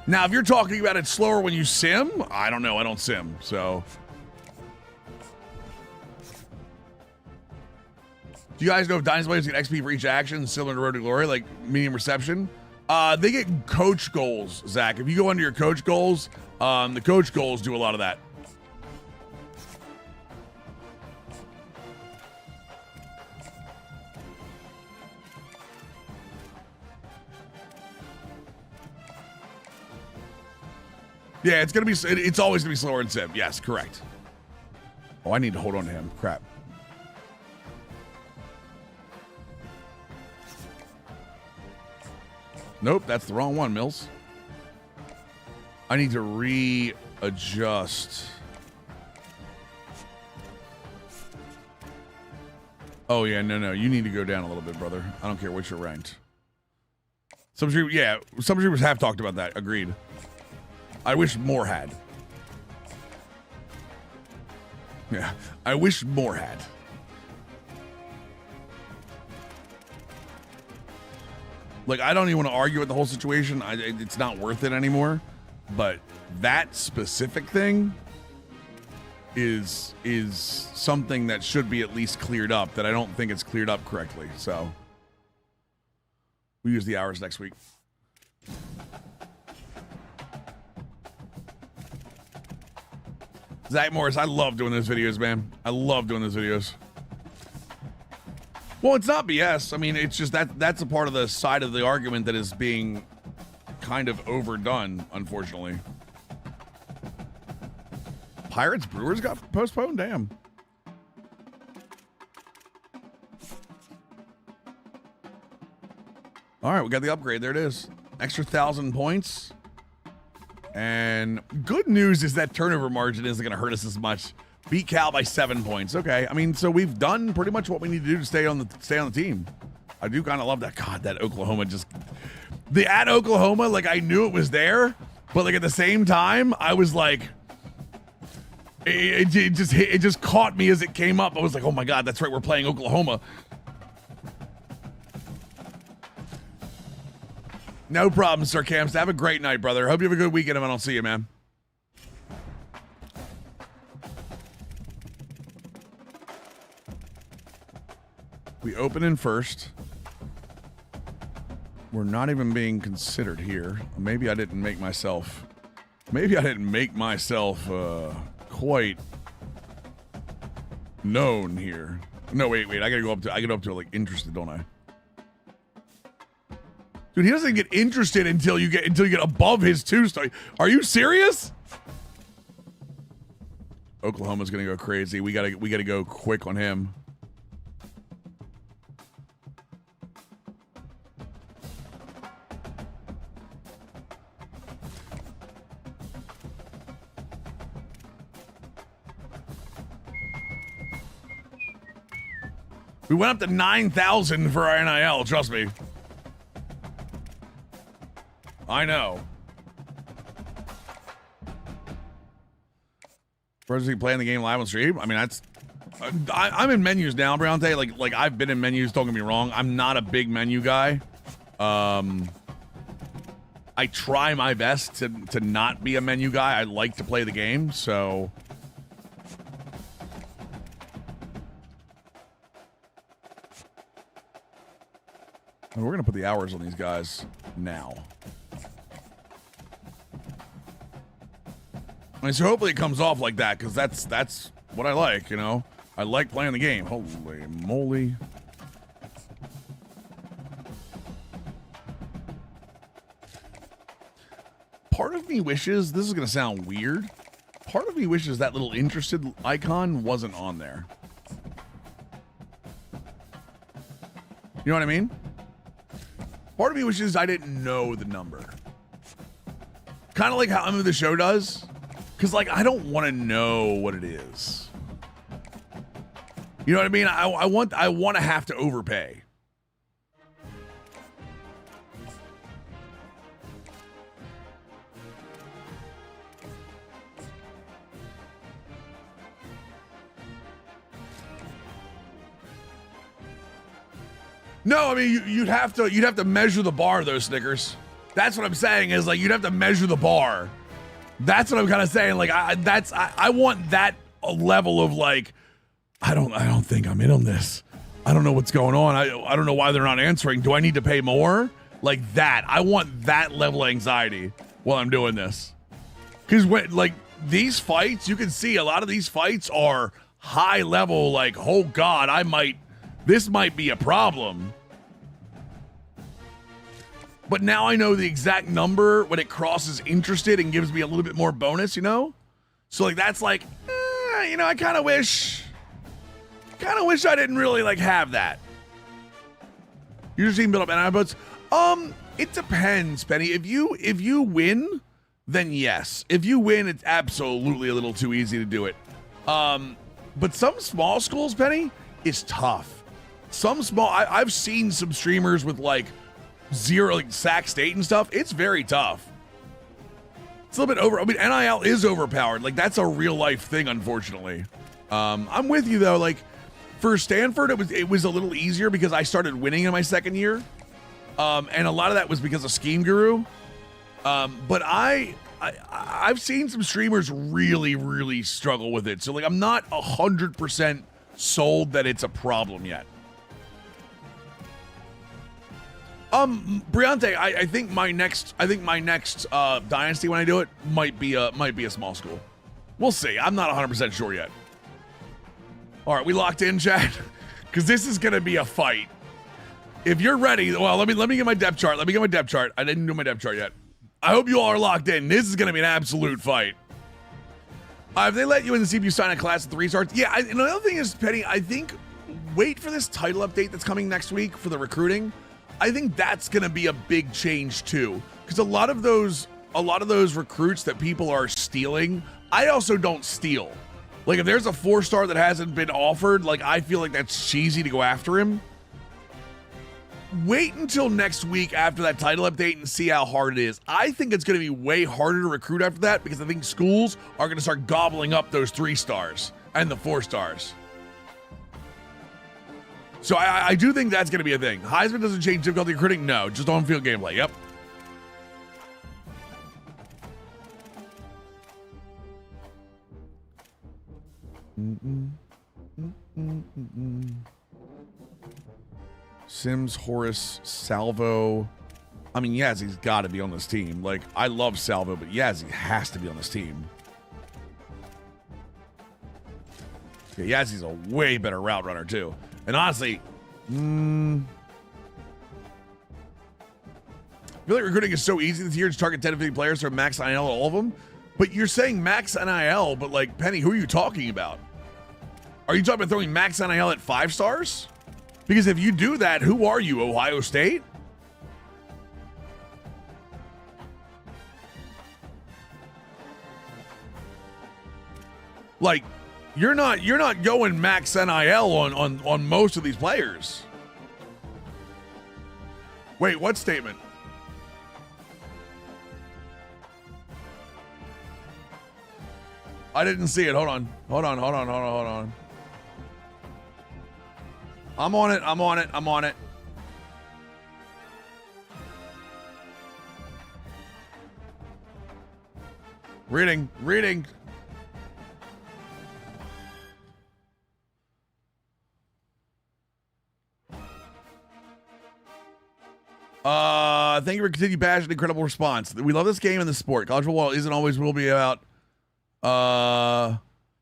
now, if you're talking about it slower when you sim, I don't know. I don't sim, so. Do you guys know if Dynasty players get XP for each action, similar to Road to Glory, like medium reception? They get coach goals, Zach. If you go under your coach goals, the coach goals do a lot of that. Yeah, it's always gonna be slower in sim. Yes, correct. Oh, I need to hold on to him. Crap. Nope, that's the wrong one, Mills. I need to readjust. Oh yeah, no. You need to go down a little bit, brother. I don't care what you're ranked. Some streamers have talked about that. Agreed. I wish more had. Yeah, I wish more had. Like, I don't even want to argue with the whole situation. It's not worth it anymore. But that specific thing is something that should be at least cleared up, that I don't think it's cleared up correctly. So we use the hours next week. Zach Morris, I love doing those videos, man. I love doing those videos. Well, it's not BS. I mean, it's just that's a part of the side of the argument that is being kind of overdone, unfortunately. Pirates Brewers got postponed? Damn. All right, we got the upgrade. There it is. Extra 1,000 points. And good news is that turnover margin isn't going to hurt us as much. Beat Cal by 7 points. Okay, I mean, so we've done pretty much what we need to do to stay on the team. I do kind of love that. God, that Oklahoma the at Oklahoma, like I knew it was there, but like at the same time, I was like, it just caught me as it came up. I was like, oh my God, that's right, we're playing Oklahoma. No problem, Sir Camps. Have a great night, brother. Hope you have a good weekend if I don't see you, man. We open in first. We're not even being considered here. Maybe I didn't make myself quite known here. No, wait. I gotta go up to like interested, don't I? Dude, he doesn't get interested until you get above his 2-star. Are you serious? Oklahoma's gonna go crazy. We gotta go quick on him. We went up to 9,000 for our NIL, trust me. I know. First, we playing the game live on stream. I mean, that's. I'm in menus now, Briante. Like I've been in menus. Don't get me wrong. I'm not a big menu guy. I try my best to not be a menu guy. I like to play the game, so. And we're gonna put the hours on these guys now. I mean, so hopefully it comes off like that, because that's what I like, you know? I like playing the game. Holy moly. Part of me wishes, this is going to sound weird, part of me wishes that little interested icon wasn't on there. You know what I mean? Part of me wishes I didn't know the number. Kind of like how the show does. Because, like, I don't want to know what it is. You know what I mean? I want to have to overpay. No, I mean you'd have to measure the bar though, Snickers. That's what I'm saying is like you'd have to measure the bar. That's what I'm kind of saying. Like I want that level of like I don't think I'm in on this. I don't know what's going on. I don't know why they're not answering. Do I need to pay more? Like that. I want that level of anxiety while I'm doing this. Because when like these fights, you can see a lot of these fights are high level. Like oh god, this might be a problem. But now I know the exact number when it crosses interested and gives me a little bit more bonus, you know? So like that's like, you know, I kind of wish I didn't really like have that. You're just build up antibiotics. It depends, Penny. If you win, then yes. If you win, it's absolutely a little too easy to do it. But some small schools, Penny, is tough. I've seen some streamers with like 0 like Sac State and stuff. It's very tough. It's a little bit over. I mean, NIL is overpowered. Like that's a real life thing, unfortunately. I'm with you though. Like for Stanford, it was a little easier because I started winning in my second year, and a lot of that was because of Scheme Guru. But I've seen some streamers really struggle with it. So like I'm not 100% sold that it's a problem yet. Briante, I think my next dynasty when I do it might be a small school. We'll see. I'm not 100% sure yet. All right, we locked in, chat, because this is gonna be a fight. If you're ready, well, let me get my depth chart. I didn't do my depth chart yet. I hope you all are locked in. This is gonna be an absolute fight. If they let you in to see if you sign a class at 3 stars, yeah. And another thing is, Penny, I think wait for this title update that's coming next week for the recruiting. I think that's going to be a big change too, because a lot of those recruits that people are stealing, I also don't steal. Like if there's a 4-star that hasn't been offered, like I feel like that's cheesy to go after him. Wait until next week after that title update and see how hard it is. I think it's going to be way harder to recruit after that because I think schools are going to start gobbling up those 3 stars and the 4 stars. So I do think that's going to be a thing. Heisman doesn't change difficulty recruiting? No, just on-field gameplay. Yep. Sims, Horace, Salvo. I mean, Yazzy's got to be on this team. Like, I love Salvo, but Yazzie has to be on this team. Yeah, Yazzy's a way better route runner, too. And honestly, I feel like recruiting is so easy this year to target 10 to 50 players for max NIL at all of them. But you're saying max NIL, but like, Penny, who are you talking about? Are you talking about throwing max NIL at 5 stars? Because if you do that, who are you, Ohio State? Like, you're not going max NIL on most of these players. Wait, what statement? I didn't see it. Hold on. I'm on it. Reading. Thank you for continued passion, incredible response. We love this game and the sport. College football isn't always will be about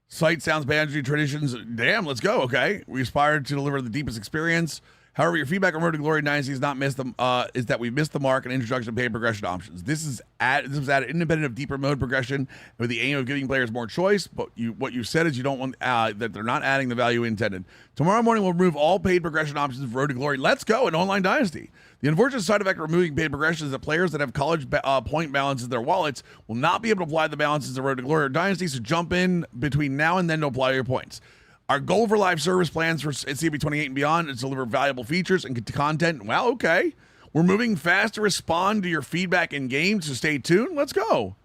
sight, sounds, boundary, traditions. Damn, let's go. Okay. We aspire to deliver the deepest experience However, your feedback on Road to Glory Dynasty is is that we missed the mark in introduction of paid progression options. This was added independent of deeper mode progression with the aim of giving players more choice. But what you said is you don't want that they're not adding the value intended. Tomorrow morning we'll remove all paid progression options for Road to Glory. Let's go in Online Dynasty. The unfortunate side effect of removing paid progression is that players that have college point balances in their wallets will not be able to apply the balances to Road to Glory or Dynasty. So jump in between now and then to apply your points. Our goal for live service plans for CB28 and beyond is to deliver valuable features and content. Well, okay. We're moving fast to respond to your feedback in game, so stay tuned. Let's go.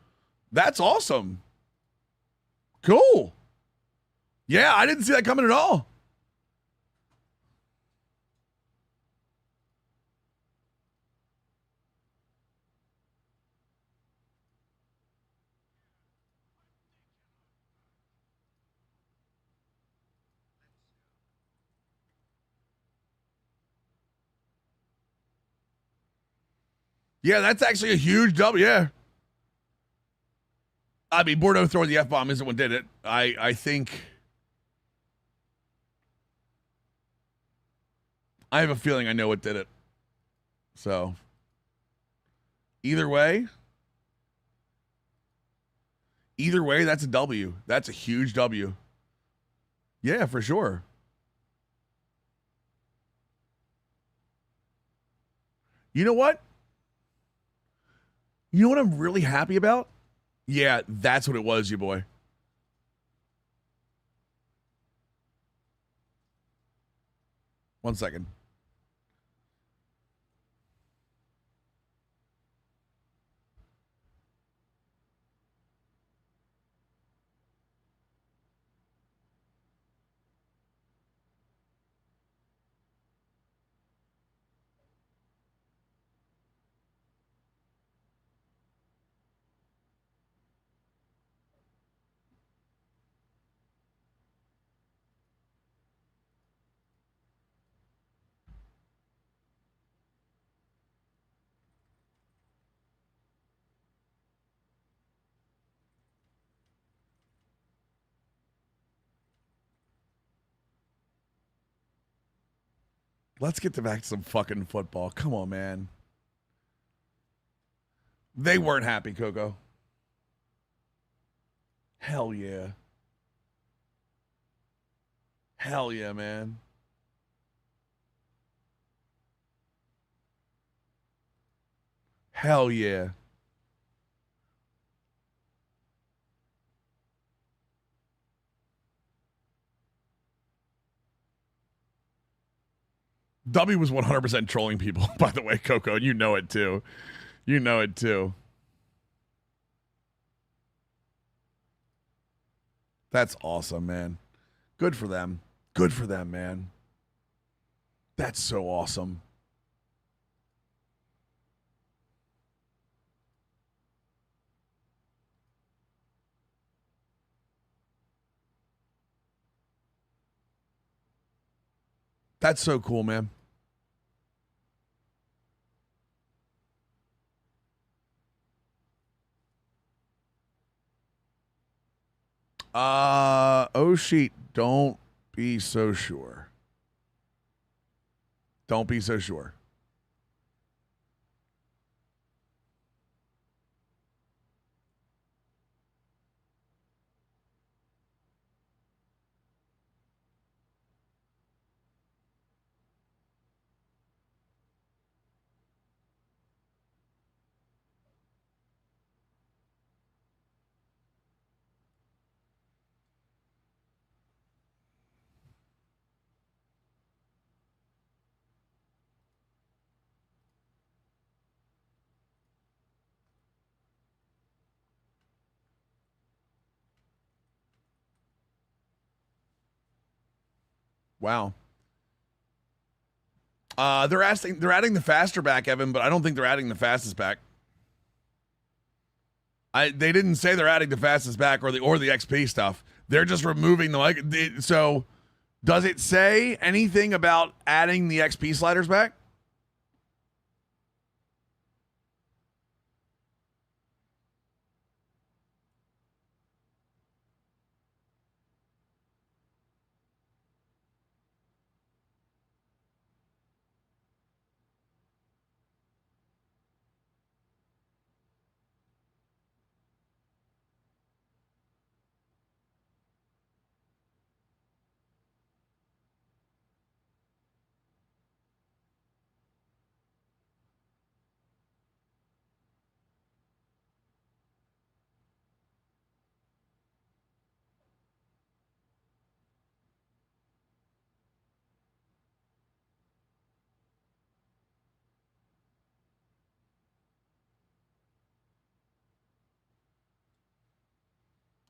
That's awesome. Cool. Yeah, I didn't see that coming at all. Yeah, that's actually a huge W. Yeah. I mean, Bordeaux throwing the F-bomb isn't what did it. I think... I have a feeling I know what did it. So... Either way, that's a W. That's a huge W. Yeah, for sure. You know what? You know what I'm really happy about? Yeah, that's what it was, you boy. One second. Let's get back to some fucking football. Come on, man. They weren't happy, Coco. Hell yeah. Hell yeah, man. Hell yeah. W was 100% trolling people, by the way, Coco. You know it too. You know it too. That's awesome, man. Good for them. Good for them, man. That's so awesome. That's so cool, man. Oh, sheet. Don't be so sure. Don't be so sure. Wow. They're adding the faster back, Evan, but I don't think they're adding the fastest back. They didn't say they're adding the fastest back or the XP stuff. They're just removing so does it say anything about adding the XP sliders back?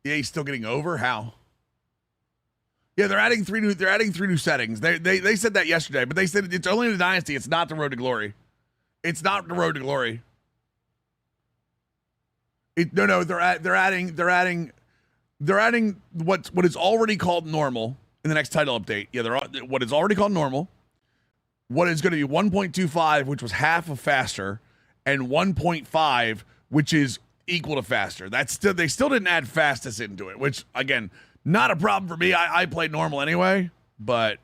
EA's still getting over? How? Yeah, they're adding three new settings. They said that yesterday, but they said it's only the Dynasty. It's not the Road to Glory. It's not the Road to Glory. No, they're adding what is already called normal in the next title update. Yeah, what is already called normal. What is going to be 1.25, which was half of faster, and 1.5, which is equal to faster. They still didn't add fastest into it, which again, not a problem for me. I played normal anyway, but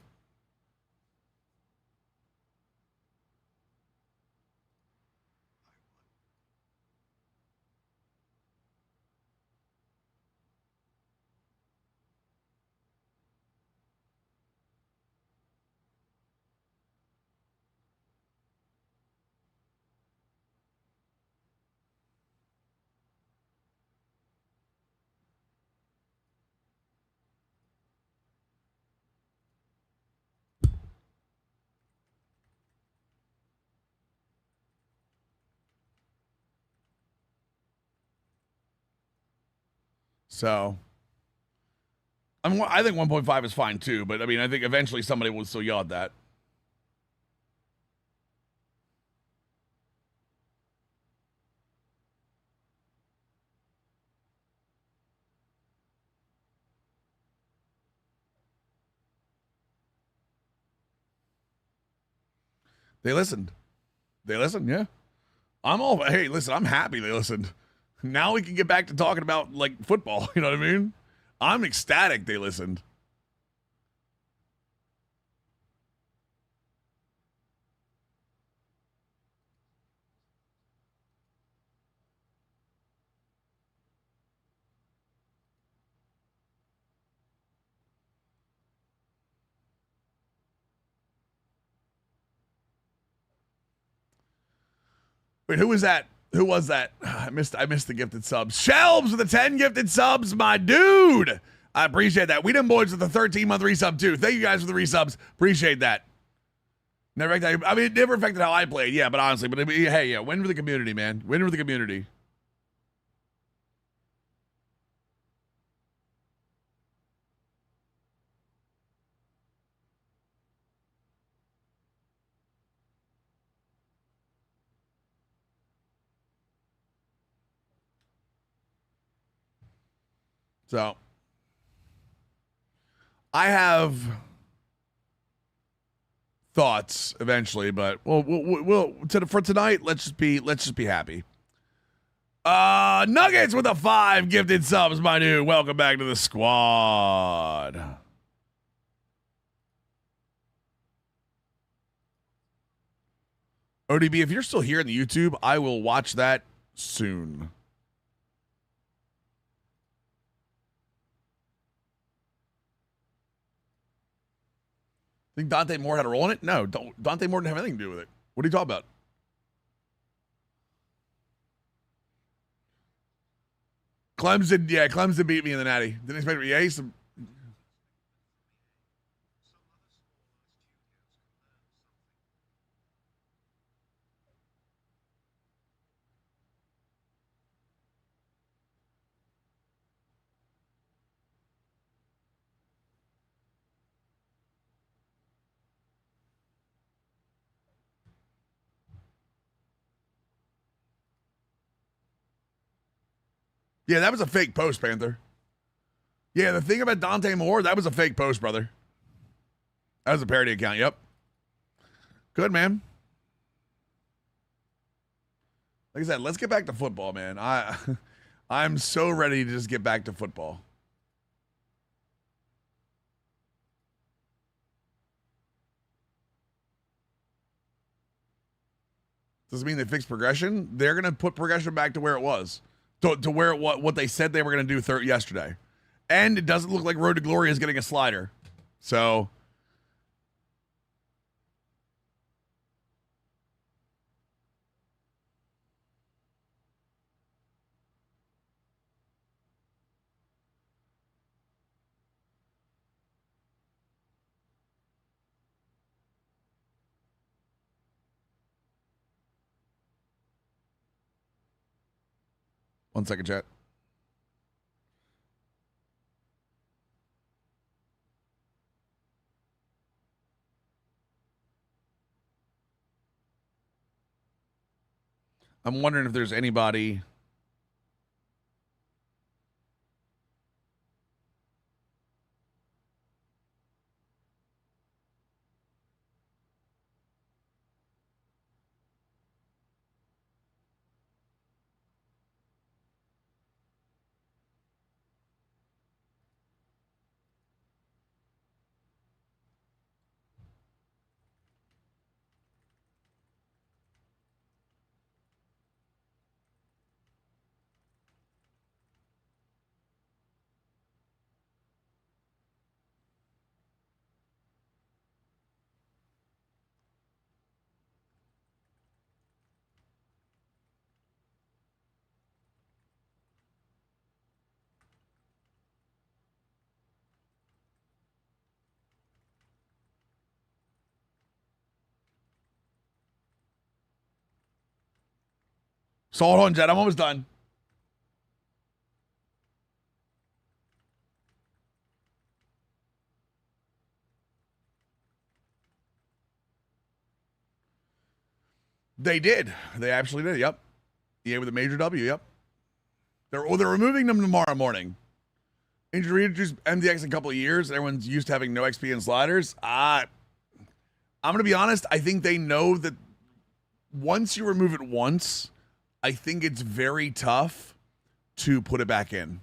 so I think 1.5 is fine too. But I mean, I think eventually somebody will still yell at that. They listened. Yeah. Hey, listen, I'm happy they listened. Now we can get back to talking about like football. You know what I mean? I'm ecstatic they listened. Wait, who was that? Who was that? I missed the gifted subs. Shelves with the 10 gifted subs, my dude. I appreciate that. We done boys with the 13-month resub too. Thank you guys for the resubs. Appreciate that. Never affected. I mean, it never affected how I played. Yeah, but honestly, hey, yeah, win for the community, man. Win for the community. So, I have thoughts eventually, but for tonight, let's just be happy. Nuggets with the 5 gifted subs, my dude. Welcome back to the squad. ODB, if you're still here in the YouTube, I will watch that soon. Think Dante Moore had a role in it? No, Dante Moore didn't have anything to do with it. What are you talking about? Clemson beat me in the Natty. Didn't expect me. Yeah, yeah, that was a fake post, Panther. Yeah, the thing about Dante Moore, that was a fake post, brother. That was a parody account. Yep. Good, man. Like I said, let's get back to football, man. I'm so ready to just get back to football. Doesn't mean they fixed progression. They're going to put progression back to where it was, to where what they said they were going to do yesterday. And it doesn't look like Road to Glory is getting a slider. So. One second, chat. I'm wondering if there's anybody. So hold on, Jed. I'm almost done. They did. They actually did. Yep. EA with a major W. Yep. They're removing them tomorrow morning. Introduced MDX in a couple of years. Everyone's used to having no XP and sliders. I'm going to be honest. I think they know that once you remove it once, I think it's very tough to put it back in.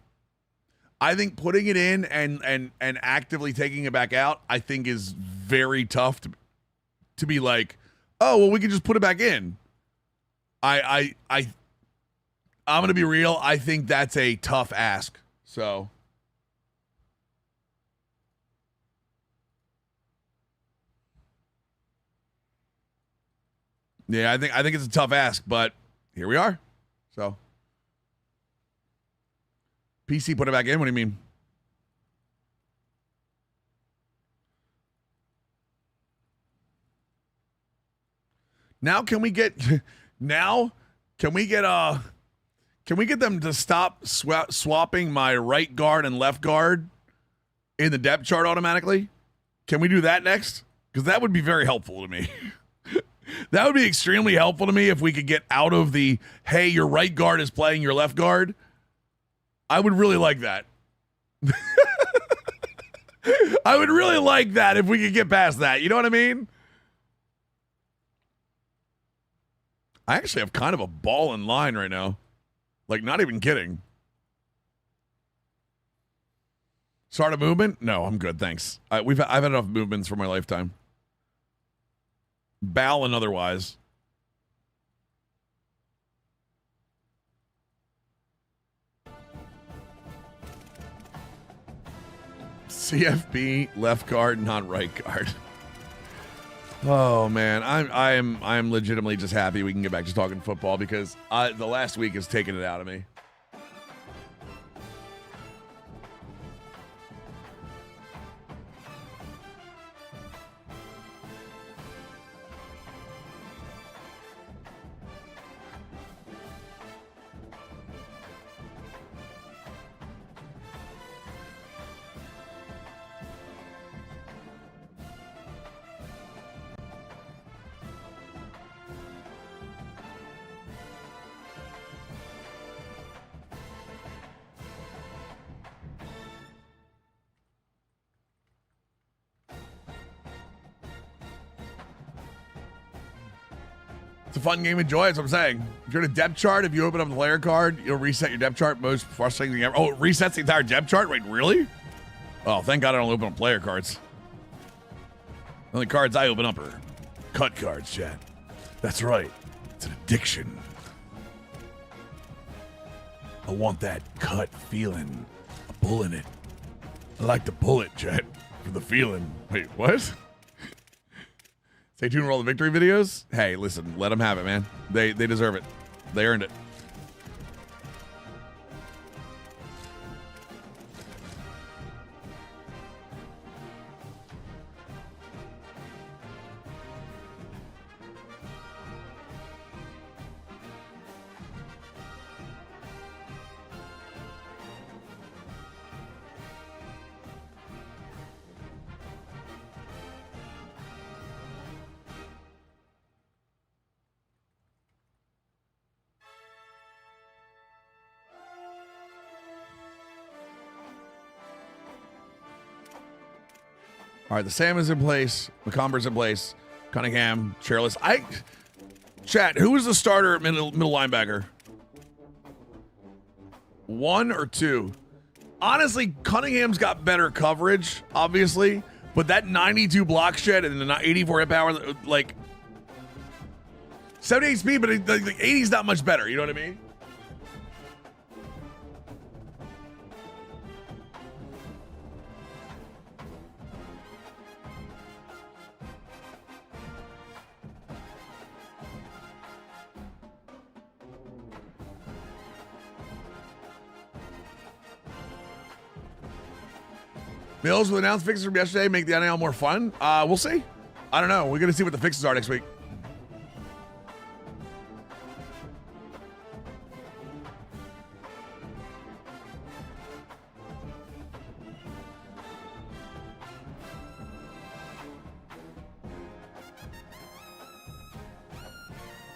I think putting it in and actively taking it back out, I think is very tough to be like, oh, well, we can just put it back in. I'm going to be real. I think that's a tough ask. So. Yeah, I think it's a tough ask, but here we are. So. PC put it back in? What do you mean? Now can we get them to stop swapping my right guard and left guard in the depth chart automatically? Can we do that next? Because that would be very helpful to me. That would be extremely helpful to me if we could get out of the, hey, your right guard is playing your left guard. I would really like that. I would really like that if we could get past that. You know what I mean? I actually have kind of a ball in line right now. Like, not even kidding. Start a movement? No, I'm good, thanks. I've had enough movements for my lifetime. Bow and otherwise. CFB, left guard, not right guard. Oh man, I'm legitimately just happy we can get back to talking football because the last week has taken it out of me. It's a fun game. Enjoy it. That's what I'm saying. If you're in a depth chart, if you open up the player card, you'll reset your depth chart. Most frustrating thing ever. Oh, it resets the entire depth chart? Wait, really? Oh, thank God I don't open up player cards. The only cards I open up are cut cards, chat. That's right. It's an addiction. I want that cut feeling. A pull in it. I like to pull it, chat, for the feeling. Wait, what? Stay tuned for all the victory videos. Hey, listen, let them have it, man. They deserve it. They earned it. All right, the Sam is in place. McComber's in place. Cunningham, chairless. Chat, who was the starter at middle linebacker? 1 or 2? Honestly, Cunningham's got better coverage, obviously, but that 92 block shed and the 84 hit power, like 78 speed, but the 80's not much better. You know what I mean? Mills with announced fixes from yesterday make the NIL more fun. We'll see. I don't know. We're going to see what the fixes are next week.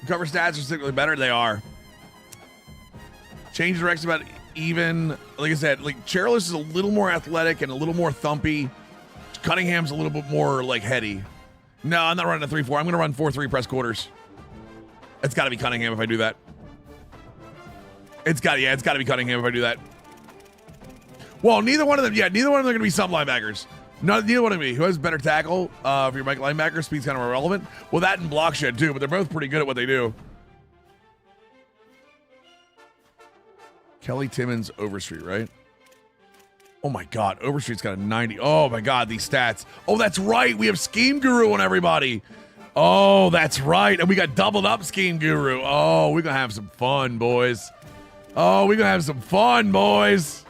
Cover stats are significantly better. They are. Change direction about even. Like I said, like Chairless is a little more athletic and a little more thumpy. Cunningham's a little bit more like heady. No, I'm not running a 3-4. I'm going to run 4-3 press quarters. It's got to be Cunningham if I do that. It's got to be Cunningham if I do that. Well, neither one of them. Yeah, neither one of them are going to be sub linebackers. Neither one of me. Who has better tackle for your Mike linebacker? Speed's kind of irrelevant. Well, that and block shed too, but they're both pretty good at what they do. Kelly Timmons, Overstreet, right? Oh my God, Overstreet's got a 90. Oh my God, these stats. Oh, that's right. We have Scheme Guru on everybody. Oh, that's right. And we got doubled up Scheme Guru. Oh, we're going to have some fun, boys. Oh, we're going to have some fun, boys.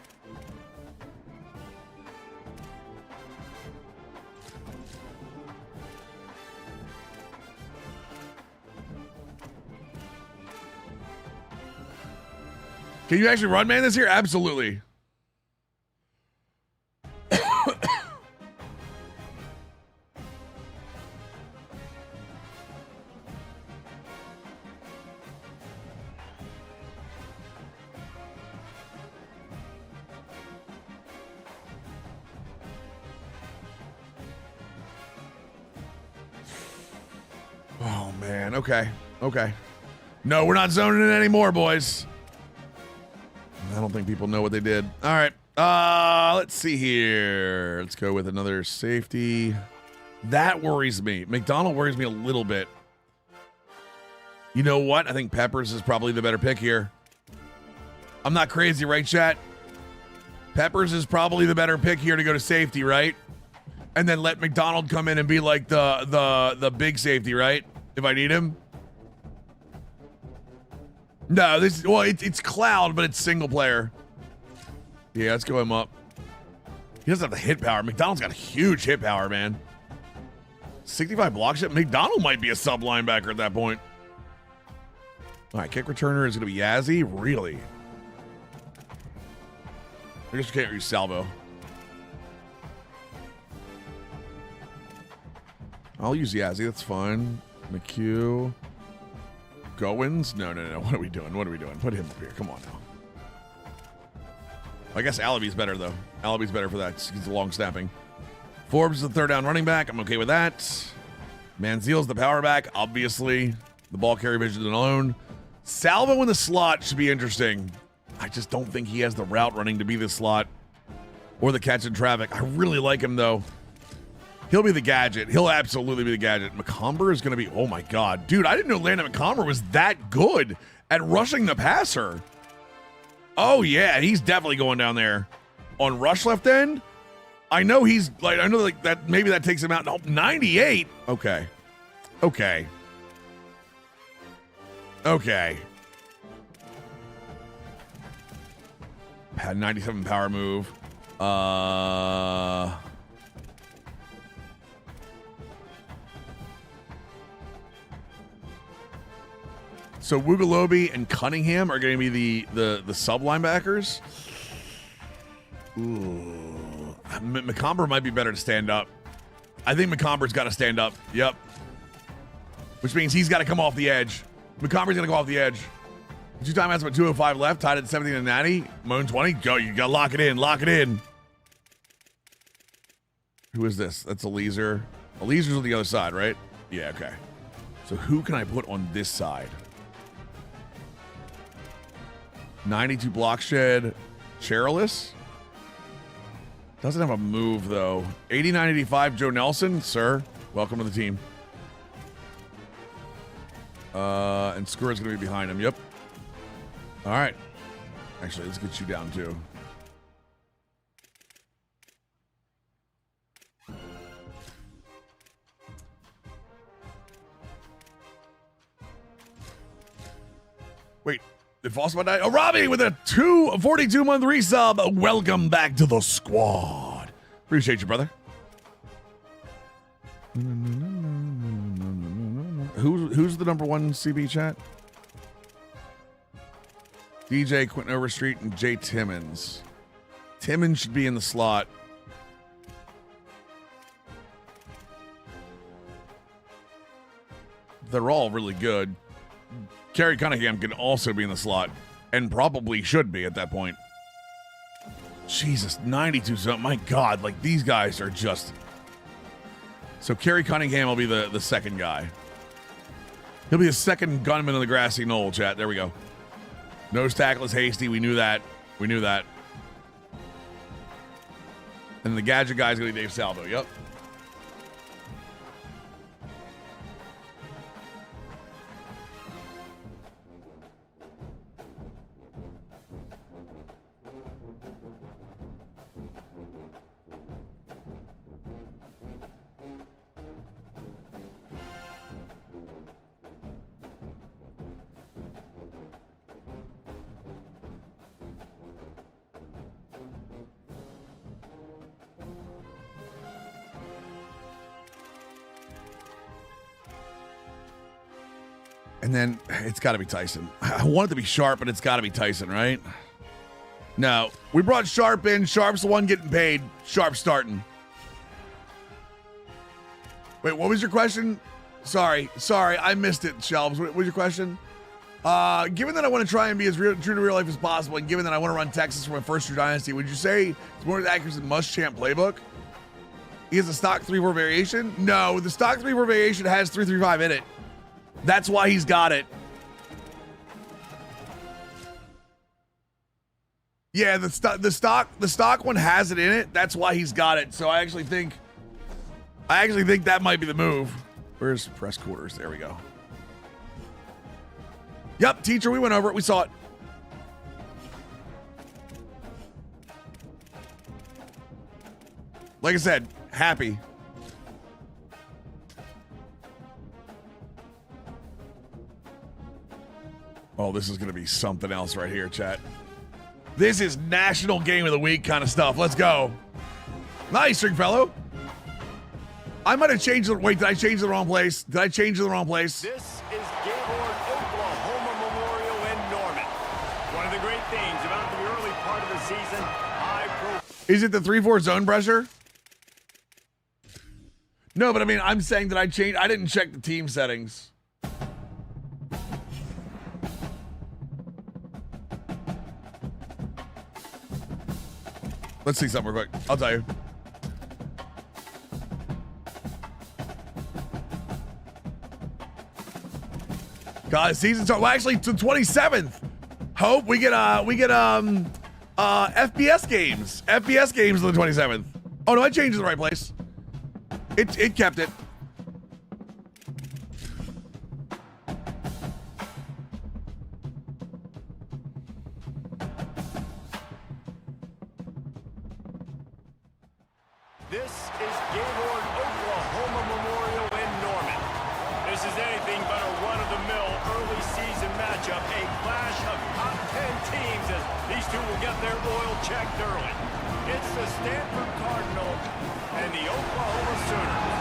Can you actually run man this year? Absolutely. Oh man, okay. No, we're not zoning it anymore, boys. I don't think people know what they did. All right. Let's see here. Let's go with another safety. That worries me. McDonald worries me a little bit. You know what? I think Peppers is probably the better pick here. I'm not crazy, right, chat? Peppers is probably the better pick here to go to safety, right? And then let McDonald come in and be like the big safety, right? If I need him. No, it's Cloud, but it's single player. Yeah, let's go him up. He doesn't have the hit power. McDonald's got a huge hit power, man. 65 block shot. McDonald might be a sub linebacker at that point. All right, kick returner is going to be Yazzie. Really? I guess we can't use Salvo. I'll use Yazzie. That's fine. McHugh. Goins? No. What are we doing? Put him up here. Come on now. I guess Alabi's better, though. Alabi's better for that. He's long snapping. Forbes is the third down running back. I'm okay with that. Manziel's the power back, obviously. The ball carry vision alone. Salvo in the slot should be interesting. I just don't think he has the route running to be the slot or the catch in traffic. I really like him, though. He'll be the gadget. He'll absolutely be the gadget. McComber is going to be, oh my God. Dude, I didn't know Landon McComber was that good at rushing the passer. Oh yeah, he's definitely going down there. On rush left end, I know he's like, I know like that maybe that takes him out. No, 98. Okay. Had 97 power move. So Wugalobi and Cunningham are going to be the sub linebackers. Ooh, McComber might be better to stand up. I think McComber's got to stand up. Yep. Which means he's got to come off the edge. McComber's going to go off the edge. 2 timeouts with 2:05 left, tied at 17 and natty. Moan 20. Go. You got to lock it in. Who is this? That's Eliezer. Eliezer's on the other side, right? Yeah, okay. So who can I put on this side? 92 block shed. Cherilus? Doesn't have a move, though. 89-85 Joe Nelson. Sir, welcome to the team. And Skur's going to be behind him. Yep. All right. Actually, let's get you down, too. Wait, did Fossbot die? Oh, Robbie with a 42-month resub. Welcome back to the squad. Appreciate you, brother. Who's the number one CB chat? DJ, Quentin Overstreet, and Jay Timmons. Timmons should be in the slot. They're all really good. Kerry Cunningham can also be in the slot, and probably should be at that point. Jesus, 92 something. My God, like these guys are just. So Kerry Cunningham will be the second guy. He'll be the second gunman on the grassy knoll, chat. There we go. Nose tackle is Hasty. We knew that. We knew that. And the gadget guy's going to be Dave Salvo. Yep. And then it's got to be Tyson. I want it to be Sharp, but it's got to be Tyson, right? No, we brought Sharp in. Sharp's the one getting paid. Sharp starting. Wait, what was your question? Sorry, I missed it, Shelves. What was your question? Given that I want to try and be as true to real life as possible, and given that I want to run Texas for my first true dynasty, would you say it's more accurate than Muschamp playbook? He has a stock 3-4 variation? No, the stock 3-4 variation has 3-3-5 in it. That's why he's got it. Yeah, the stock one has it in it. That's why he's got it. So I actually think that might be the move. Where's press quarters? There we go. Yep, teacher, we went over it. We saw it. Like I said, happy. Oh, this is going to be something else right here, chat. This is National Game of the Week kind of stuff. Let's go. Nice, Stringfellow. I might have changed it. Wait, did I change the wrong place? Did I change the wrong place? This is Gaylord, Oklahoma Memorial in Norman. One of the great things about the early part of the season, Is it the 3-4 zone pressure? No, but I mean, I'm saying that I didn't check the team settings. Let's see something real quick. I'll tell you. God, season start. Well, actually, to 27th. Hope we get FBS games. FBS games on the 27th. Oh no, I changed the right place. It kept it. This is Gaylord, Oklahoma Memorial in Norman. This is anything but a run-of-the-mill early season matchup, a clash of top 10 teams as these two will get their oil checked early. It's the Stanford Cardinal and the Oklahoma Sooners.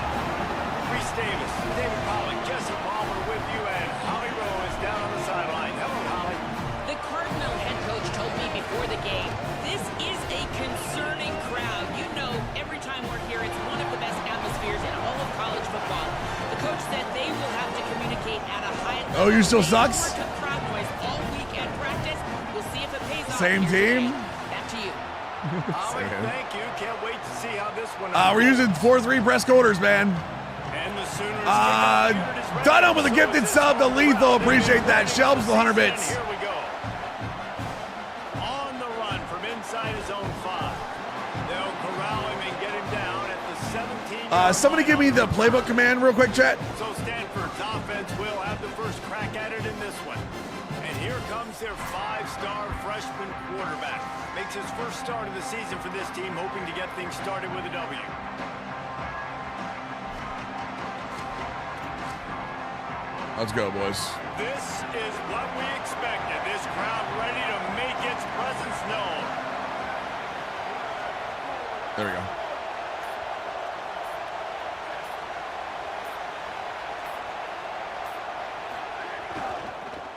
Reese Davis, David Pollock, Jesse Palmer with you, and Holly Rowe is down on the sideline. Hello, Holly. The Cardinal head coach told me before the game, this is a concerning crowd. You know, every time we're here, it's one of the best atmospheres in all of college football. The coach said they will have to communicate at a high level. Oh, you still sucks? Crowd noise all weekend practice. We'll see if it pays off. Same team? Back to you. Thank you. Can't wait to see how this one We're using 4-3 press quarters, man. And the Sooners Dunham with a gifted sub to Lethal. Appreciate that. Shelbs the 100 bits. Here we go. On the run from inside his own 5. They'll corral him and get him down at the 17. Somebody give me the playbook command real quick, chat. So Stanford's offense will have the first crack at it in this one. And here comes their 5-star freshman quarterback. Makes his first start of the season for this team, hoping to get things started with a W. Let's go, boys. This is what we expected. This crowd ready to make its presence known. There we go.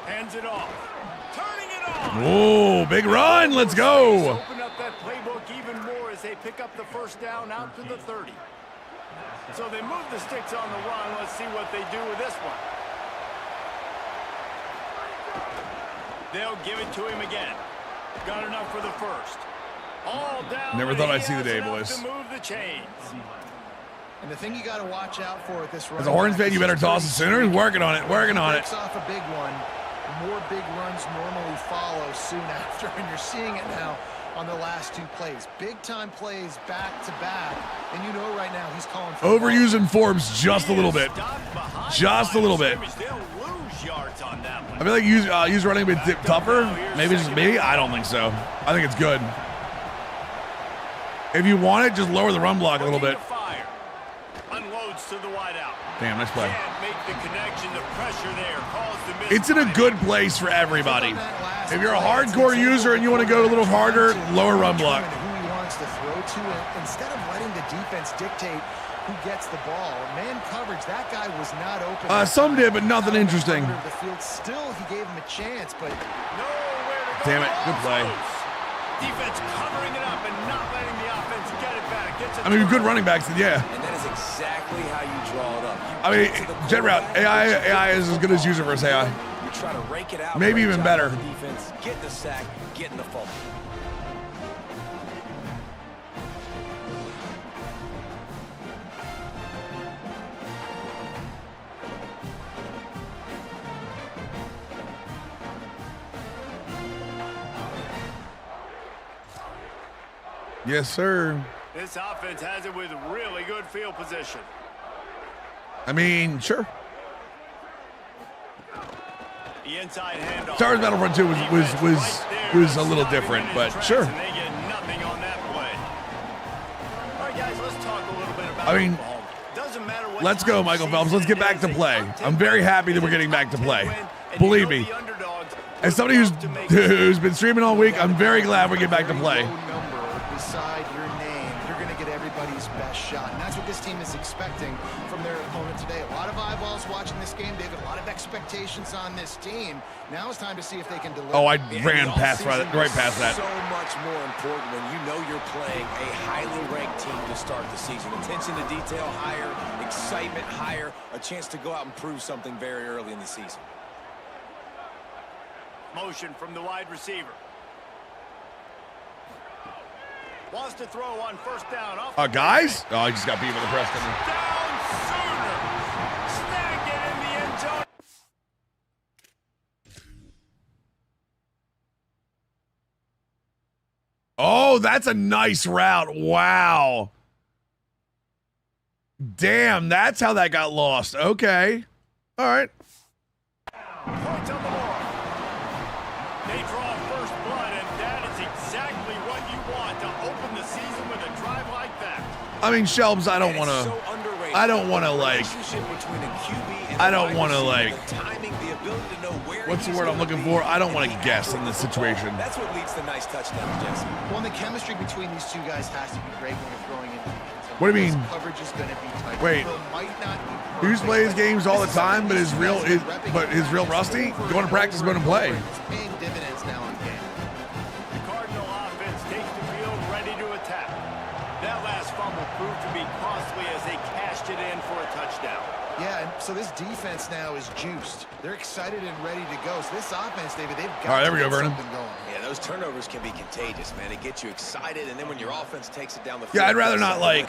Hands it off. Turning it on. Whoa, big run. Let's go. Open up that playbook even more as they pick up the first down out to the 30. So they move the sticks on the run. Let's see what they do with this one. They'll give it to him again. Got enough for the first. All down. Never thought I'd see the day, boys. To move the chains. And the thing you got to watch out for at this run. As a Horns fan, you better toss the Sooners. Working on it. Working on it. Breaks off a big one. More big runs normally follow soon after, and you're seeing it now on the last 2 plays. Big time plays back to back, and you know right now he's calling for Overusing Forbes just a little bit. Just a little bit. They'll lose yards on that one. I feel like use running a bit tougher. Maybe just me. I don't think so. I think it's good. If you want it, just lower the run block a little bit. Unloads to the wideout. Damn, nice play. Can't make the connection. The pressure there caused the miss. It's in a good place for everybody. If you're a hardcore user and you want to go a little harder, lower run block. Who he wants to throw to, instead of letting the defense dictate who gets the ball. Man coverage, that guy was not open. Some did, but nothing interesting. The field. Still, he gave him a chance, but nowhere to go. Damn it, good play. Defense covering it up and not letting the offense get it back. I mean, good running backs, yeah. And that is exactly how you draw it up. I mean, jet route, AI is as good as user versus AI. You try to rake it out. Maybe even better. Defense, getting the sack, getting the fumble. Yes, sir. This offense has it with really good field position. I mean, sure. The inside handoff. Star Wars Battlefront 2 was a little different, but sure. They get nothing on that play. All right, guys, let's talk a little bit about I mean, Oklahoma. Doesn't matter what let's go, Michael Phelps. Let's get back to play. I'm very happy that we're getting back to play. Believe me. As somebody who's been streaming all week, I'm very glad we're getting back to play. Beside your name, you're going to get everybody's best shot, and that's what this team is expecting from their opponent today. A lot of eyeballs watching this game. They have a lot of expectations on this team. Now it's time to see if they can deliver. Oh, I ran past right past that. So much more important when you know you're playing a highly ranked team to start the season. Attention to detail higher, excitement higher, a chance to go out and prove something very early in the season. Motion from the wide receiver. Wants to throw on first down. Guys? Oh, I just got beat with the press. Down Sooner. Snagged it in the end zone. Oh, that's a nice route. Wow. Damn, that's how that got lost. Okay. All right. Points on the board. They draw first blood, and that is exactly what you want to open the season with a drive like that. I mean, Shelbs, I don't want to, like, I don't want to, like, what's the word I'm looking for? I don't want to guess in this situation. That's what leads to nice touchdowns, Jesse. Well, the chemistry between these two guys has to be great when you're throwing in defense. What do you mean? Coverage is going to be tight. Wait. He used to play his games all the time, but his real rusty. Going to practice, going to play. It's paying dividends now in game. The Cardinal offense takes the field, ready to attack. That last fumble proved to be costly as they cashed it in for a touchdown. Yeah, and so this defense now is juiced. They're excited and ready to go. So this offense, David, they've got all right, there we go, to get Vernon. something going. Yeah, those turnovers can be contagious, man. It gets you excited, and then when your offense takes it down the field. Yeah, I'd rather not like,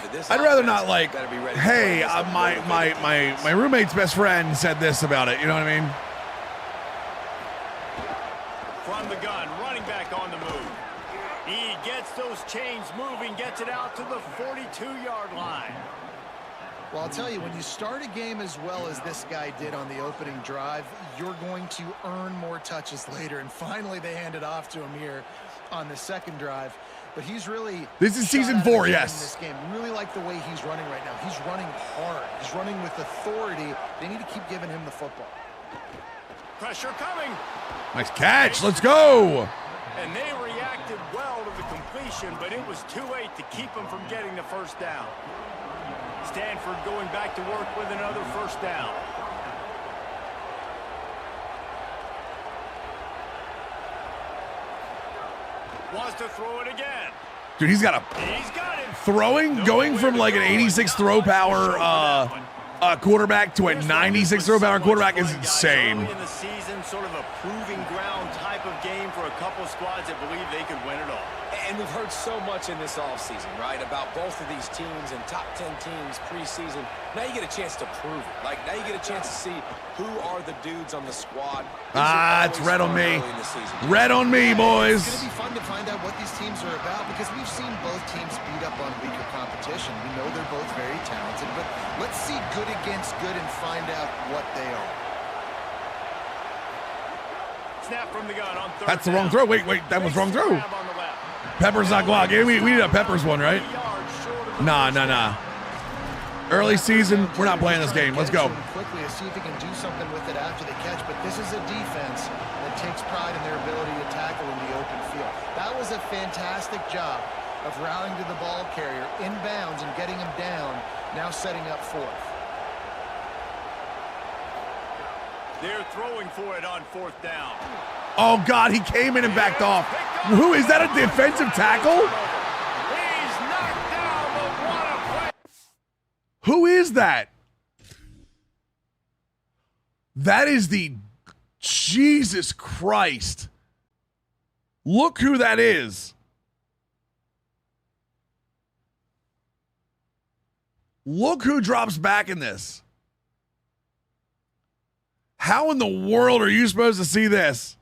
hey, my roommate's best friend said this about it. You know what I mean? From the gun, running back on the move. He gets those chains moving, gets it out to the 42-yard line. Well, I'll tell you, when you start a game as well as this guy did on the opening drive, you're going to earn more touches later. And finally, they hand it off to him here on the second drive. But he's really... This is season 4, yes. In this game. Really like the way he's running right now. He's running hard. He's running with authority. They need to keep giving him the football. Pressure coming. Nice catch. Let's go. And they reacted well to the completion, but it was too late to keep him from getting the first down. Stanford going back to work with another first down. Wants to throw it again. Dude, he's got it. Throwing, going from like an 86 throw power quarterback to a 96 throw power quarterback is insane. In the season, sort of a proving ground type of game for a couple squads that believe they could win it all. And we've heard so much in this offseason, right, about both of these teams and top 10 teams preseason. Now you get a chance to prove it. Like, now you get a chance to see who are the dudes on the squad. It's red on me. Red on me, boys. It's going to be fun to find out what these teams are about because we've seen both teams beat up on weaker competition. We know they're both very talented, but let's see good against good and find out what they are. Snap from the gun on third. That's the wrong throw. Wait, that was wrong throw. Peppers not go out. We need a Peppers one, right? Nah. Early season, we're not playing this game. Let's go. Quickly to see if he can do something with it after the catch, but this is a defense that takes pride in their ability to tackle in the open field. That was a fantastic job of rallying to the ball carrier, inbounds and getting him down, now setting up fourth. They're throwing for it on fourth down. Oh, God, he came in and backed off. Who is that, a defensive tackle? He's knocked down, but what a play. Who is that? That is the... Jesus Christ. Look who that is. Look who drops back in this. How in the world are you supposed to see this?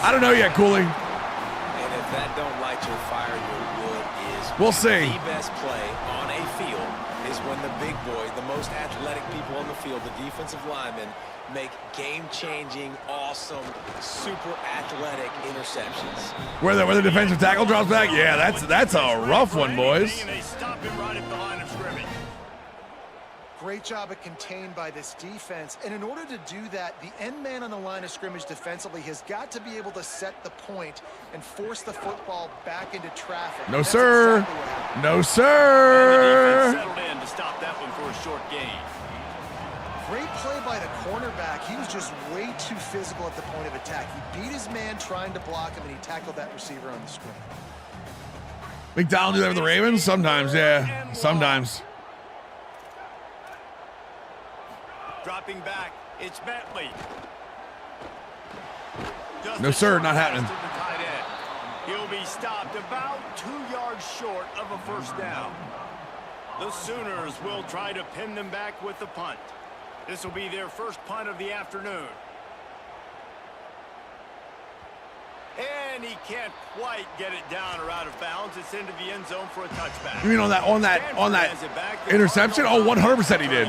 I don't know yet, Cooley. And if that don't light your fire, your wood is. We'll see. The best play on a field is when the big boy, the most athletic people on the field, the defensive linemen, make game-changing, awesome, super athletic interceptions. Where the defensive tackle drops back? Yeah, that's a rough one, boys. And they stop him right at the line of scrimmage. Great job of contained by this defense. And in order to do that, the end man on the line of scrimmage defensively has got to be able to set the point and force the football back into traffic. No, sir. No, sir. And the defense settled in to stop that one for a short gain. Great play by the cornerback. He was just way too physical at the point of attack. He beat his man trying to block him, and he tackled that receiver on the screen. McDonald do that with the Ravens? Sometimes, yeah. Sometimes. Dropping back, it's Bentley. No, sir, not happening. He'll be stopped about 2 yards short of a first down. The Sooners will try to pin them back with the punt. This will be their first punt of the afternoon. And he can't quite get it down or out of bounds. It's into the end zone for a touchback. You mean on that interception? Oh, 100% he did.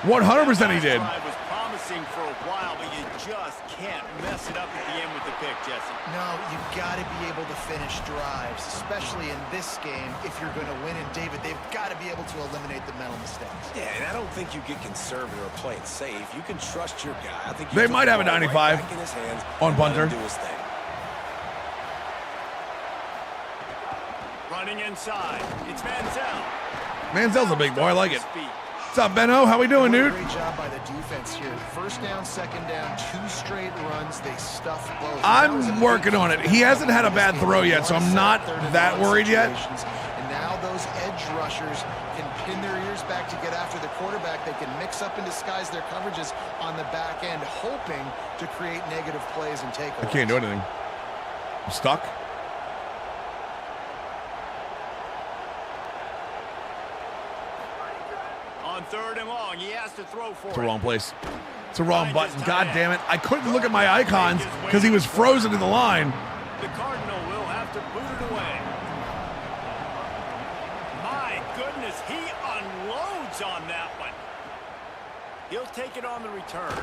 100% he did. Was promising for a while, but you just can't mess it up at the end with the pick, Jesse. No, you've got to be able to finish drives, especially in this game if you're going to win. And David, they've got to be able to eliminate the mental mistakes. Yeah, and I don't think you get conservative or play it safe. You can trust your guy. I think they might have a 95 right in his hands on punter. Do his thing. Running inside, it's Manziel. Manziel's a big boy. I like it. What's up, Benno? How we doing, dude? Great job by the defense here. First down, second down, 2 straight runs. They stuff both. I'm working on it. He hasn't had a bad throw yet, so I'm not that worried yet. And now those edge rushers can pin their ears back to get after the quarterback. They can mix up and disguise their coverages on the back end, hoping to create negative plays and takeaways. I can't do anything. I'm stuck. On 3rd and long, he has to throw for It's the wrong place. It's the wrong button. God damn it. I couldn't look at my icons Make his way because he was to the front. frozen in the line. The Cardinal will have to boot it away. My goodness, he unloads on that one. He'll take it on the return.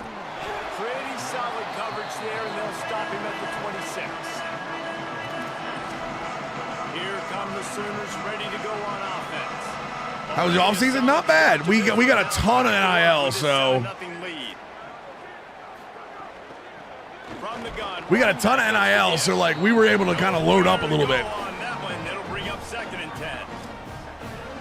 Pretty solid coverage there, and they'll stop him at the 26. Here come the Sooners ready to go on offense. How was your offseason? Not bad. We got a ton of NIL, so Nothing lead. From the gun. we got a ton of NIL, so like we were able to kind of load up a little bit. On that one, it'll bring up 2nd and 10.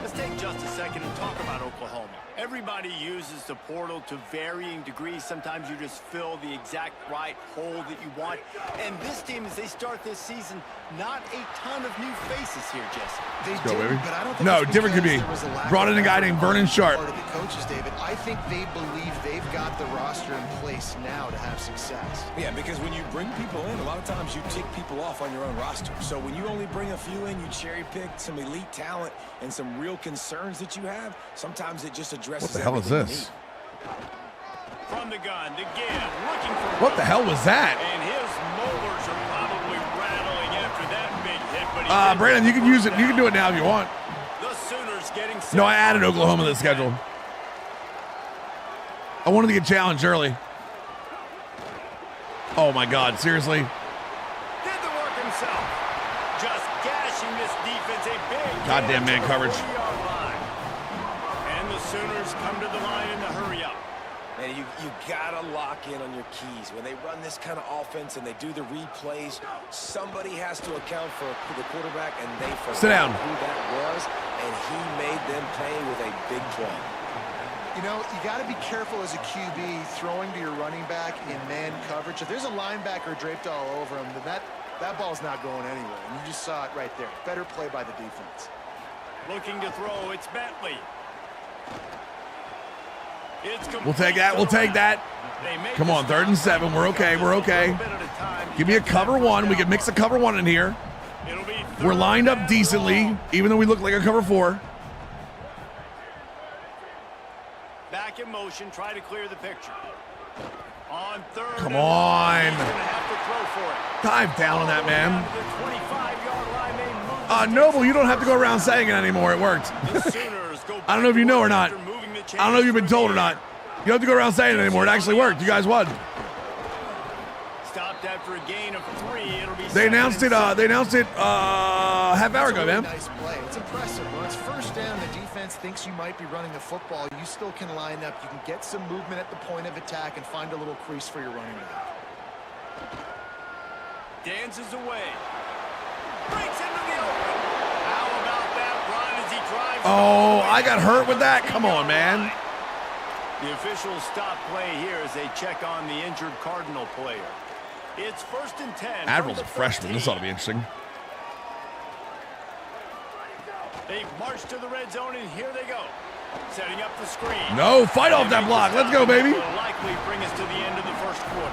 Let's take just a second and talk about Oklahoma. Everybody uses the portal to varying degrees. Sometimes you just fill the exact right hole that you want. And this team, as they start this season, not a ton of new faces here, Jesse. They go, did, baby. but I don't think No, it's different could because be. there was a lack Brought of in a guy named Vernon Sharp. part of the coaches, David. I think they believe they've got the roster in place now to have success. Yeah, because when you bring people in, a lot of times you tick people off on your own roster. So when you only bring a few in, you cherry pick some elite talent and some real concerns that you have, sometimes it just addresses What the hell is everything you this? need. From the gun, to give, looking for What the hell was that? And his molars are probably rattling after that big hit. But he Brandon, you can use it. You can do it now if you want. The Sooners getting set. No, I added Oklahoma to the schedule. I wanted to get challenged early. Oh my God, seriously? Did the work himself. Just gashing this defense. A big Goddamn man gain to the coverage. 40-yard line. And the Sooners come to the line in the hurry up. Man, you gotta lock in on your keys. When they run this kind of offense and they do the replays, somebody has to account for the quarterback, and they forgot Sit down. who that was, and he made them pay with a big play. You know, you got to be careful as a QB throwing to your running back in man coverage. If there's a linebacker draped all over him, then that ball's not going anywhere. And you just saw it right there. Better play by the defense. Looking to throw, it's Bentley. It's We'll take that. We'll take that. Come on, 3rd and 7. We're okay. We're okay. Give me a cover one. We can mix a cover one in here. We're lined up decently, even though we look like a cover 4. Back in motion, try to clear the picture. On 3rd. Come on. He's gonna have to throw for it. Dive down on that, man. Down to the 25-yard line, they move Noble, you don't have to go around saying it anymore. It worked. the Sooners go I don't know if you know or not. after moving the I don't know if you've been told or not. You don't have to go around saying it anymore. It actually worked. You guys won. Stopped after a gain of 3. It'll be They announced it. They announced it half hour It's a ago, really man. nice play. It's impressive. When it's first down, the defense thinks you might be running the football. You still can line up. You can get some movement at the point of attack and find a little crease for your running back. dances away. Breaks into the open. How about that run as he drives? Oh, I got hurt with that. Come on, man. The officials stop play here as they check on the injured Cardinal player. It's 1st and 10. Admiral's a freshman. This ought to be interesting. They march to the red zone, and here they go. Setting up the screen. No, fight off that block. Let's go, baby. Will likely bring us to the end of the first quarter.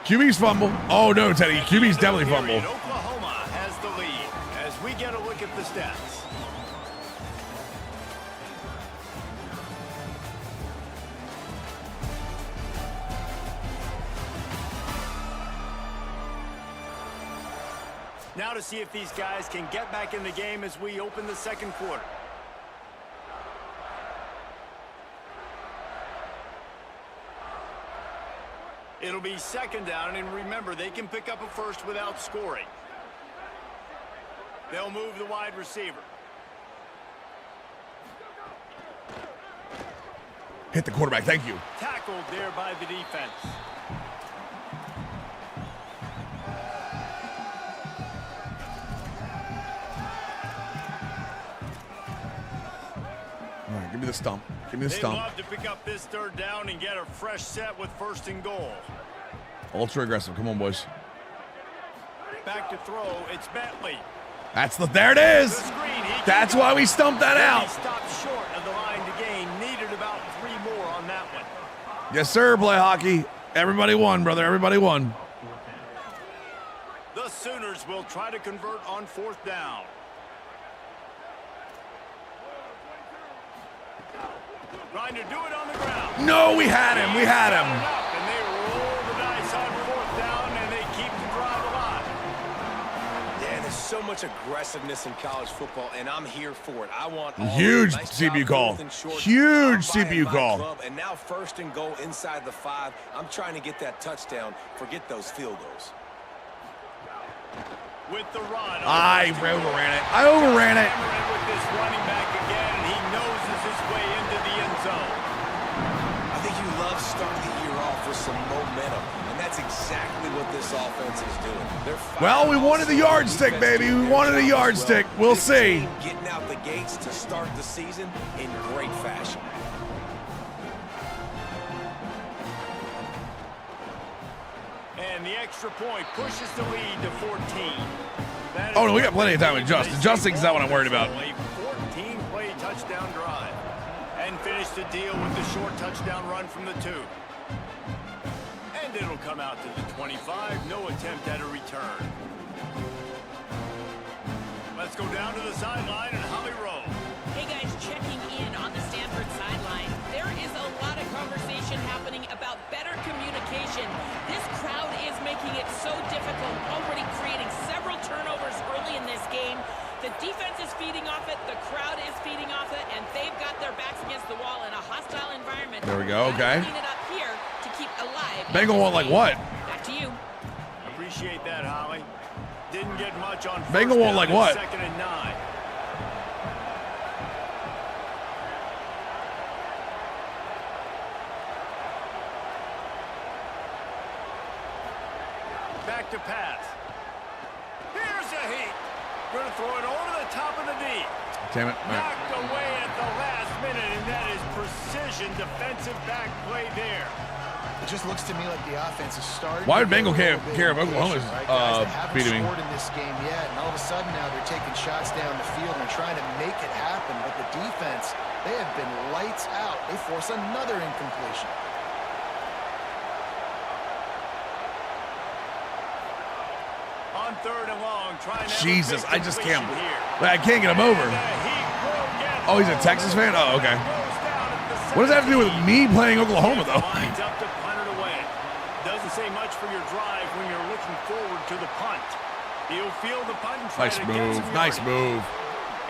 QB's fumble. Oh, no, Teddy. QB's definitely fumble. Oklahoma has the lead as we get a look at the stats. Now to see if these guys can get back in the game as we open the second quarter. It'll be 2nd down, and remember, they can pick up a first without scoring. They'll move the wide receiver. Hit the quarterback. Thank you. Tackled there by the defense. All right, give me the stump. Give me the They'd stump. love to pick up this third down and get a fresh set with 1st and goal. Ultra aggressive. Come on, boys. Back to throw. It's Bentley. There it is. The screen. That's why we stumped that He out. stopped short of the line to gain. Needed about 3 more on that one. Yes, sir. Play hockey. Everybody won, brother. Everybody won. The Sooners will try to convert on 4th down. Trying to do it on the ground. No, we had him. We had him. And they roll the dice on 4th down, and they keep the drive alive. Yeah, there's so much aggressiveness in college football, and I'm here for it. I want all Huge nice CPU job, call. fourth and short. Huge I'm buying CPU my call. club, and now 1st and goal inside the 5. I'm trying to get that touchdown. Forget those field goals. With the run. I overran it. I overran it. With this running back again, and he noses his way into the end zone. I think you love starting the year off with some momentum, and that's exactly what this offense is doing. Well, we wanted the yardstick, baby. We wanted a yardstick. We'll see. Getting out the gates to start the season in great fashion. And the extra point pushes the lead to 14. Oh, no, we got plenty of time to adjust. Adjusting is not what I'm worried about. 14-play touchdown drive. And finish the deal with the short touchdown run from the 2. And it'll come out to the 25. No attempt at a return. Let's go down to the sideline and Holly Rowe. Hey guys, checking in on the Stanford sideline. There is a lot of conversation happening about better communication. This crowd is making it so difficult, already creating several turnovers early in this game. The defense is feeding off it, the crowd is feeding off it, and they've got their backs against the wall in a hostile environment. There we go, okay. Clean it up here to keep alive. Bengal won like what? Back to you. Appreciate that, Holly. Didn't get much on first Bengal won down like and what? 2nd and 9. Back to pass. Here's a heat. Going to throw it over the top of the D. Damn it. All right. Knocked away at the last minute, and that is precision defensive back play there. It just looks to me like the offense is starting. Why would to get Bengal a little bit care if impatient, Oklahoma's, right? Guys that haven't beating me? scored in this game yet, and all of a sudden now they're taking shots down the field and trying to make it happen. But the defense, they have been lights out. They force another incompletion. On 3rd and long, trying to Jesus, I just can't. here. I can't get him over. And the heat will get Oh, he's a Texas fan? Oh, okay. goes down at the What does that have to do with me playing Oklahoma, though? Lines up to punt it away. Doesn't say much for your drive when you're looking forward to the punt. He'll field the punt and try Nice to get move. some Nice yardage. move.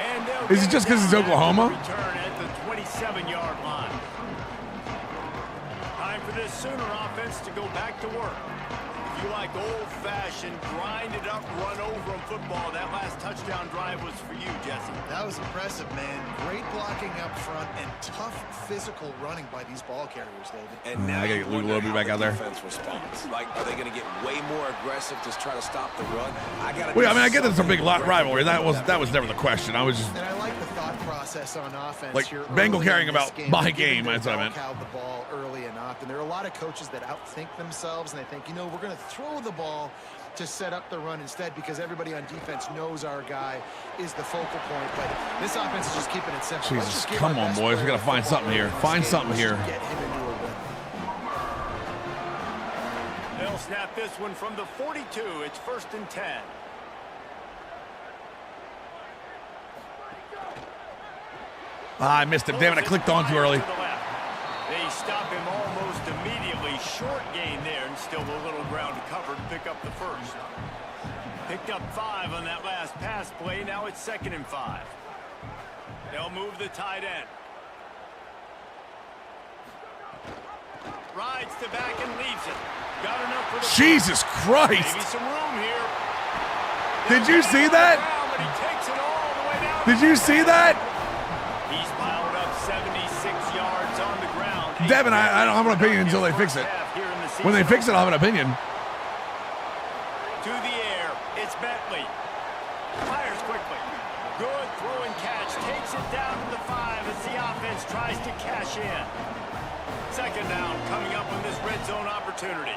And they'll Is it get just 'cause it's down after Oklahoma? the return at the 27-yard line. Time for this Sooner offense to go back to work. If you like old-fashioned, grind-it-up, run-over 'em football, that last touchdown drive was for you, Jesse. That was impressive, man. Great blocking up front and tough physical running by these ball carriers, David. And now I gotta you get Luke wonder Lobe how back the out there. defense responds. Like, are they going to get way more aggressive to try to stop the run? Wait, I mean, I get that it's a big rivalry. That was never the question. I was just And I like the thought process on offense Like, here. Bengal early caring in this about game. my They're giving game, their that's what I bell meant. cow the ball early and often. There are a lot of coaches that outthink themselves, and they think, you know, we're going to throw the ball to set up the run instead because everybody on defense knows our guy is the focal point. But this offense is just keeping it simple. Let's Jesus, just give come our on, best boys. We player gotta the find football something here. early in this Find game. something Let's here. just get him into a rhythm. They'll snap this one from the 42. It's 1st and 10. I missed him. Damn it, I clicked on too early. To the left. They stop him almost immediately. Short gain there, and still a little ground to cover to pick up the first. Picked up 5 on that last pass play. Now it's 2nd and 5. They'll move the tight end. Rides to back and leaves it. Got enough for the Jesus Maybe Christ. some room here. Did you see that? But he takes it all the way down. Did you see that? He's piled up 76 yards on the ground. Devin, I don't have an opinion until they fix it. When they fix it, I'll have an opinion. To the air, it's Bentley. Fires quickly. Good throw and catch. Takes it down to the 5 as as the offense tries to cash in. Second down coming up on this red zone opportunity.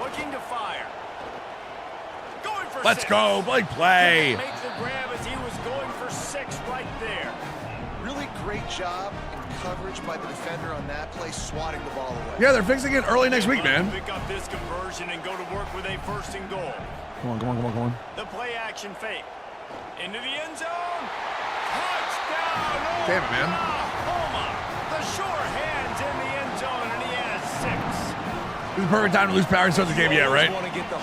Looking to fire. Going for Let's 6. go. Big play. Make the grab as he was going for 6 right there. Really great job in coverage by the defender on that play, swatting the ball away. Yeah, they're fixing it early next week, man. Pick up this conversion and go to work with a 1st and goal. Come on, come on, come on, come on. The play action fake. Into the end zone. Touchdown. Damn it, man. Oklahoma. The sure hands in the end zone, and he has 6. This is the perfect time to lose power and start the game yet, right?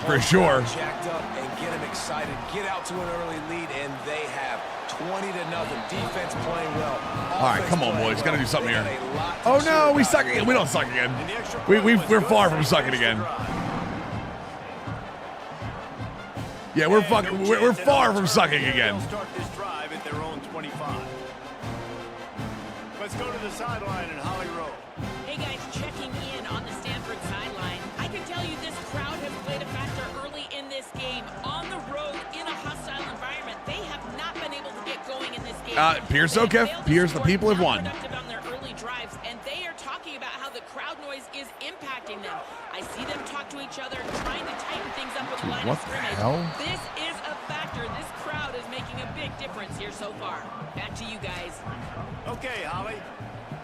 For sure. Jacked up and get them excited. Get out to an early lead, and they have 20-0. Defense playing well. All right, come on, boys. Got to do something here. Oh no, we suck again. We don't suck again. We're far from sucking again. Yeah, we're far from sucking again. They'll start this drive at their own 25. Let's go to the sideline in Holly Rowe. Hey guys, checking in on the Stanford sideline. I can tell you this crowd has played a factor early in this game. On the road, in a hostile environment, they have not been able to get going in this game. Pierce, okay. Pierce, the people have won. On their early drives, and they are talking about how the crowd noise is impacting them. I see them talk to each other, trying to tighten things up with the line of scrimmage. Hell? This is a factor. This crowd is making a big difference here so far. Back to you guys. Okay, Holly.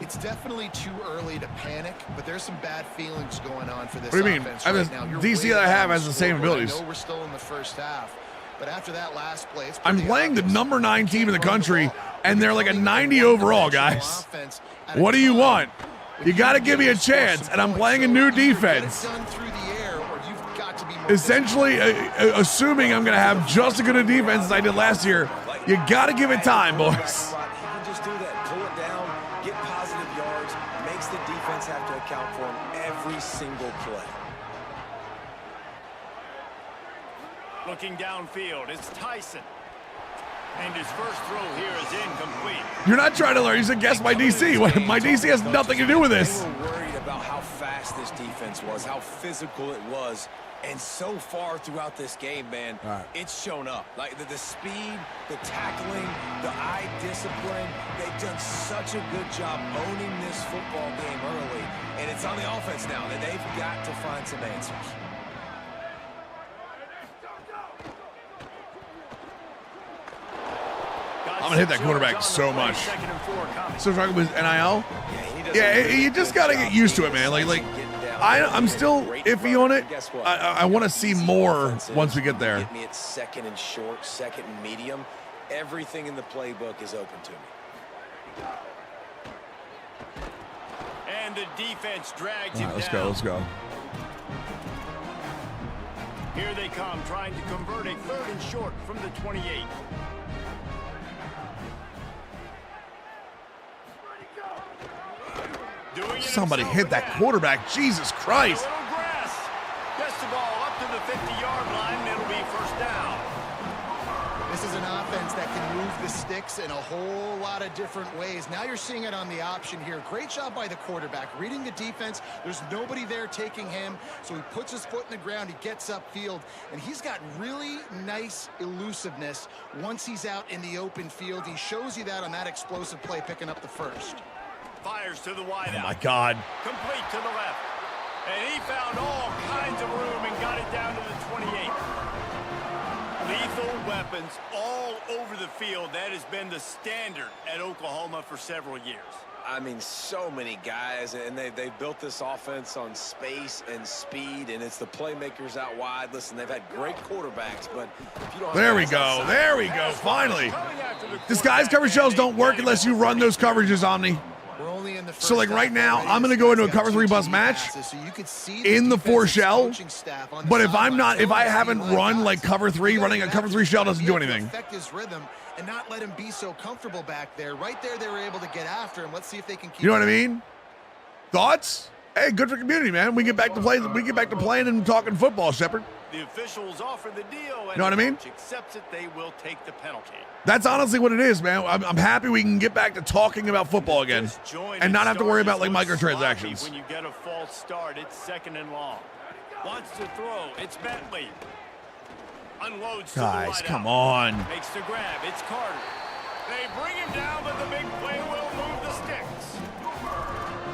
It's definitely too early to panic, but there's some bad feelings going on for this What do you mean? offense I mean, right now. You're DC way that I have down has the same scoreboard. abilities. I know we're still in the first half, but after that last play, it's I'm pretty playing the obvious. number 9 team in the country, and they're like a 90 overall, guys. What do you want? You got to give me a chance, and I'm playing a new defense. Essentially, assuming I'm going to have just as good a defense as I did last year, you got to give it time, boys. You can just do that. Pull it down, get positive yards, makes the defense have to account for him every single play. Looking downfield, it's Tyson. And his first throw here is incomplete. You're not trying to learn. You said guess my DC. My DC has nothing to do with this. They were worried about how fast this defense was, how physical it was. And so far throughout this game, man, it's shown up. Like the speed, the tackling, the eye discipline. They've done such a good job owning this football game early. And it's on the offense now that they've got to find some answers. I'm going to hit that quarterback so much. So talking with NIL? Yeah, you just got to get used to it, man. Like I'm still iffy on it. I want to see more once we get there. Get me at 2nd and short, 2nd and medium. Everything in the playbook is open to me. And the defense drags him Let's down. go, let's go. Here they come, trying to convert a 3rd and short from the 28. Somebody hit that quarterback. Jesus Christ. A little grass. Gets the ball up to the 50-yard line, and it'll be 1st down. This is an offense that can move the sticks in a whole lot of different ways. Now you're seeing it on the option here. Great job by the quarterback. Reading the defense, there's nobody there taking him, so he puts his foot in the ground, he gets upfield, and he's got really nice elusiveness once he's out in the open field. He shows you that on that explosive play, picking up the 1st. Fires to the wideout. Oh, my God. Complete to the left. And he found all kinds of room and got it down to the 28. Lethal weapons all over the field. That has been the standard at Oklahoma for several years. I mean, so many guys, and they built this offense on space and speed, and it's the playmakers out wide. Listen, they've had great quarterbacks, but if you don't have There we guys go. outside, There we go. Finally. Disguise coverage shells don't work unless you run those coverages, Omni. We're only in the So, like, first right half now, already. I'm going to go into a cover 3 bus match So you could see in the 4 defense's shell. coaching staff on the But if I'm not, if I sidelines haven't telling run guys, like cover 3, running a cover 3 shell doesn't do anything. Affect his rhythm and not let him be so comfortable back there. Right there, they were able to get after him. Let's see if they can keep. You know what I mean? Thoughts? Hey, good for community, man. We get back to play. We get back to playing and talking football, Shepard. The officials offer the deal, and You know what I mean? if the coach accepts it, they will take the penalty. That's honestly what it is, man. I'm happy we can get back to talking about football again and not have to worry about like microtransactions. When you get a false start, it's 2nd and long. Wants to throw. It's Bentley. Unloads Guys, to the come wideout. on. Makes the grab. It's Carter. They bring him down, but the big play will move the sticks.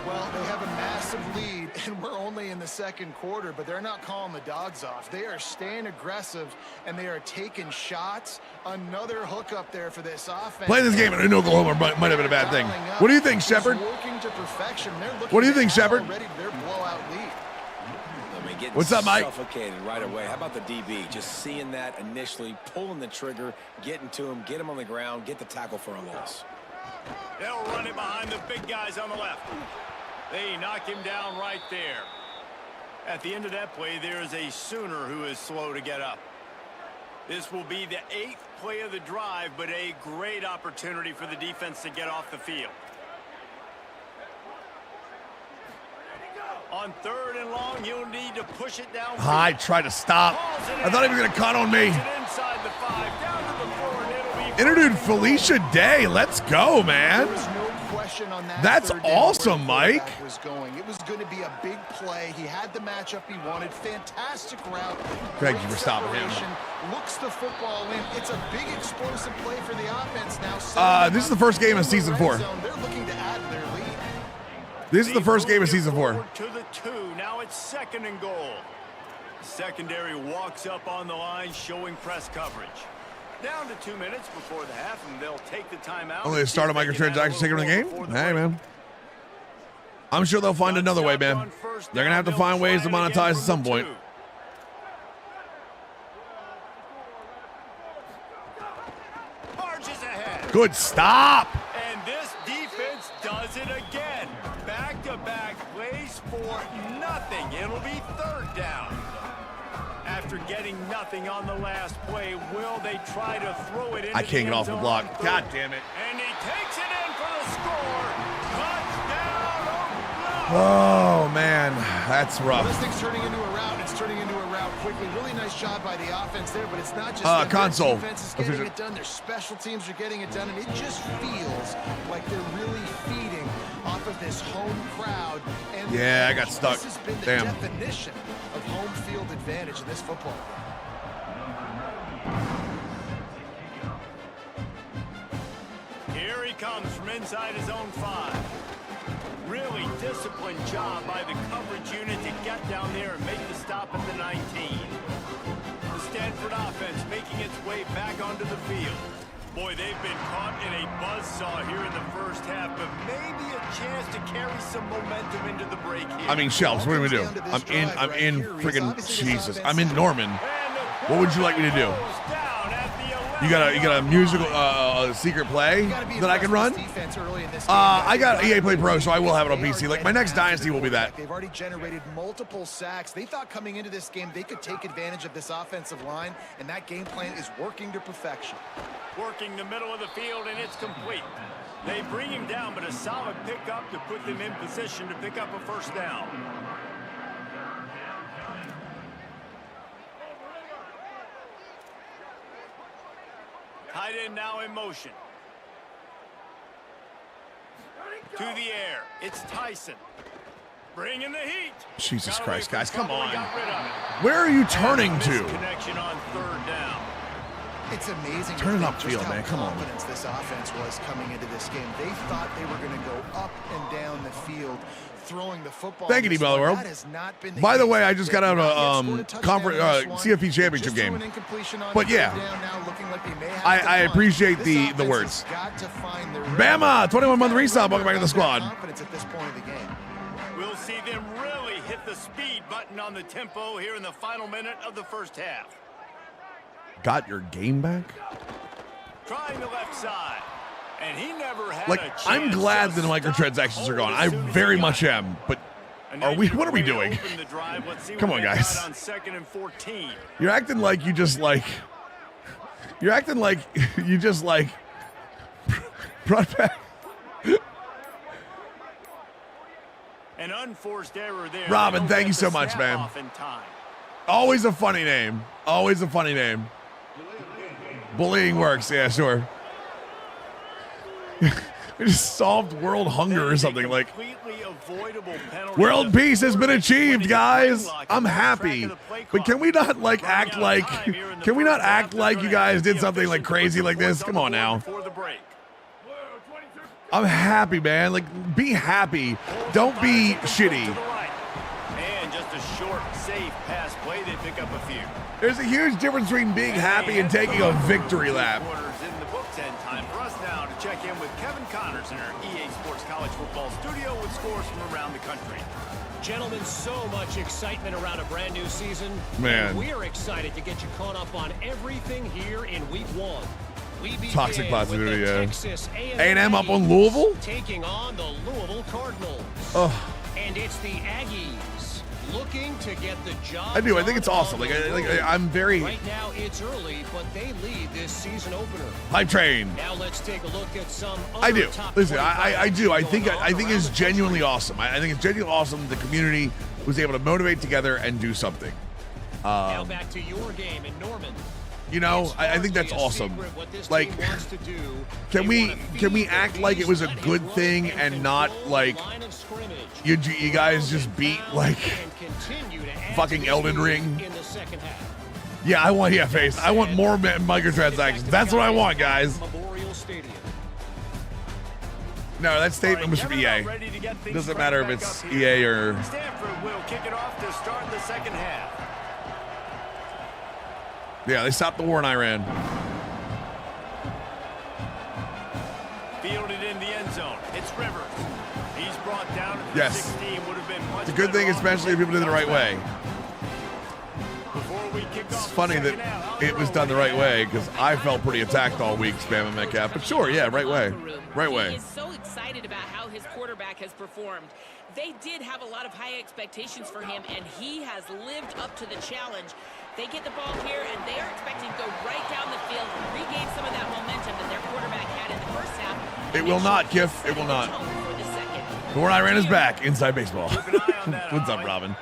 Well, they have a massive lead, and we're only in the second quarter, but they're not calling the dogs off. They are staying aggressive, and they are taking shots. Another hookup there for this offense. Playing this game in Oklahoma might have been a bad thing. What do you think, Shepard? Working to perfection. They're looking What do you think, to Shepard? already their blowout lead. I mean, getting What's up, Mike? suffocated right away. How about the DB? Just seeing that initially, pulling the trigger, getting to him, get him on the ground, get the tackle for a loss. They'll run it behind the big guys on the left. They knock him down right there. At the end of that play, there is a Sooner who is slow to get up. This will be the 8th play of the drive, but a great opportunity for the defense to get off the field. On 3rd and long, you'll need to push it down. I tried to stop. I thought he was going to cut on me. Inside the 5, down to the 4, and it'll be Interviewed Felicia Day. Let's go, man. There was no question on that. That's third down where awesome, the Mike. quarterback was going. It was going to be a big play. He had the matchup he wanted. Fantastic route. Thank Great you for stopping him. separation. Looks the football in. It's a big explosive play for the offense now. This is the first game of season 4. They're looking to add to their lead. This is the first game of season 4. To the 2. Now it's 2nd and goal. Secondary walks up on the line, showing press coverage. Down to 2 minutes before the half, and they'll take the timeout. Only the start of microtransactions taking the game? Hey, man. I'm sure they'll find another way, man. They're going to have to find ways to monetize at some point. Marches ahead. Good stop. And this defense does it again. Back-to-back plays for nothing. It'll be 3rd down. After getting nothing on the last play, will they try to throw it in? I can't get off the block. God damn it. And he takes it in for the score. Touchdown, Oklahoma. Oh, man. That's rough. This thing's turning into a route. It's turning into a route quickly. Really nice job by the offense there, but it's not just them. console. Their defense is getting it done. Their special teams are getting it done, and it just feels like they're really feeding off of this home crowd. And Yeah, I got stuck. This has been the Damn. definition of home field advantage in this football game. Here he comes from inside his own 5. Really disciplined job by the coverage unit to get down there and make the stop at the 19. The Stanford offense making its way back onto the field. Boy, they've been caught in a buzzsaw here in the first half, but maybe a chance to carry some momentum into the break here. I mean, Shelps, what do we do? I'm in friggin' Jesus. I'm in Norman. What would you like me to do? You got a musical secret play that I can run? I got EA Play Pro, so I will have it on PC. Like, my next Dynasty will be that. They've already generated multiple sacks. They thought coming into this game they could take advantage of this offensive line, and that game plan is working to perfection. Working the middle of the field, and it's complete. They bring him down, but a solid pickup to put them in position to pick up a 1st down. Tight end now in motion. To the air. It's Tyson. Bringing the heat. Jesus Christ, guys, come on. Got rid of it. Where are you turning to? Connection on 3rd down. It's amazing to Turn it think upfield, just how man. Come on. confident this offense was coming into this game. They thought they were going to go up and down the field, throwing the football. Thank you, D-Bell World. That has not been the By the case. way, I just got out They've not a yet scored a touchdown conference in this one. CFP championship Just game. threw an incompletion on But yeah, 3rd down now, looking like they may have I to punt. appreciate This the offense words. has got to find their Bama, 21-month resub. Welcome back to the squad. confidence at this point of the game. We'll see them really hit the speed button on the tempo here in the final minute of the 1st half. Got your game back? Trying the left side. And he never had Like, a chance. I'm glad that the microtransactions are gone. I very much am. But are we? What are we doing? Come on, guys. On 2nd and 14. You're acting like you just like. You're acting like you just like brought back. An unforced error there. Robin, thank you so much, man. Always a funny name. Always a funny name. Bullying works, yeah, sure. We just solved world hunger or something. Like, Completely avoidable penalty. world peace has been achieved, guys. I'm happy. But can we not like act like, can we not act like you guys did something like crazy like this? Come on now. I'm happy, man. Like, be happy. Don't be shitty. And just a short, safe pass play. They pick up a few. There's a huge difference between being happy and taking a victory lap. In the books, and time for us now to check in with Kevin Connors in our EA Sports College Football studio with scores from around the country. Gentlemen, so much excitement around a brand new season. Man. And we're excited to get you caught up on everything here in week 1. We begin Toxic with positivity, the yeah. Texas A&M up on Louisville? taking on the Louisville Cardinals. Oh, And it's the Aggies looking to get the job I do. I think done it's awesome. on Like, the road. I'm very Right now, it's early, but they lead this season opener. hype train. Now let's take a look at some I other do. top Listen, 25 I do. I going think on I think around it's the genuinely country. awesome. I think it's genuinely awesome. The community was able to motivate together and do something. Now back to your game in Norman. You know, I think that's awesome. Like, can we act like it was a good thing and not like you guys just beat like fucking Elden Ring? Yeah, I want face. I want more microtransactions. That's what I want, guys. No, that statement was from EA. Doesn't matter if it's EA or. Stanford will kick it off to start the second half. Yeah, they stopped the war in Iran. Fielded in the end zone. It's Rivers. He's brought down at the Yes. 16. Would have been much It's a good thing, better especially if people did it the right way. Before we kick It's off the funny second that half, it was done the right way because I felt pretty attacked all week, spamming Metcalf. But sure, yeah, right way. Right He way. is so excited about how his quarterback has performed. They did have a lot of high expectations for him, and he has lived up to the challenge. They get the ball here, and they are expecting to go right down the field, regain some of that momentum that their quarterback had in the first half. It will not, Kiff. It will not. War in Iran is back. Inside baseball. What's up, Robin?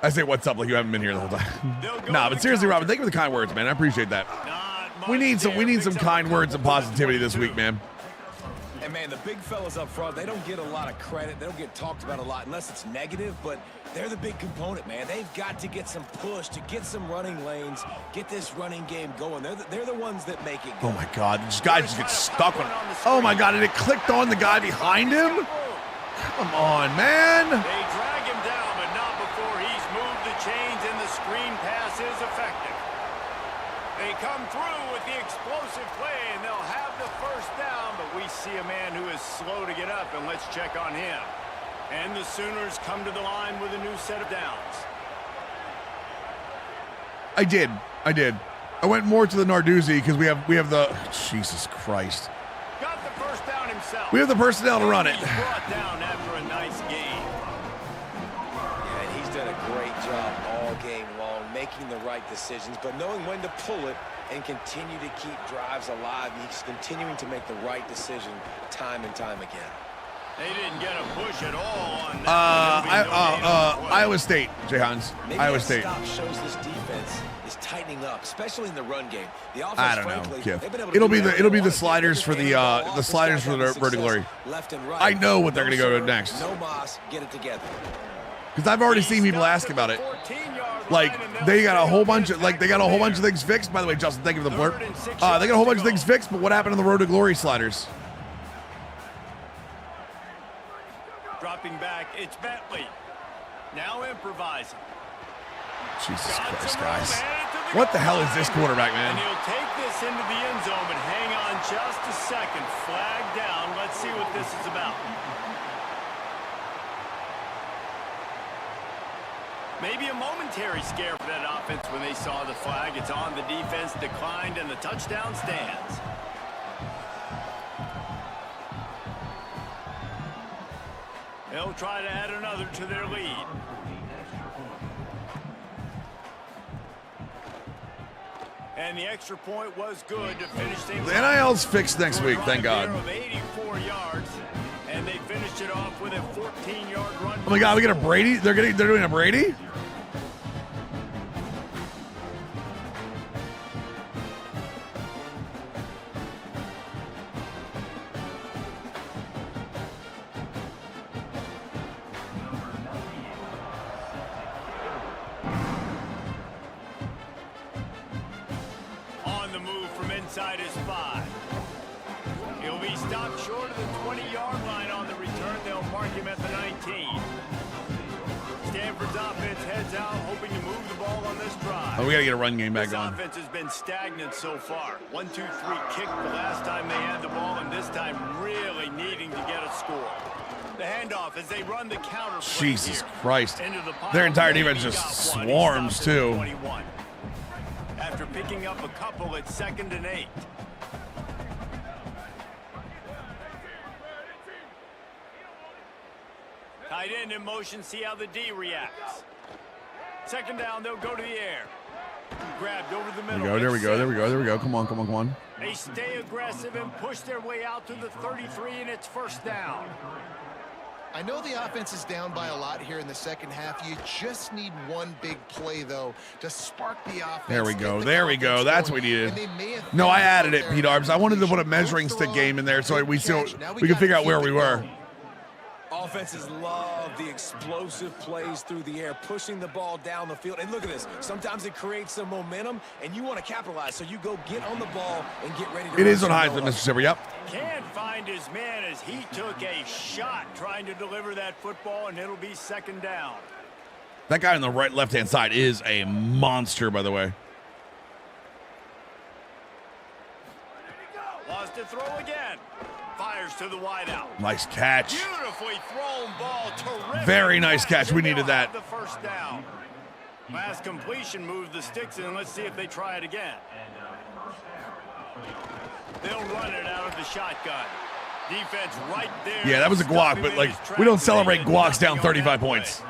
I say what's up like you haven't been here the whole time. Nah, but seriously, Robin, thank you for the kind words, man. I appreciate that. We need some kind words and positivity this week, man. And man, the big fellas up front, they don't get a lot of credit. They don't get talked about a lot unless it's negative, but they're the big component, man. They've got to get some push, to get some running lanes, get this running game going. They're the ones that make it go. Oh my God, this guy just gets stuck on. Oh my God, and it clicked on the guy behind him. Come on, man. They drag him down, but not before he's moved the chains, and the screen pass is effective. They come through with the explosive play, and they'll have the first down, but we see a man who is slow to get up, and let's check on him. And the Sooners come to the line with a new set of downs. I did. I went more to the Narduzzi because we have the Jesus Christ. Got the first down himself. We have the personnel to run it. He's brought down after a nice game. Yeah, and he's done a great job all game long, making the right decisions, but knowing when to pull it and continue to keep drives alive. He's continuing to make the right decision time and time again. They didn't get a push at all on that. Iowa State, Jay Hans. Maybe Iowa that State. stop shows this defense is tightening up, especially in the run game. The offense, I don't know, frankly, Kiff. they've been able to It'll do be the everything sliders for the sliders for the vertical glory. left and right. I know what they're No gonna go to serve, next. No Moss, get it together. Because I've already seen people ask about it. Like they got a whole bunch of things fixed. By the way, Justin, thank you for the blurb. They got a whole bunch of things fixed, but what happened to the Road to Glory sliders? Dropping back, it's Bentley. Now improvising. Jesus Christ, guys. What the hell is this quarterback, man? And he'll take this into the end zone, but hang on just a second. Flag down. Let's see what this is about. Maybe a momentary scare for that offense when they saw the flag. It's on, the defense declined, and the touchdown stands. They'll try to add another to their lead. And the extra point was good to finish things. The NIL's fixed next week, thank God. Of 84 yards, and they finished it off with a 14-yard run. Oh my God, we get a Brady? They're doing a Brady? be stopped short of the 20-yard line on the return. They'll mark him at the 19. Stanford's offense heads out, hoping to move the ball on this drive. Oh, we got to get a run game back on. This offense has been stagnant so far. 1-2-3 kick the last time they had the ball, and this time really needing to get a score. The handoff as they run the counter. Jesus Christ. Into the Their entire defense just swarms, too. 21. After picking up a couple at 2nd and 8. Tight end in motion, see how the D reacts. 2nd down, they'll go to the air. Grabbed over the middle. There we go. Come on. They stay aggressive and push their way out to the 33, and it's 1st down. I know the offense is down by a lot here in the second half. You just need one big play, though, to spark the offense. There we go. That's what we needed. No, I added it, Pete Arbs. I wanted to put a measuring stick game in there so we can figure out where we were. Offenses love the explosive plays through the air, pushing the ball down the field. And look at this. Sometimes it creates some momentum, and you want to capitalize. So you go get on the ball and get ready to. It is on Heisman, Mr. Silver. Yep. Can't find his man as he took a shot trying to deliver that football, and it'll be 2nd down. That guy on the left-hand side is a monster, by the way. Lost to throw again. Fires to the wideout. Nice catch. Beautifully thrown ball. Terrific. Very nice catch. We needed that. The 1st down. Last completion moved the sticks in. Let's see if they try it again. They'll run it out of the shotgun. Defense right there. Yeah, that was a guac, but we don't celebrate guacs down 35 points.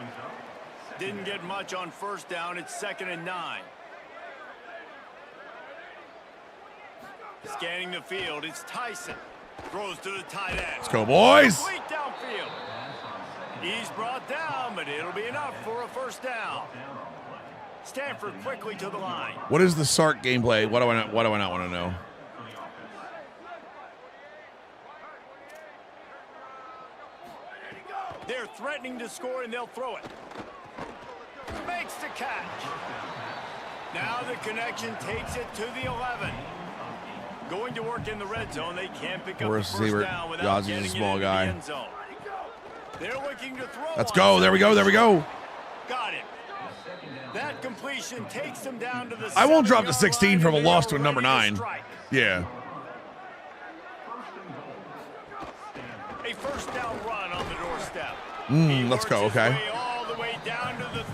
Didn't get much on 1st down. It's 2nd and 9. Scanning the field. It's Tyson. Throws to the tight end. Let's go, boys. Complete downfield. He's brought down, but it'll be enough for a 1st down. Stanford quickly to the line. What is the Sark gameplay? What do I not want to know? They're threatening to score, and they'll throw it. Makes the catch. Now the connection takes it to the 11. Going to work in the red zone. They can't pick up the 1st down without getting it into the end zone. They're looking to throw. Let's go. There we go. Got it. That completion takes them down to the. I won't drop to 16 from a loss to a number 9. Yeah. A 1st down run on the doorstep. Let's go. Okay.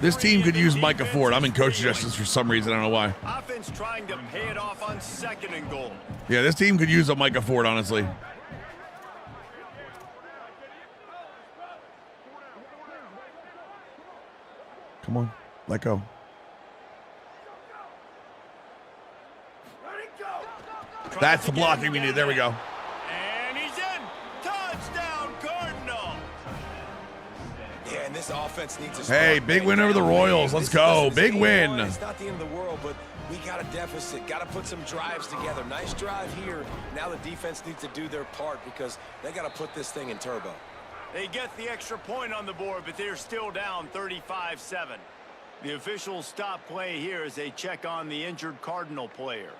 This team could use Micah Ford. I'm in coach suggestions for some reason. I don't know why. Offense trying to pay it off on 2nd and goal. Yeah, this team could use a Micah Ford, honestly. Come on. Let go. That's the blocking we need. There we go. And he's in. Touchdown, Cardinal. Yeah, and this offense needs a Hey, big win over the Royals. Let's go. Big win. It's not the end of the world, but we got a deficit. Got to put some drives together. Nice drive here. Now the defense needs to do their part because they got to put this thing in turbo. They get the extra point on the board, but they're still down 35-7. The officials stop play here as they check on the injured Cardinal player.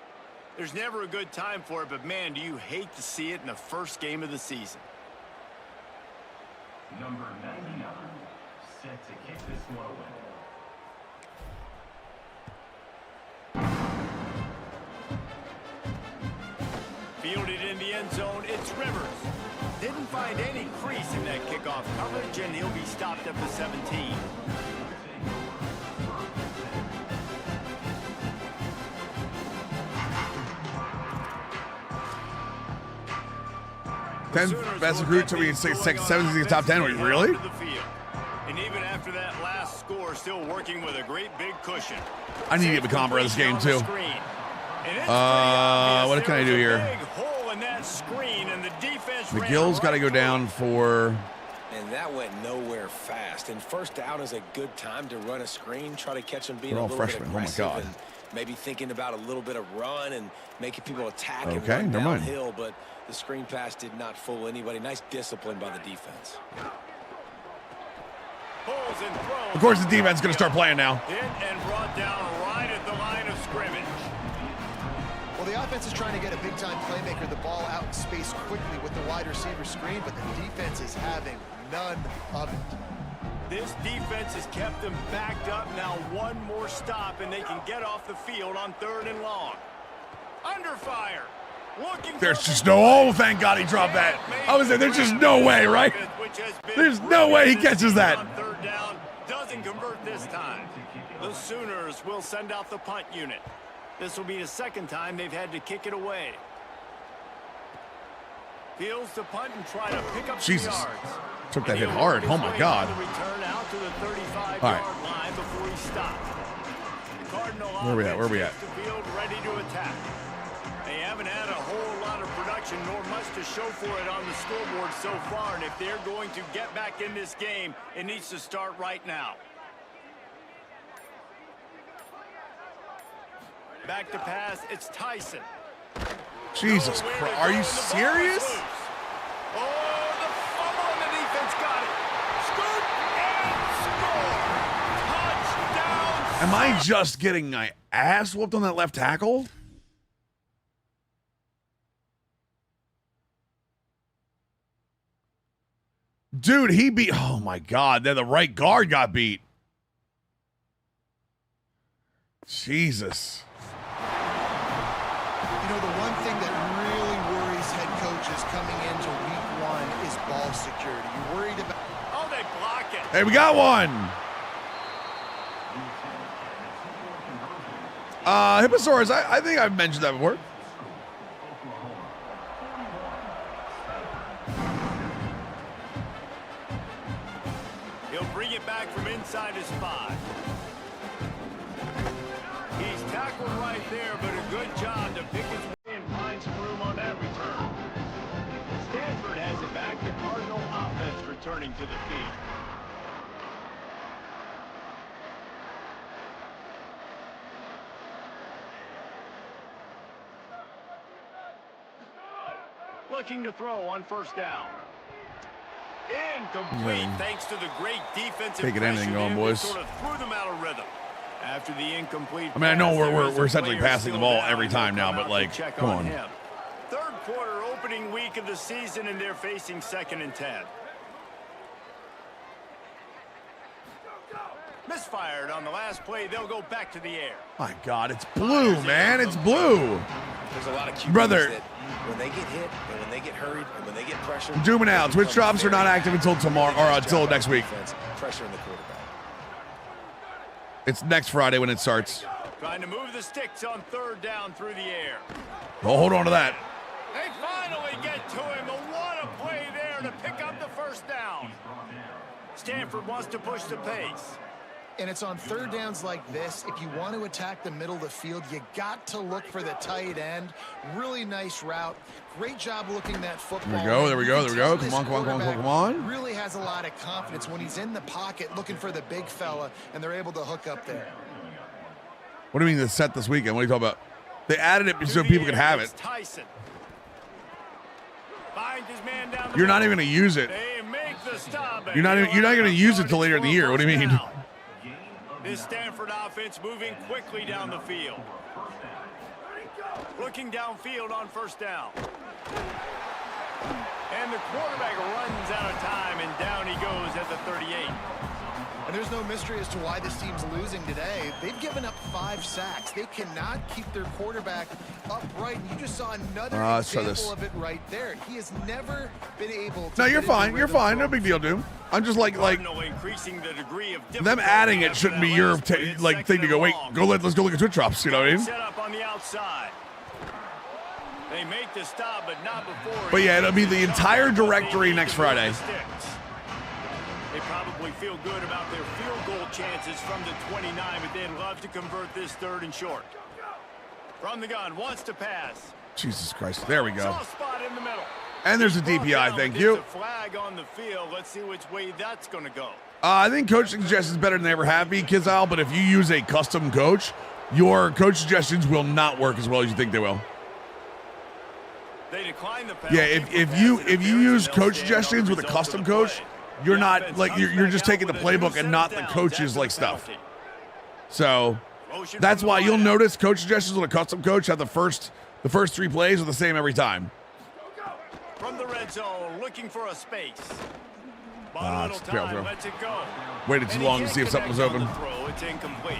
There's never a good time for it, but man, do you hate to see it in the first game of the season. Number 99, set to kick this one away. Fielded in the end zone, it's Rivers. Didn't find any crease in that kickoff coverage, and he'll be stopped at the 17. Best recruit to be 17 top 10. Really? And even after that last score, still working with a great big cushion. I need to get the combo of this game too. What can I do here? McGill's got to go down for. And that went nowhere fast. And 1st down is a good time to run a screen, try to catch them being a little bit aggressive. Oh my God. And maybe thinking about a little bit of run and making people attack and okay, run never mind. downhill. But the screen pass did not fool anybody. Nice discipline by the defense. Of course, the defense is going to start playing now. Hit and brought down right at the line of scrimmage. Well, Well, the offense is trying to get a big-time playmaker the ball out in space quickly with the wide receiver screen, but the defense is having none of it. This defense has kept them backed up. Now one more stop, and they can get off the field on 3rd and long. Under fire. There's just no, oh, thank God he dropped that. I was saying, there's just no way, right? There's no way he catches that. On 3rd down, doesn't convert this time. The Sooners will send out the punt unit. This will be the 2nd time they've had to kick it away. Fields to punt and try to pick up Jesus. some yards. Took that hit hard. Oh my God. Return out to the 35-yard line before he stopped. The Cardinal Where we at? the field ready to attack. They haven't had a whole lot of production nor much to show for it on the scoreboard so far, and if they're going to get back in this game, it needs to start right now. Back to pass, it's Tyson. Jesus Christ, are you serious? Oh, the fumble and the defense got it. Scoop and score. Touchdown. Am I just getting my ass whooped on that left tackle? Dude, he beat, oh my God, then the right guard got beat. Jesus. You know, the one thing that really worries head coaches coming into week 1 is ball security. You're worried about... Oh, they block it. Hey, we got one. Hipposaurus, I think I've mentioned that before. He'll bring it back from inside his 5. He's tackled right there, but a good job to pick his way and find some room on that return. Stanford has it back. The Cardinal offense returning to the field. Looking to throw on 1st down. Incomplete, thanks to the great defensive Taking anything pressure going, there that boys. sort of threw them out of rhythm. After the incomplete I mean, I know pass, we're essentially player passing the still ball down. every time now, They'll but come out like, to check come on. him. 3rd quarter, opening week of the season, and they're facing 2nd and 10. Misfired on the last play. They'll go back to the air. My God, it's blue, man. It's blue. There's a lot of QBs Brother. that when they get hit and when they get hurried and when they get pressured. Zooming out. Twitch drops are not active until tomorrow or until next week. Pressure in the quarterback. It's next Friday when it starts. Trying to move the sticks on 3rd down through the air. Oh, hold on to that. They finally get to him. What a play there to pick up the 1st down. Stanford wants to push the pace. And it's on 3rd downs like this. If you want to attack the middle of the field, you got to look for the tight end. Really nice route. Great job looking that football. There we go. Come on. Really has a lot of confidence when he's in the pocket looking for the big fella, and they're able to hook up there. What do you mean the set this weekend? What are you talking about? They added it so people could have it. Tyson. Finds his man down the You're not even middle. going to use it. They make the stop. You're not going to use it till later in the year. What do you mean? This Stanford offense moving quickly down the field. Looking downfield on 1st down. And the quarterback runs out of time, and down he goes at the 38. And there's no mystery as to why this team's losing today. They've given up 5 sacks. They cannot keep their quarterback upright. And you just saw another example of it right there. He has never been able to... No, you're fine. You're fine. No big deal, dude. I'm just like increasing the degree of them adding it shouldn't be your thing to go, wait, let's go look at Twitch drops. You know what I mean? Set up on the outside. They make the stop, but not before. But yeah, it'll be the entire directory next Friday. They probably feel good about their field goal chances from the 29, but they'd love to convert this 3rd and short. From the gun, wants to pass. Jesus Christ, there we go. Soft spot in the middle. And there's a DPI, thank you. There's a flag on the field. Let's see which way that's going to go. I think coach suggestions better than they ever have been, Kizal, but if you use a custom coach, your coach suggestions will not work as well as you think they will. They decline the yeah, if you use coach suggestions with a custom coach, you're not like you're just taking the playbook and not the coach's like stuff. So that's why you'll notice coach suggestions with a custom coach have the first The first 3 plays are the same every time. From the red zone, looking for a space. But a little it's a fail time, throw. lets it go. Waited too And he long to can't see if something was connect open. on the throw. It's incomplete.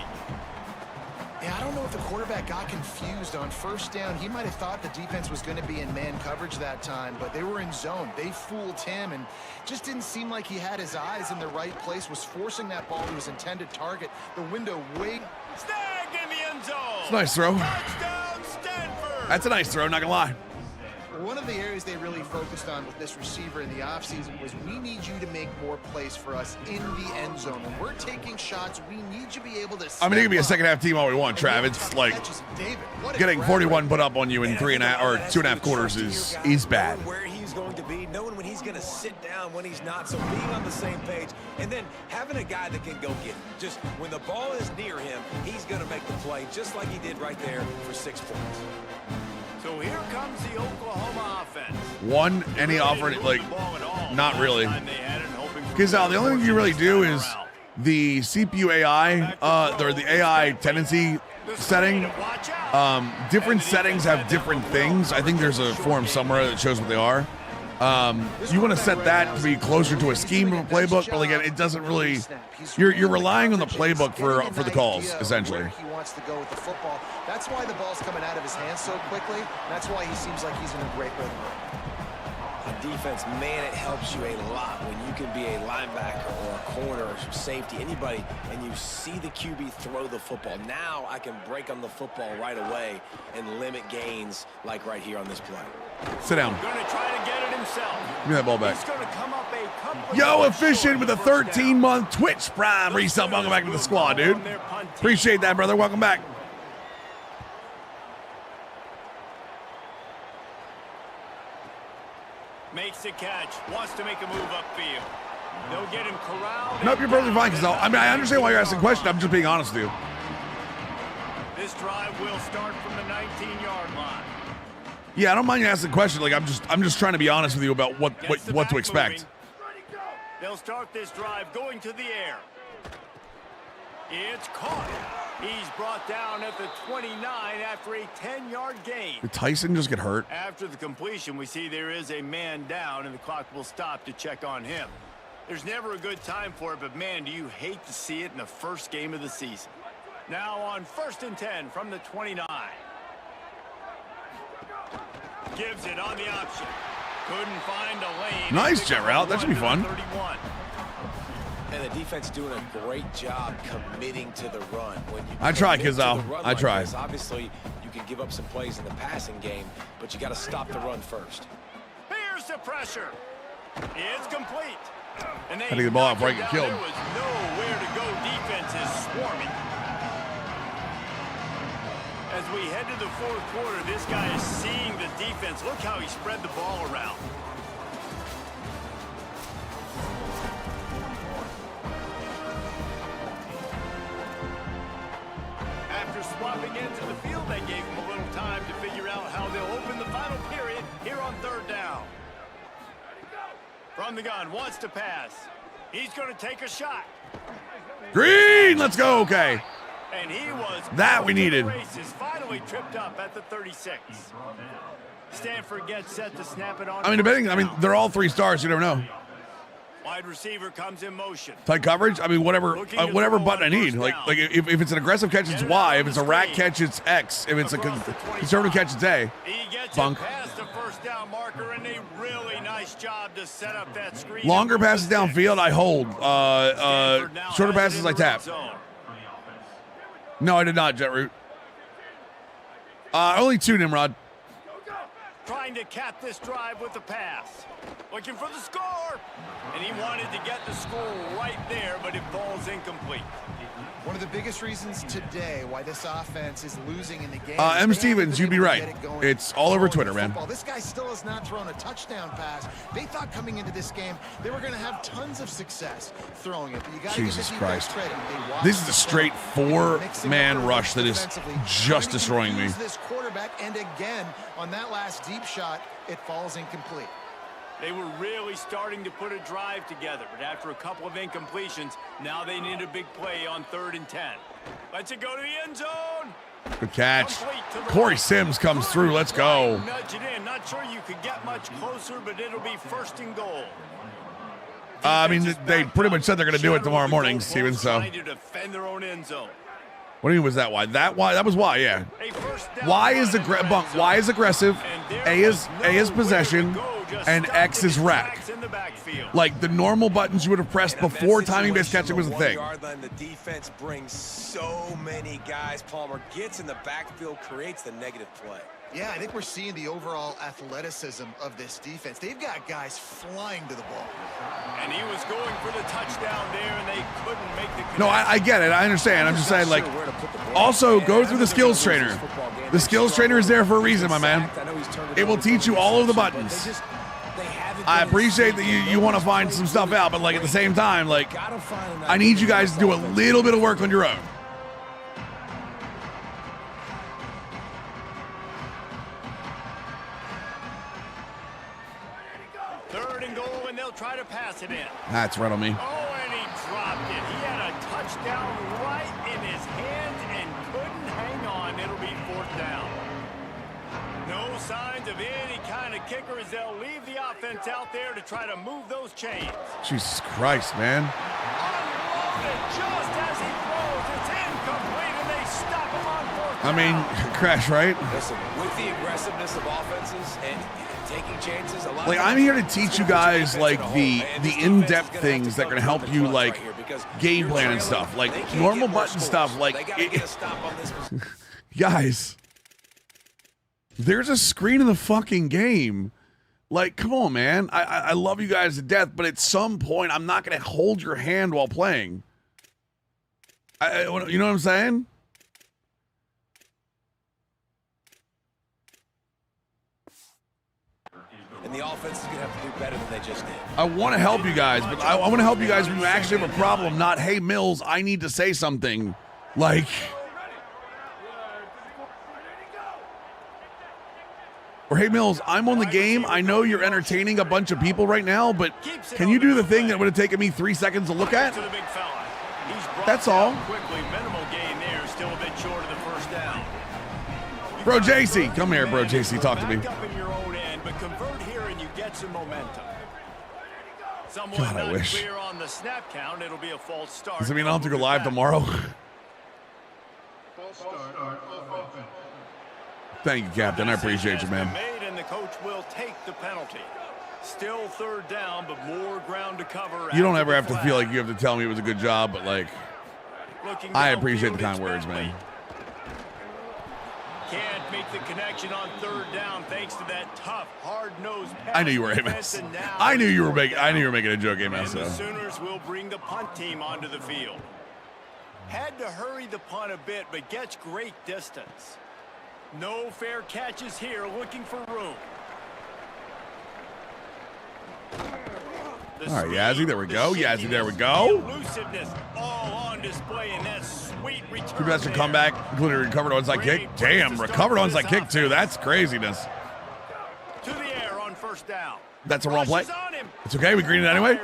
Yeah, I don't know if the quarterback got confused on first down. He might have thought the defense was going to be in man coverage that time, but they were in zone. They fooled him, and just didn't seem like he had his eyes in the right place, was forcing that ball to his intended target. The window way. Snagged in the end zone. It's a nice throw. Touchdown, Stanford. That's a nice throw, not gonna lie. One of the areas they really focused on with this receiver in the offseason was we need you to make more plays for us in the end zone. When we're taking shots, we need you to be able to. I mean, it could be a second half team all we want, Trav. It's like getting 41 put up on you in 3.5 or 2.5 quarters is bad. Knowing where he's going to be, knowing when he's going to sit down, when he's not, so being on the same page, and then having a guy that can go get it. Just when the ball is near him, he's going to make the play, just like he did right there for 6 points. So here comes the Oklahoma offense. One, any offer, like, not really. Because the only thing you really do is the CPU AI, or the AI tendency setting. Different settings have different things. I think there's a form somewhere that shows what they are. You want to set that to be closer to a scheme of a playbook, but again, it doesn't really. You're relying on the playbook for the calls, essentially. He wants to go with the football. That's why the ball's coming out of his hands so quickly. That's why he seems like he's in a great rhythm. On defense, man, it helps you a lot when you can be a linebacker or a corner or safety, anybody, and you see the QB throw the football. Now I can break on the football right away and limit gains like right here on this play. Sit down. Going to try to get it himself. Give me that ball back. He's going to come up a couple Yo, of Efficient with a 13-month Twitch Prime resub. Welcome back to the squad, dude. Appreciate that, brother. Welcome back. Makes the catch, wants to make a move upfield. They'll get him corralled. Nope, you're perfectly fine. Because I understand why you're asking the question. I'm just being honest with you. This drive will start from the 19-yard line. Yeah, I don't mind you asking the question. Like I'm just trying to be honest with you about what to expect. They'll start this drive going to the air. It's caught. He's brought down at the 29 after a 10-yard gain. Did Tyson just get hurt? After the completion, we see there is a man down, and the clock will stop to check on him. There's never a good time for it, but man, do you hate to see it in the first game of the season. Now on 1st and 10 from the 29. Gives it on the option. Couldn't find a lane. Nice jet route. That should be fun. 31. And the defense doing a great job committing to the run. When you I try, commit to Kizal. the run I like try. this, obviously, you can give up some plays in the passing game, but you got to stop the run first. Here's the pressure. It's complete. And they I think the ball out before I get knocked it killed. down. There was nowhere to go. Defense is swarming. As we head to the 4th quarter, this guy is seeing the defense. Look how he spread the ball around. After swapping into the field, that gave him a little time to figure out how they'll open the final period here on 3rd down. From the gun, wants to pass. He's going to take a shot. Green, let's go. Okay. And he was That we needed. Races finally tripped up at the 36. Stanford gets set to snap it on. I mean, they're all 3 stars. You never know. Wide receiver comes in motion. Tight coverage. I mean, whatever button I need. Like if it's an aggressive catch, it's Y. If it's a rat catch, it's X. If it's a conservative catch, it's A. He gets Bunk. it past the 1st down marker, and a really nice job to set up that screen. Longer passes downfield, I hold. Shorter passes, I tap. No, I did not, Jet Root. Only 2, Nimrod. Trying to cap this drive with the pass. Looking for the score. And he wanted to get the score right there, but it falls incomplete. One of the biggest reasons today why this offense is losing in the game. M. Stevens, you'd be right. It's all over Twitter, man. This guy still has not thrown a touchdown pass. They thought coming into this game they were going to have tons of success throwing it. But you gotta Jesus give the defense Christ. credit. This is a straight 4-man rush that is just destroying me. This quarterback, and again on that last deep shot, it falls incomplete. They were really starting to put a drive together, but after a couple of incompletions, now they need a big play on 3rd and 10. Let's it go to the end zone. Good catch. Corey Sims comes through. Let's go. Nudge it in. Not sure you could get much closer, but it'll be first and goal. I mean, they pretty much said they're going to do it tomorrow morning, Steven. So, Trying to defend their own end zone. what do you mean was that why? That was why. Yeah. Y is Y is aggressive. A is possession, and X is rack. Like the normal buttons you would have pressed before timing-based catching was a thing. The defense brings so many guys. Palmer gets in the backfield, creates the negative play. Yeah, I think we're seeing the overall athleticism of this defense. They've got guys flying to the ball. And he was going for the touchdown there, and they couldn't make the connection. No, I get it. I understand. I'm just saying, like, also go through the skills trainer. The skills trainer is there for a reason, my man. It will teach you all of the buttons. I appreciate that you want to find some stuff out, but like at the same time, like I need you guys to do a little bit of work on your own. Third and goal, and they'll try to pass it in. That's right on me. Oh, and he dropped it. He had a touchdown right in his hands and couldn't hang on. It'll be fourth down. No signs of any kind of kicker as they'll leave the offense out there to try to move those chains. Jesus Christ, man. Unloaded just as he throws. It's incomplete, and they stop him on fourth down. I mean, crash, right? Listen, with the aggressiveness of offenses and taking chances, a lot Like of I'm here to teach you guys like the in-depth things that are gonna help you like game plan and stuff. Like normal button stuff. Like guys. There's a screen in the fucking game. Like, come on, man. I love you guys to death, but at some point, I'm not going to hold your hand while playing. You know what I'm saying? And the offense is going to have to do better than they just did. I want to help you guys, but I want to help you guys when you actually have a problem, not, hey, Mills, I need to say something. Like... Or, hey, Mills, I'm on the game. I know you're entertaining a bunch of people right now, but can you do the thing that would have taken me 3 seconds to look at? That's all. Quickly, minimal gain there, still a bit short of the first down. Bro, JC, come here, bro, JC, talk to me. Back up in your own end, but convert here and you get some momentum. Someone God, I not wish. clear on the snap count. It'll be a false start. Does it mean I'll have to go live tomorrow? Thank you, Captain. I appreciate you, man. Made and the coach will take the penalty. Still third down, but more ground to cover. You don't ever have to feel like you have to tell me it was a good job, but like, I appreciate the kind words, man. Can't make the connection on third down thanks to that tough, hard-nosed pass. I knew you were Amos. I knew you were making a joke, Amos. And the Sooners will bring the punt team onto the field. Had to hurry the punt a bit, but gets great distance. No fair catches here, looking for room. All right, Yazzie, there we go. Yazzie, there we go. Elusiveness all on display in that sweet return. Two best comeback, including recovered onside kick. Damn, recovered onside kick too. That's craziness. To the air on first down. That's a wrong play. It's okay. We greened it anyway.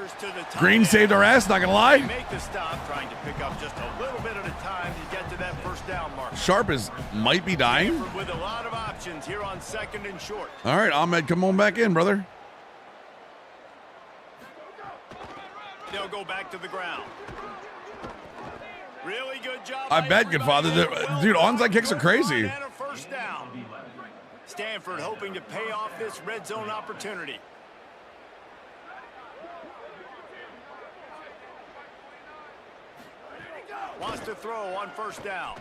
Green saved our ass. Not gonna lie. Make the stop, trying to pick up just a little bit at a time to get to that first down mark. Sharp might be dying. With a lot of options here on second and short. All right, Ahmed, come on back in, brother. They'll go back to the ground. Really good job. I bet, good father. Dude, onside kicks are crazy. And a first down. Stanford hoping to pay off this red zone opportunity. Wants to throw on first down.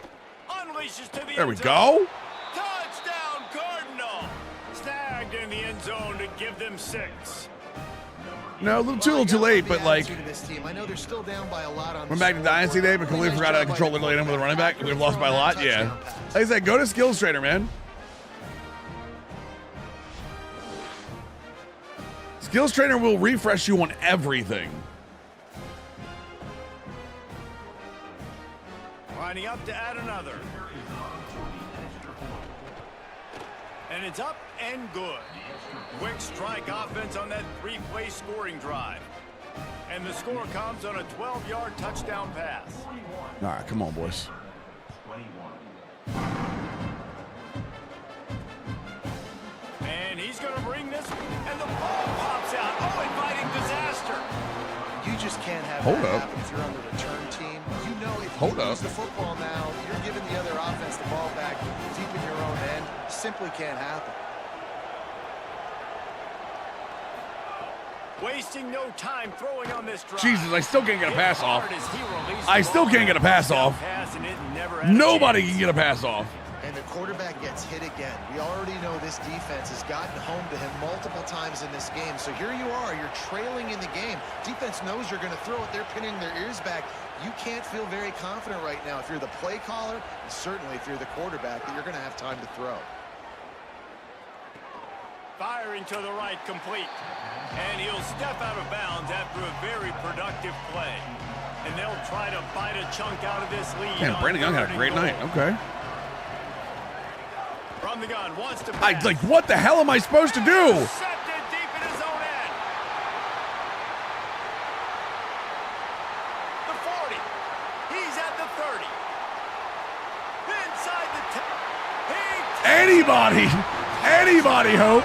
Unleashes to the There we end zone. go. Touchdown, Cardinal. Snagged in the end zone to give them 6. No, a little too late, but like, I know they're still down by a lot on went back to Dynasty Day, but completely forgot how to control Little Aiden with a running back. We've lost by a lot, yeah. Like I said, go to Skills Trainer, man. Skills Trainer will refresh you on everything. Lining up to add another. And it's up and good. Quick strike offense on that 3-play scoring drive. And the score comes on a 12-yard touchdown pass. All right, come on, boys. 21. Hold that up. happen if you're on the return team. You know if Hold you up. lose the football now, you're giving the other offense the ball back deep in your own end. Simply can't happen. Wasting no time throwing on this drive. Jesus, I still can't get a pass off. Hard as he released I the still ball. can't get a pass off. Pass and it never had a Nobody chance. can get a pass off. And the quarterback gets hit again. We already know this defense has gotten home to him multiple times in this game. So here you are, you're trailing in the game. Defense knows you're going to throw it. They're pinning their ears back. You can't feel very confident right now if you're the play caller, and certainly if you're the quarterback, that you're going to have time to throw. Firing to the right, complete. And he'll step out of bounds after a very productive play. And they'll try to bite a chunk out of this lead. Man, Brandon Young had a great night. Okay. From the gun, wants to I pass. like, what the hell am I supposed to do? Intercepted deep in his own end. The 40. He's at the 30. Inside the 10. Anybody, Hope.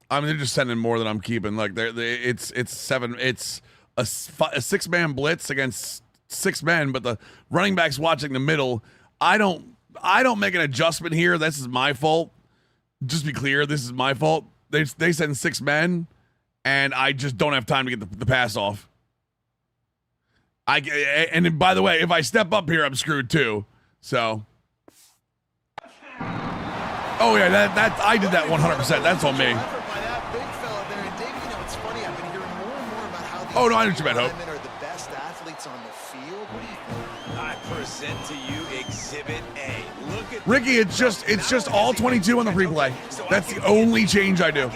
I mean, they're just sending more than I'm keeping. Like, it's seven. It's a 6-man blitz against 6 men, but the running back's watching the middle. I don't make an adjustment here. This is my fault. Just be clear, this is my fault. They send 6 men, and I just don't have time to get the pass off. And by the way, if I step up here, I'm screwed too. So. Oh yeah, that I did that 100%. That's on me. Oh no, I know what you meant, Hope. Are the best athletes on the field. What do you think? I present to you Exhibit A. Look at Ricky, it's just all 22 on the replay. That's the only change I do.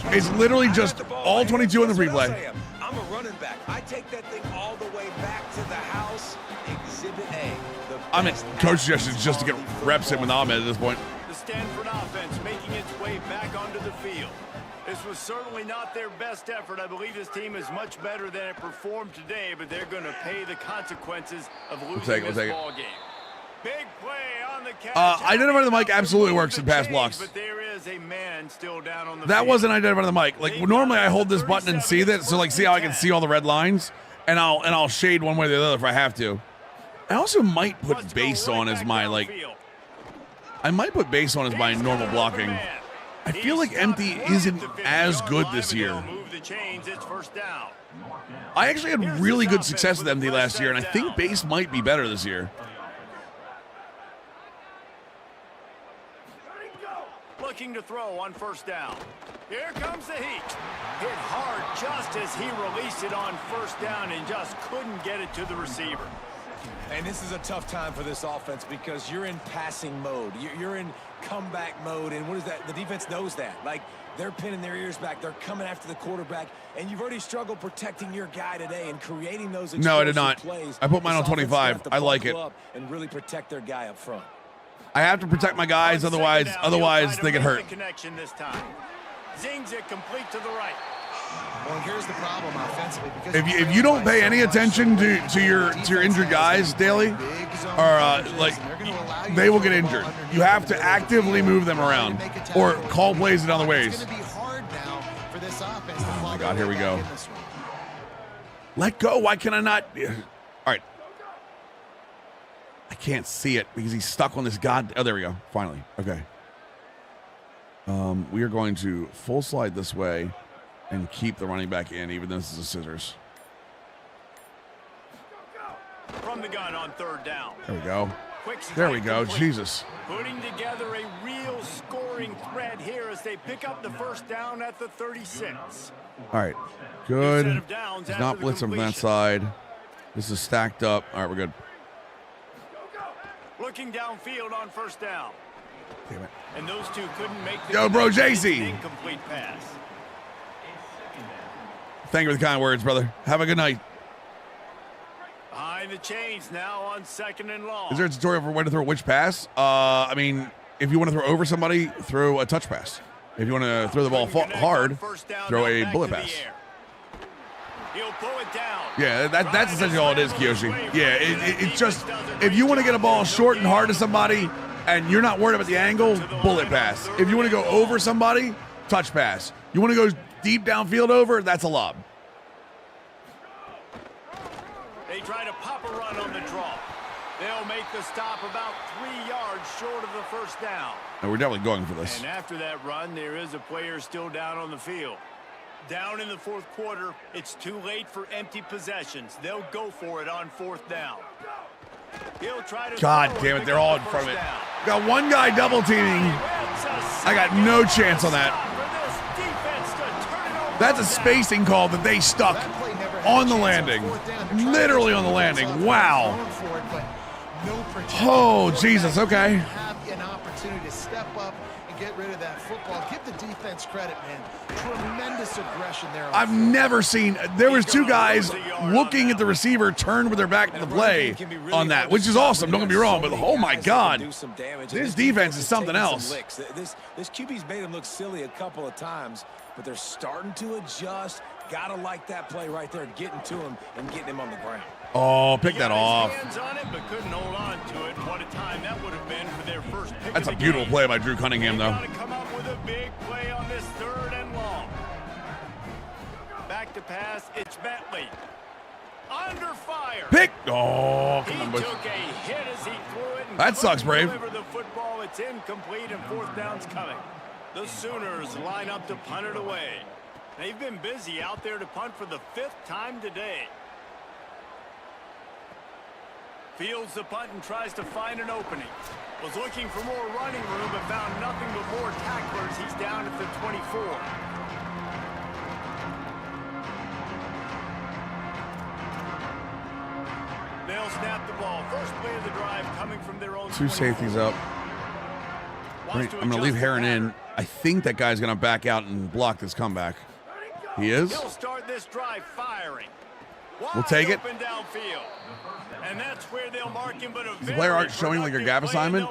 It's literally just all 22 on the replay. I'm a running back. I take that thing all the way back to the house. Exhibit A. I mean, coach suggestions just to get reps in with Ahmed at this point. The Stanford offense making its way back onto the field. This was certainly not their best effort. I believe this team is much better than it performed today, but they're going to pay the consequences of losing this ball game. Big play on the catch. Identifying the mic absolutely works in pass blocks. But there is a man still down on the That field. wasn't identifying the mic. Like normally I hold this button and see that, so like see how I can see all the red lines, and I'll shade one way or the other if I have to. I also might put base on as my I might put base on as my normal blocking. I feel like empty isn't as good this year. I actually had really good success with empty last year, and I think base might be better this year. Looking to throw on first down. Here comes the heat. Hit hard just as he released it on first down and just couldn't get it to the receiver. And this is a tough time for this offense because you're in passing mode. You're in comeback mode, and what is that? The defense knows that. Like, they're pinning their ears back. They're coming after the quarterback, and you've already struggled protecting your guy today and creating those explosive No, I did not. plays. I put mine on This offense 25. have to I like it. buckle up and really protect their guy up front. I have to protect my guys, otherwise they get hurt. Connection this time. Zings it complete to the right. Well, here's the problem offensively. Because If you don't pay any attention to your injured guys daily, or they will get injured. You have to actively move them around or call plays in other ways. Oh my God, here we go. Let go. Why can I not? All right. I can't see it because he's stuck on this god. Oh, there we go. Finally. Okay. We are going to full slide this way and keep the running back in, even though this is a scissors. From the gun on third down. There we go. Quick There we strike go. complete. Jesus. Putting together a real scoring thread here as they pick up the first down at the 36. All right. Good. Set of downs He's after not the blitzing from that completion. side. This is stacked up. All right, we're good. Looking downfield on first down. Damn it. And those two couldn't make the Yo, bro, connection. JC. An incomplete pass. Thank you for the kind words, brother. Have a good night. Behind the chains now on second and long. Is there a tutorial for when to throw which pass? I mean, if you want to throw over somebody, throw a touch pass. If you want to throw the ball hard, throw a bullet pass. He'll pull it down. Yeah, that's essentially all it is, Kiyoshi. Yeah, it's just, if you want to get a ball short and hard to somebody and you're not worried about the angle, bullet pass. If you want to go over somebody, touch pass. You want to go deep downfield over, that's a lob. They try to pop a run on the draw. They'll make the stop about 3 yards short of the first down. And we're definitely going for this. And after that run, there is a player still down on the field. Down in the fourth quarter, it's too late for empty possessions. They'll go for it on fourth down. He'll try to God damn it, they're all in front of it. Got one guy double teaming. I got no chance on that. That's a spacing call that they stuck on the landing. Literally on the landing. Wow. Oh, Jesus, okay. Have an opportunity to step up and get rid of that football. Give the defense credit, man. Tremendous aggression there. I've never seen, there was two guys looking at the receiver turn with their back to the play on that, which is awesome, don't get me wrong, but oh my God, this defense is something else. This QB's made him look silly a couple of times, but they're starting to adjust. Gotta like that play right there, getting to him and getting him on the ground. Oh, pick that off. On it, but couldn't hold on to it. What a time that would have been for their first pick. That's a beautiful play by Drew Cunningham, though. Come up with a big play on this 3rd and long. Back to pass, it's Bentley. Under fire. Pick. Oh, come on, He boys. took a hit as he threw it. And That sucks, Brave. deliver the football. It's incomplete and fourth down's coming. The Sooners line up to punt it away. They've been busy out there to punt for the 5th time today. Fields the punt and tries to find an opening. Was looking for more running room but found nothing but more tacklers. He's down at the 24. They'll snap the ball. First play of the drive coming from their own 2 safeties up. I'm going to leave Heron in. I think that guy's going to back out and block this comeback. He is. He'll start this drive firing. We'll take it. Open downfield. And that's where they'll mark him, but Is the player art showing like your gap assignment?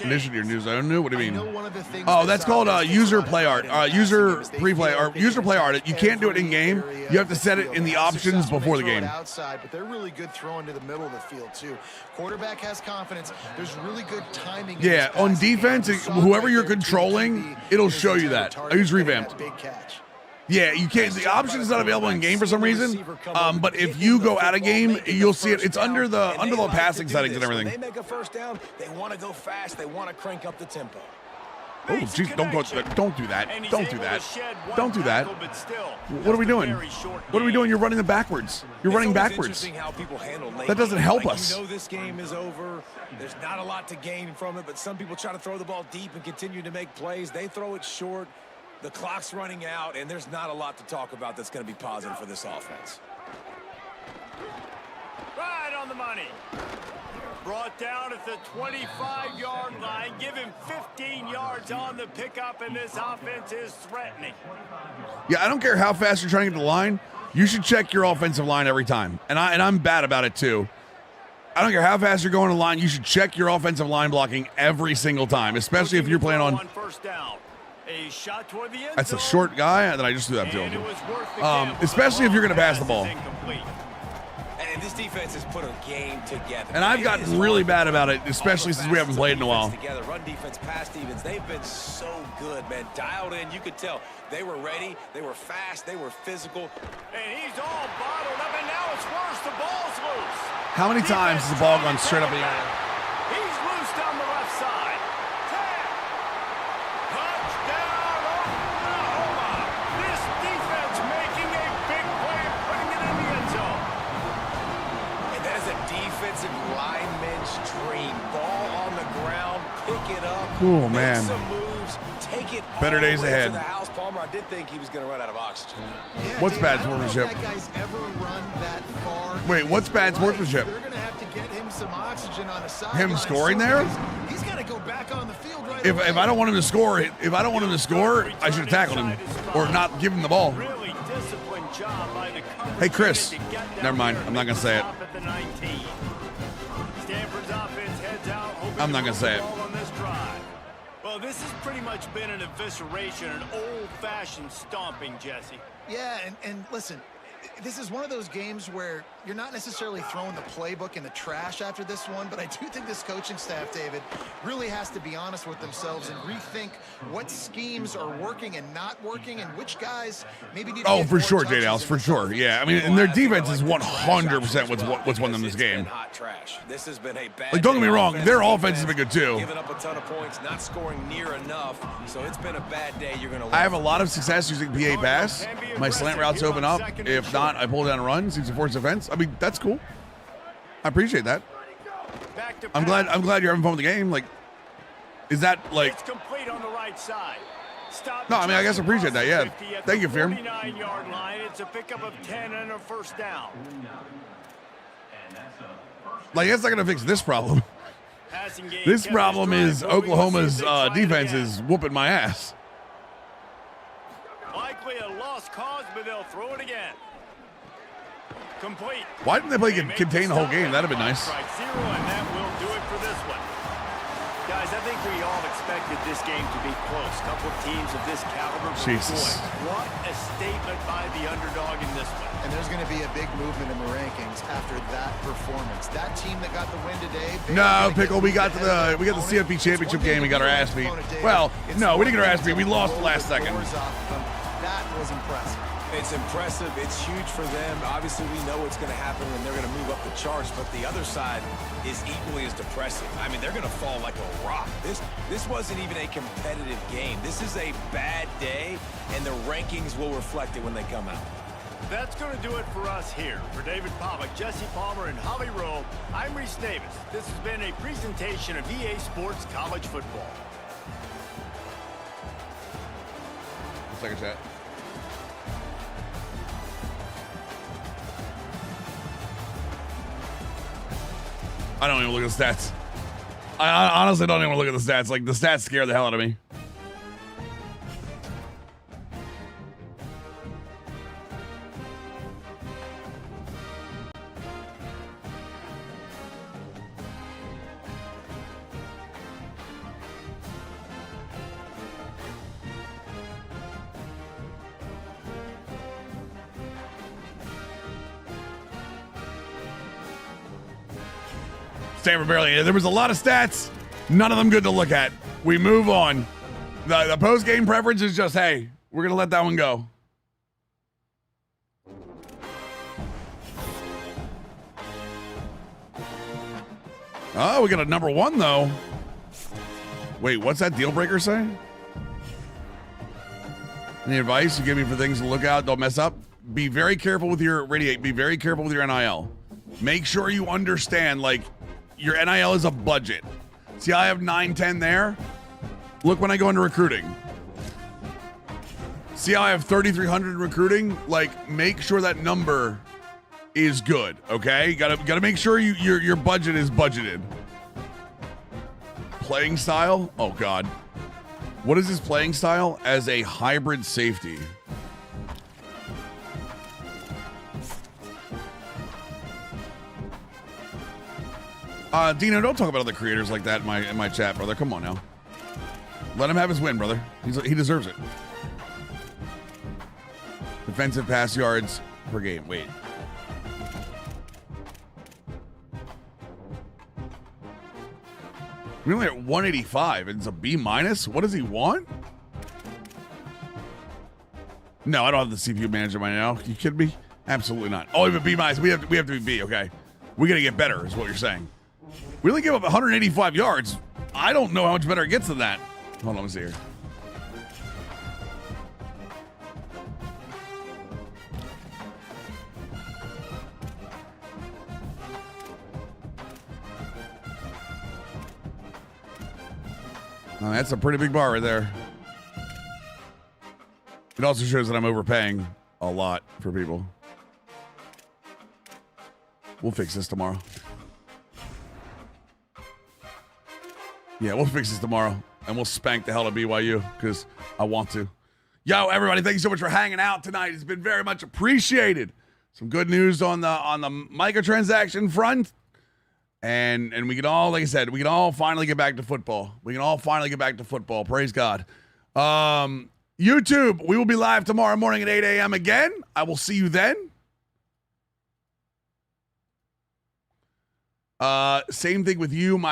Initially your new zone new? What do you mean? Oh, that's called user play art. User pre-play art. User play art. You can't do it in game. You have to set it in the options before the game. Outside, but they're really good throwing to the middle of the field too. Quarterback has confidence. There's really good timing. Yeah, on defense, whoever you're controlling, it'll show you that. I use revamped. Big catch. Yeah, you can't. The option is not available in game for some reason. But if you go out of game, you'll see it. It's under the passing settings and everything. When they make a first down, they want to go fast. They want to crank up the tempo. Oh, jeez, don't go. Don't do that. Don't do that. Don't do that. What are we doing? What are we doing? You're running them backwards. You're running backwards. How people handle late That doesn't help like, us. You know this game is over. There's not a lot to gain from it, but some people try to throw the ball deep and continue to make plays. They throw it short. The clock's running out, and there's not a lot to talk about that's going to be positive for this offense. Right on the money. Brought down at the 25-yard line. Give him 15 yards on the pickup, and this offense is threatening. Yeah, I don't care how fast you're trying to get to the line. You should check your offensive line every time. And I'm bad about it too. I don't care how fast you're going to the line. You should check your offensive line blocking every single time, especially if you're playing on. First down. A shot toward the end That's a zone. short guy, and then I just threw that to And it him. was worth the gamble. Especially if you're going to pass the ball. And this defense has put a game together. And I've gotten really bad about it, especially since we haven't played in a while. Together, run defense, pass defense, they've been so good, man. Dialed in, you could tell they were ready, they were fast, they were physical. And he's all bottled up, and now it's worse. The ball's loose. How many times has the ball gone straight up in the air? He's loose down the left side. Touchdown, Oklahoma. This defense making a big play and putting it in the end zone. And that is a defensive lineman's dream. Ball on the ground, pick it up, Cool, make man. some moves, take it Better all the days way ahead. to the house. Palmer, I did think he was going to run out of oxygen. Yeah, What's Dave, bad I don't know if sportsmanship? that guy's ever run that far. Wait, what's bad sportsmanship? They're going to have to get him some oxygen on the side. Him scoring there? He's got to go back on the field right If away. I don't want him to score, I should have tackled him or not give him the ball. Really disciplined job by the coverage Hey, Chris. unit to get down Never mind. here I'm not with gonna say it. stop at the 19. Stanford's offense heads out, hoping I'm to not gonna move say the it. ball on this drive. Well, this has pretty much been an evisceration, an old-fashioned stomping, Jesse. Yeah, and listen, this is one of those games where you're not necessarily throwing the playbook in the trash after this one, but I do think this coaching staff, David, really has to be honest with themselves and rethink what schemes are working and not working and which guys maybe need to get for more sure, touches J. Dallas, in for this sure. offense. Yeah, I mean, and their defense is 100% what's won them this game. Hot trash. This has been a bad Like, don't get me day wrong, their defense, offense has been good too. Giving up a ton of points, not scoring near enough. So it's been a bad day. You're going to I have a lot of success using PA pass. My slant routes open up. If not, I pull down a run, seems to force defense. I mean, that's cool. I appreciate that. I'm glad you're having fun with the game. Like, is that like? It's complete on the right side. Stop. No, I mean, I guess I appreciate that. Yeah, thank you, Firm. 49-yard line. It's a pickup of 10 and a first down. Like, that's not gonna fix this problem. Passing game This kept problem his is drive moving. Oklahoma's Let's see if they try it defense again. is whooping my ass. Likely a lost cause, but they'll throw it again. Complete. Why didn't they play They make contain the whole stop game? at That'd have been nice. strike zero, and that will do it for this one. Guys, I think we all expected this game to be close. Couple of teams of this caliber. But Jesus. boy, what a statement by the underdog in this one. And there's going to be a big movement in the rankings after that performance. That team that got the win today. No, Pickle, we got the CFP championship game. We got our ass beat. Well, no, we didn't get our ass beat. We lost the last second. That was impressive. It's impressive. It's huge for them. Obviously, we know what's going to happen when they're going to move up the charts, but the other side is equally as depressing. I mean, they're going to fall like a rock. This wasn't even a competitive game. This is a bad day, and the rankings will reflect it when they come out. That's going to do it for us here. For David Pollack, Jesse Palmer, and Holly Rowe, I'm Reese Davis. This has been a presentation of EA Sports College Football. Second chat. I don't even look at the stats. I honestly don't even look at the stats. Like, the stats scare the hell out of me. Stanford barely. There was a lot of stats. None of them good to look at. We move on. The post-game preference is just, hey, we're going to let that one go. Oh, we got a number one, though. Wait, what's that deal breaker say? Any advice you give me for things to look out? Don't mess up. Be very careful with your radiate. Be very careful with your NIL. Make sure you understand, like, your NIL is a budget. See how I have 910 there? Look when I go into recruiting. See how I have 3,300 recruiting? Like, make sure that number is good, okay? Gotta make sure your budget is budgeted. Playing style? Oh, God. What is his playing style? As a hybrid safety. Dino, don't talk about other creators like that in my chat, brother. Come on now. Let him have his win, brother. He deserves it. Defensive pass yards per game. Wait. We're only at 185. It's a B minus. What does he want? No, I don't have the CPU manager right now. You kidding me? Absolutely not. Oh, we have a B minus. We have to be B. Okay, we got to get better, is what you're saying. We only give up 185 yards. I don't know how much better it gets than that. Hold on, let's see here. That's a pretty big bar right there. It also shows that I'm overpaying a lot for people. We'll fix this tomorrow. Yeah, we'll fix this tomorrow. And we'll spank the hell out of BYU because I want to. Yo, everybody, thank you so much for hanging out tonight. It's been very much appreciated. Some good news on the microtransaction front. And we can all, like I said, we can all finally get back to football. We can all finally get back to football. Praise God. YouTube, we will be live tomorrow morning at 8 a.m. again. I will see you then. Same thing with you,